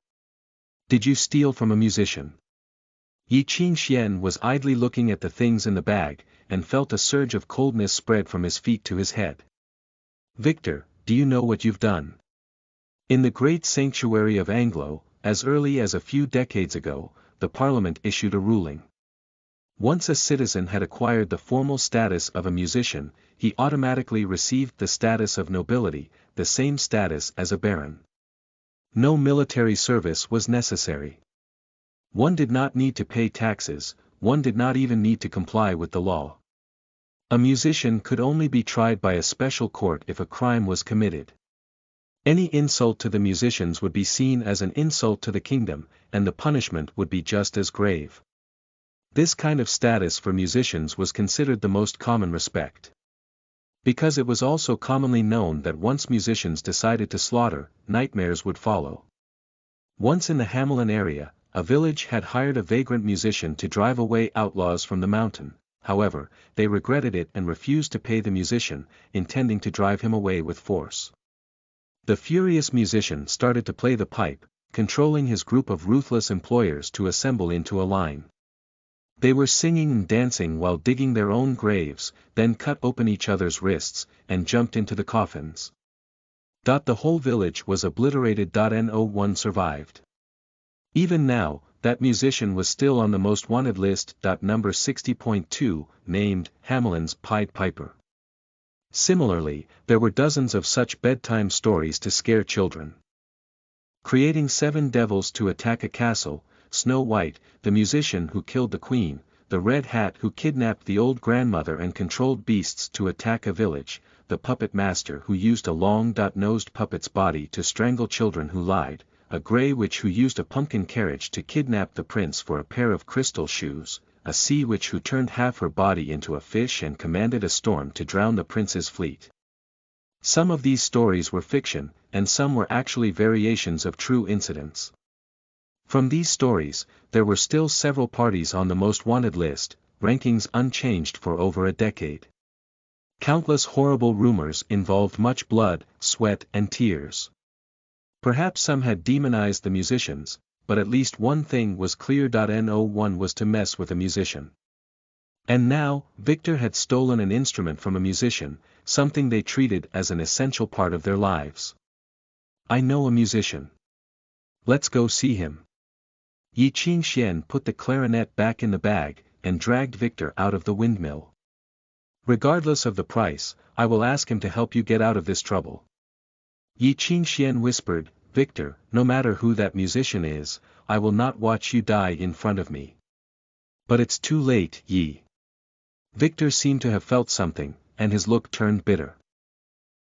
Did you steal from a musician? Yi Qingxian was idly looking at the things in the bag, and felt a surge of coldness spread from his feet to his head. Victor, do you know what you've done? In the great sanctuary of Anglo, as early as a few decades ago, the parliament issued a ruling. Once a citizen had acquired the formal status of a musician, he automatically received the status of nobility, the same status as a baron. No military service was necessary. One did not need to pay taxes, one did not even need to comply with the law. A musician could only be tried by a special court if a crime was committed. Any insult to the musicians would be seen as an insult to the kingdom, and the punishment would be just as grave. This kind of status for musicians was considered the most common respect. Because it was also commonly known that once musicians decided to slaughter, nightmares would follow. Once in the Hamelin area, a village had hired a vagrant musician to drive away outlaws from the mountain. However, they regretted it and refused to pay the musician, intending to drive him away with force. The furious musician started to play the pipe, controlling his group of ruthless employers to assemble into a line. They were singing and dancing while digging their own graves, then cut open each other's wrists, and jumped into the coffins. The whole village was obliterated. No one survived. Even now, that musician was still on the most wanted list. Number 60.2, named Hamelin's Pied Piper. Similarly, there were dozens of such bedtime stories to scare children. Creating 7 devils to attack a castle, Snow White, the musician who killed the queen, the Red Hat who kidnapped the old grandmother and controlled beasts to attack a village, the puppet master who used a long-nosed puppet's body to strangle children who lied, a grey witch who used a pumpkin carriage to kidnap the prince for a pair of crystal shoes, a sea witch who turned half her body into a fish and commanded a storm to drown the prince's fleet. Some of these stories were fiction, and some were actually variations of true incidents. From these stories, there were still several parties on the most wanted list, rankings unchanged for over a decade. Countless horrible rumors involved much blood, sweat and tears. Perhaps some had demonized the musicians, but at least one thing was clear. No one was to mess with a musician. And now, Victor had stolen an instrument from a musician, something they treated as an essential part of their lives. I know a musician. Let's go see him. Yi Qingxian put the clarinet back in the bag, and dragged Victor out of the windmill. Regardless of the price, I will ask him to help you get out of this trouble. Yi Qingxian whispered, Victor, no matter who that musician is, I will not watch you die in front of me. But it's too late, Yi. Victor seemed to have felt something, and his look turned bitter.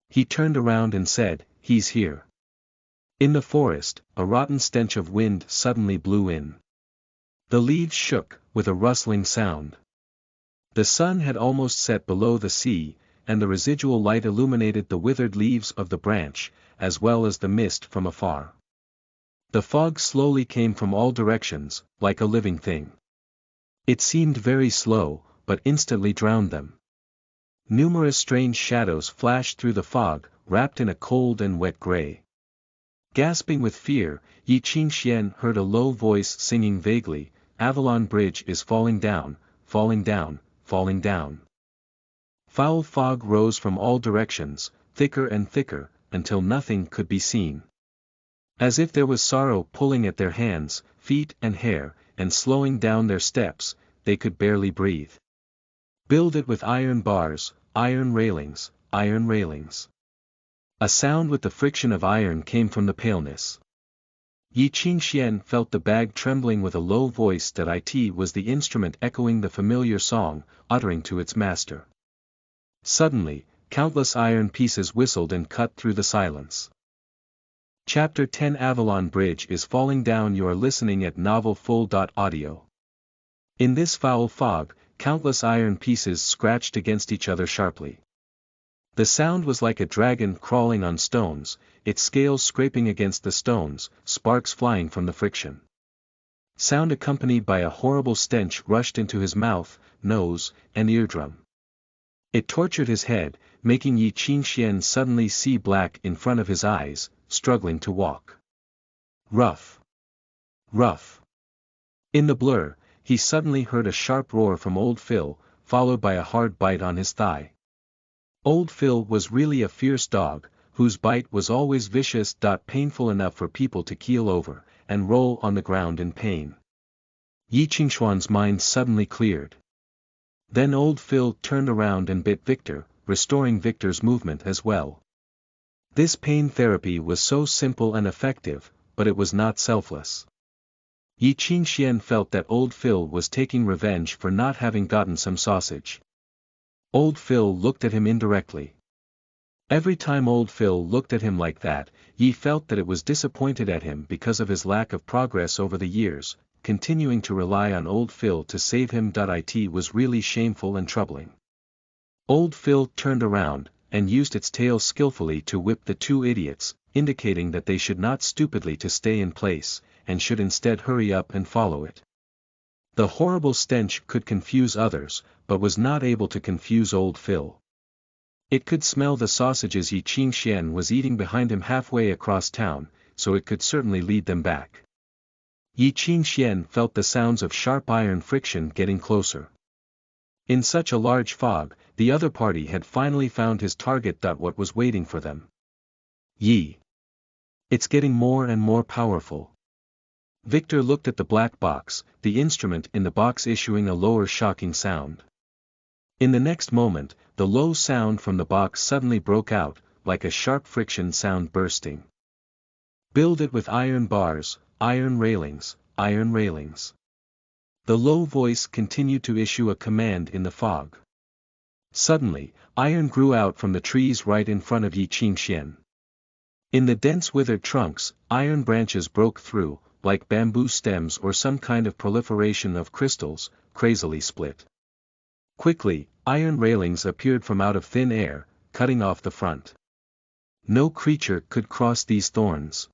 He turned around and said, he's here. In the forest, a rotten stench of wind suddenly blew in. The leaves shook, with a rustling sound. The sun had almost set below the sea, and the residual light illuminated the withered leaves of the branch, as well as the mist from afar. The fog slowly came from all directions, like a living thing. It seemed very slow, but instantly drowned them. Numerous strange shadows flashed through the fog, wrapped in a cold and wet gray. Gasping with fear, Yi Qingxian heard a low voice singing vaguely, Avalon Bridge is falling down, falling down, falling down. Foul fog rose from all directions, thicker and thicker, until nothing could be seen. As if there was sorrow pulling at their hands, feet and hair, and slowing down their steps, they could barely breathe. Build it with iron bars, iron railings, iron railings. A sound with the friction of iron came from the paleness. Yi Qingxian felt the bag trembling with a low voice that it was the instrument echoing the familiar song, uttering to its master. Suddenly, countless iron pieces whistled and cut through the silence. Chapter 10 Avalon Bridge is falling down. You are listening at novelfull.audio. In this foul fog, countless iron pieces scratched against each other sharply. The sound was like a dragon crawling on stones, its scales scraping against the stones, sparks flying from the friction. Sound accompanied by a horrible stench rushed into his mouth, nose, and eardrum. It tortured his head, making Yi Qingxian suddenly see black in front of his eyes, struggling to walk. Rough. Rough. In the blur, he suddenly heard a sharp roar from Old Phil, followed by a hard bite on his thigh. Old Phil was really a fierce dog, whose bite was always vicious. Painful enough for people to keel over, and roll on the ground in pain. Yi Qingxuan's mind suddenly cleared. Then Old Phil turned around and bit Victor, restoring Victor's movement as well. This pain therapy was so simple and effective, but it was not selfless. Yi Qingxian felt that Old Phil was taking revenge for not having gotten some sausage. Old Phil looked at him indirectly. Every time Old Phil looked at him like that, Yi felt that it was disappointed at him because of his lack of progress over the years, continuing to rely on Old Phil to save him. It was really shameful and troubling. Old Phil turned around, and used its tail skillfully to whip the two idiots, indicating that they should not stupidly to stay in place, and should instead hurry up and follow it. The horrible stench could confuse others, but was not able to confuse Old Phil. It could smell the sausages Yi Qingxian was eating behind him halfway across town, so it could certainly lead them back. Yi Qingxian felt the sounds of sharp iron friction getting closer. In such a large fog, the other party had finally found his target. What was waiting for them? Yi. It's getting more and more powerful. Victor looked at the black box, the instrument in the box issuing a lower shocking sound. In the next moment, the low sound from the box suddenly broke out, like a sharp friction sound bursting. Build it with iron bars, iron railings, iron railings. The low voice continued to issue a command in the fog. Suddenly, iron grew out from the trees right in front of Yi Qingxian. In the dense withered trunks, iron branches broke through, like bamboo stems or some kind of proliferation of crystals, crazily split. Quickly, iron railings appeared from out of thin air, cutting off the front. No creature could cross these thorns.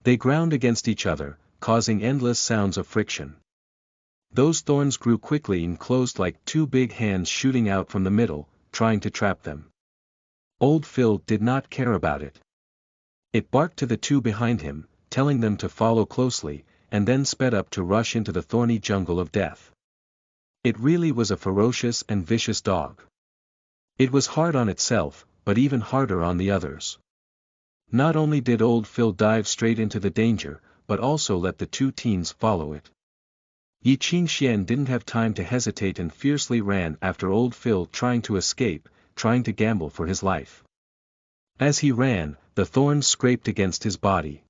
They ground against each other, causing endless sounds of friction. Those thorns grew quickly and closed like two big hands shooting out from the middle, trying to trap them. Old Phil did not care about it. It barked to the two behind him, telling them to follow closely, and then sped up to rush into the thorny jungle of death. It really was a ferocious and vicious dog. It was hard on itself, but even harder on the others. Not only did Old Phil dive straight into the danger, but also let the two teens follow it. Yi Qingxian didn't have time to hesitate and fiercely ran after Old Phil, trying to escape, trying to gamble for his life. As he ran, the thorns scraped against his body.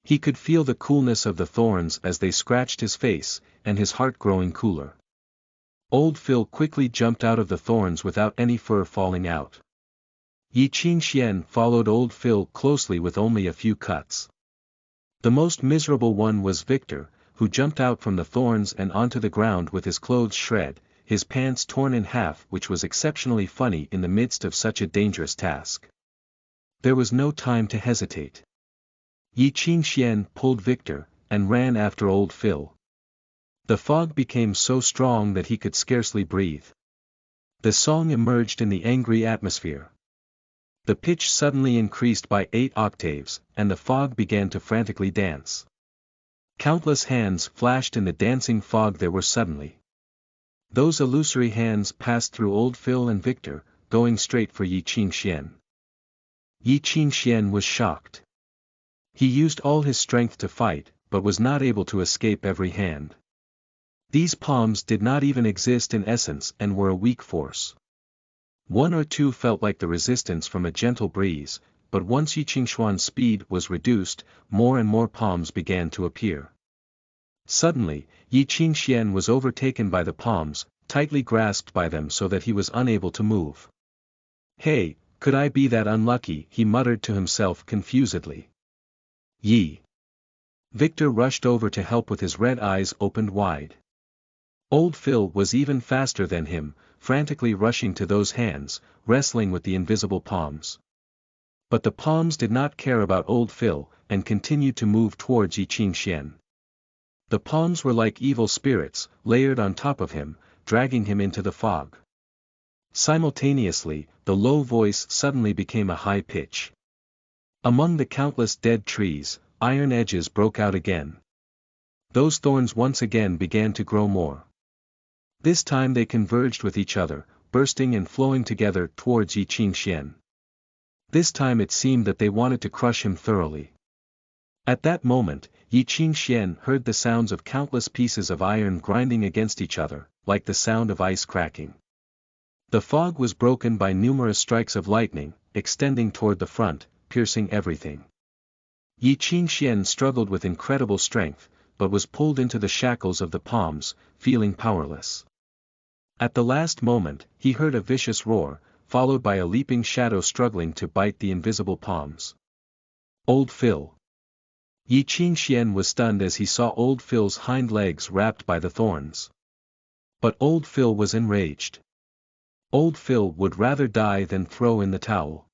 He could feel the coolness of the thorns as they scratched his face, and his heart growing cooler. Old Phil quickly jumped out of the thorns without any fur falling out. Yi Qingxian followed Old Phil closely with only a few cuts. The most miserable one was Victor, who jumped out from the thorns and onto the ground with his clothes shred, his pants torn in half, which was exceptionally funny in the midst of such a dangerous task. There was no time to hesitate. Yi Qingxian pulled Victor, and ran after Old Phil. The fog became so strong that he could scarcely breathe. The song emerged in the angry atmosphere. The pitch suddenly increased by 8 octaves, and the fog began to frantically dance. Countless hands flashed in the dancing fog. There were suddenly Those illusory hands passed through old Phil and Victor, going straight for Yi Qingxian. Yi Qingxian was shocked. He used all his strength to fight, but was not able to escape every hand. These palms did not even exist in essence and were a weak force. One or two felt like the resistance from a gentle breeze, but once Yi Qingxuan's speed was reduced, more and more palms began to appear. Suddenly, Yi Qingxian was overtaken by the palms, tightly grasped by them so that he was unable to move. "Hey, could I be that unlucky?" he muttered to himself confusedly. Yi. Victor rushed over to help with his red eyes opened wide. Old Phil was even faster than him, frantically rushing to those hands, wrestling with the invisible palms. But the palms did not care about old Phil, and continued to move towards Yi Qingxian. The palms were like evil spirits, layered on top of him, dragging him into the fog. Simultaneously, the low voice suddenly became a high pitch. Among the countless dead trees, iron edges broke out again. Those thorns once again began to grow more. This time they converged with each other, bursting and flowing together towards Yi Qingxian. This time it seemed that they wanted to crush him thoroughly. At that moment, Yi Qingxian heard the sounds of countless pieces of iron grinding against each other, like the sound of ice cracking. The fog was broken by numerous strikes of lightning, extending toward the front, piercing everything. Yi Qingxian struggled with incredible strength, but was pulled into the shackles of the palms, feeling powerless. At the last moment, he heard a vicious roar, followed by a leaping shadow struggling to bite the invisible palms. Old Phil. Yi Qingxian was stunned as he saw old Phil's hind legs wrapped by the thorns. But old Phil was enraged. Old Phil would rather die than throw in the towel.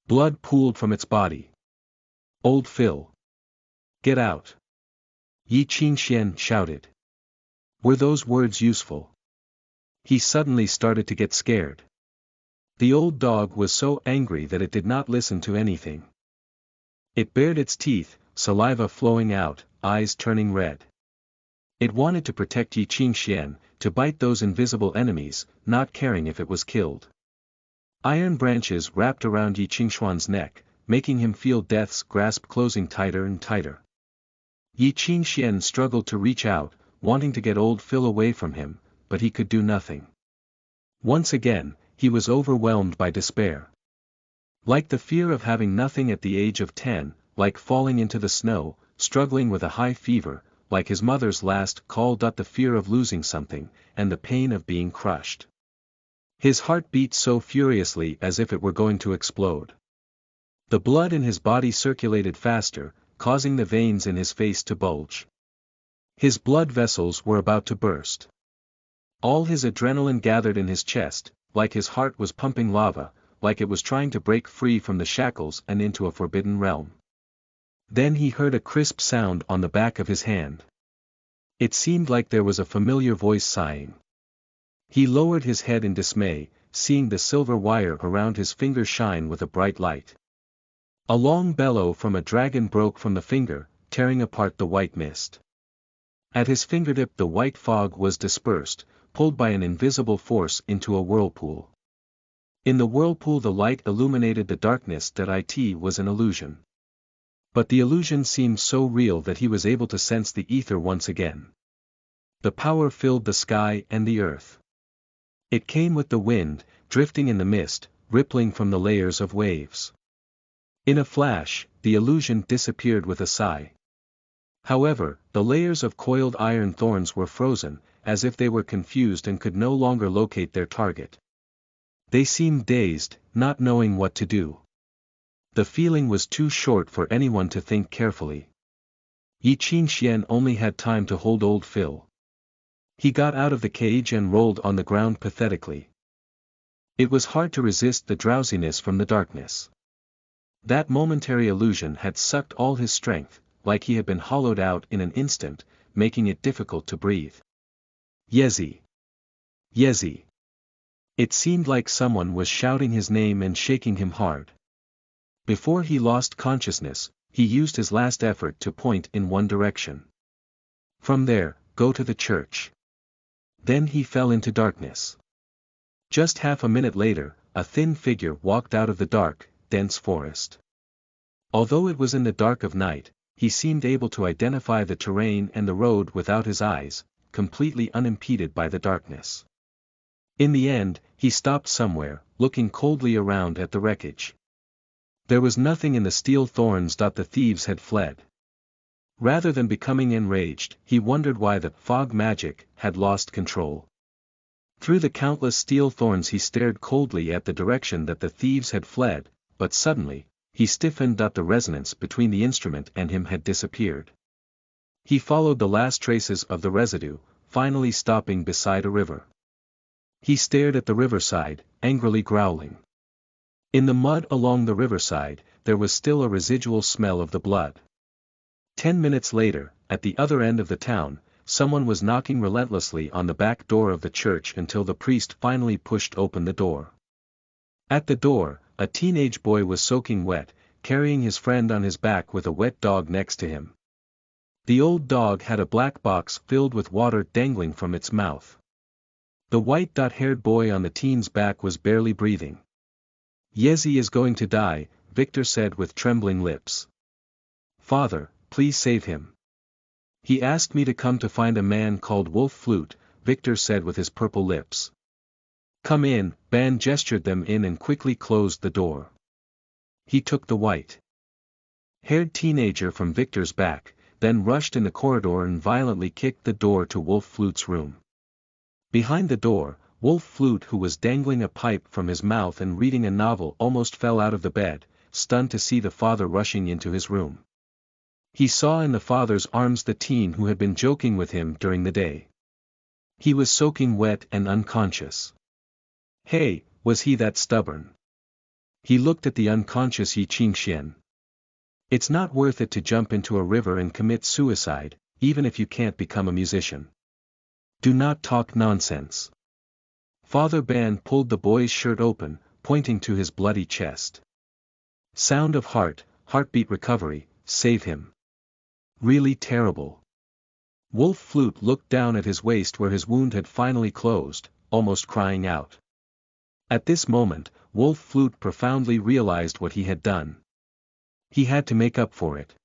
Blood pooled from its body. "Old Phil! Get out!" Yi Qingxian shouted. Were those words useful? He suddenly started to get scared. The old dog was so angry that it did not listen to anything. It bared its teeth, saliva flowing out, eyes turning red. It wanted to protect Yi Qingxian, to bite those invisible enemies, not caring if it was killed. Iron branches wrapped around Yi Qingxuan's neck, making him feel death's grasp closing tighter and tighter. Yi Qingxian struggled to reach out, wanting to get old Phil away from him, but he could do nothing. Once again, he was overwhelmed by despair. Like the fear of having nothing at the age of 10, like falling into the snow, struggling with a high fever, like his mother's last call. The fear of losing something, and the pain of being crushed. His heart beat so furiously as if it were going to explode. The blood in his body circulated faster, causing the veins in his face to bulge. His blood vessels were about to burst. All his adrenaline gathered in his chest, like his heart was pumping lava, like it was trying to break free from the shackles and into a forbidden realm. Then he heard a crisp sound on the back of his hand. It seemed like there was a familiar voice sighing. He lowered his head in dismay, seeing the silver wire around his finger shine with a bright light. A long bellow from a dragon broke from the finger, tearing apart the white mist. At his fingertip the white fog was dispersed, pulled by an invisible force into a whirlpool. In the whirlpool the light illuminated the darkness. It was an illusion. But the illusion seemed so real that he was able to sense the ether once again. The power filled the sky and the earth. It came with the wind, drifting in the mist, rippling from the layers of waves. In a flash, the illusion disappeared with a sigh. However, the layers of coiled iron thorns were frozen, as if they were confused and could no longer locate their target. They seemed dazed, not knowing what to do. The feeling was too short for anyone to think carefully. Yi Qingxian only had time to hold old Phil. He got out of the cage and rolled on the ground pathetically. It was hard to resist the drowsiness from the darkness. That momentary illusion had sucked all his strength, like he had been hollowed out in an instant, making it difficult to breathe. Yezi! Yezi! It seemed like someone was shouting his name and shaking him hard. Before he lost consciousness, he used his last effort to point in one direction. From there, go to the church. Then he fell into darkness. Just half a minute later, a thin figure walked out of the dark, dense forest. Although it was in the dark of night, he seemed able to identify the terrain and the road without his eyes, completely unimpeded by the darkness. In the end, he stopped somewhere, looking coldly around at the wreckage. There was nothing in the steel thorns. The thieves had fled. Rather than becoming enraged, he wondered why the fog magic had lost control. Through the countless steel thorns he stared coldly at the direction that the thieves had fled, but suddenly, he stiffened. The resonance between the instrument and him had disappeared. He followed the last traces of the residue, finally stopping beside a river. He stared at the riverside, angrily growling. In the mud along the riverside, there was still a residual smell of the blood. 10 minutes later, at the other end of the town, someone was knocking relentlessly on the back door of the church until the priest finally pushed open the door. At the door, a teenage boy was soaking wet, carrying his friend on his back with a wet dog next to him. The old dog had a black box filled with water dangling from its mouth. The white-haired boy on the teen's back was barely breathing. "Yezi is going to die," Victor said with trembling lips. "Father, please save him." "He asked me to come to find a man called Wolf Flute," Victor said with his purple lips. "Come in." Ban gestured them in and quickly closed the door. He took the white-haired teenager from Victor's back, then rushed in the corridor and violently kicked the door to Wolf Flute's room. Behind the door, Wolf Flute, who was dangling a pipe from his mouth and reading a novel, almost fell out of the bed, stunned to see the father rushing into his room. He saw in the father's arms the teen who had been joking with him during the day. He was soaking wet and unconscious. Hey, was he that stubborn? He looked at the unconscious Yi Qingxian. "It's not worth it to jump into a river and commit suicide, even if you can't become a musician. Do not talk nonsense." Father Ban pulled the boy's shirt open, pointing to his bloody chest. "Sound of heartbeat recovery, save him. Really terrible." Wolf Flute looked down at his waist where his wound had finally closed, almost crying out. At this moment, Wolf Flute profoundly realized what he had done. He had to make up for it.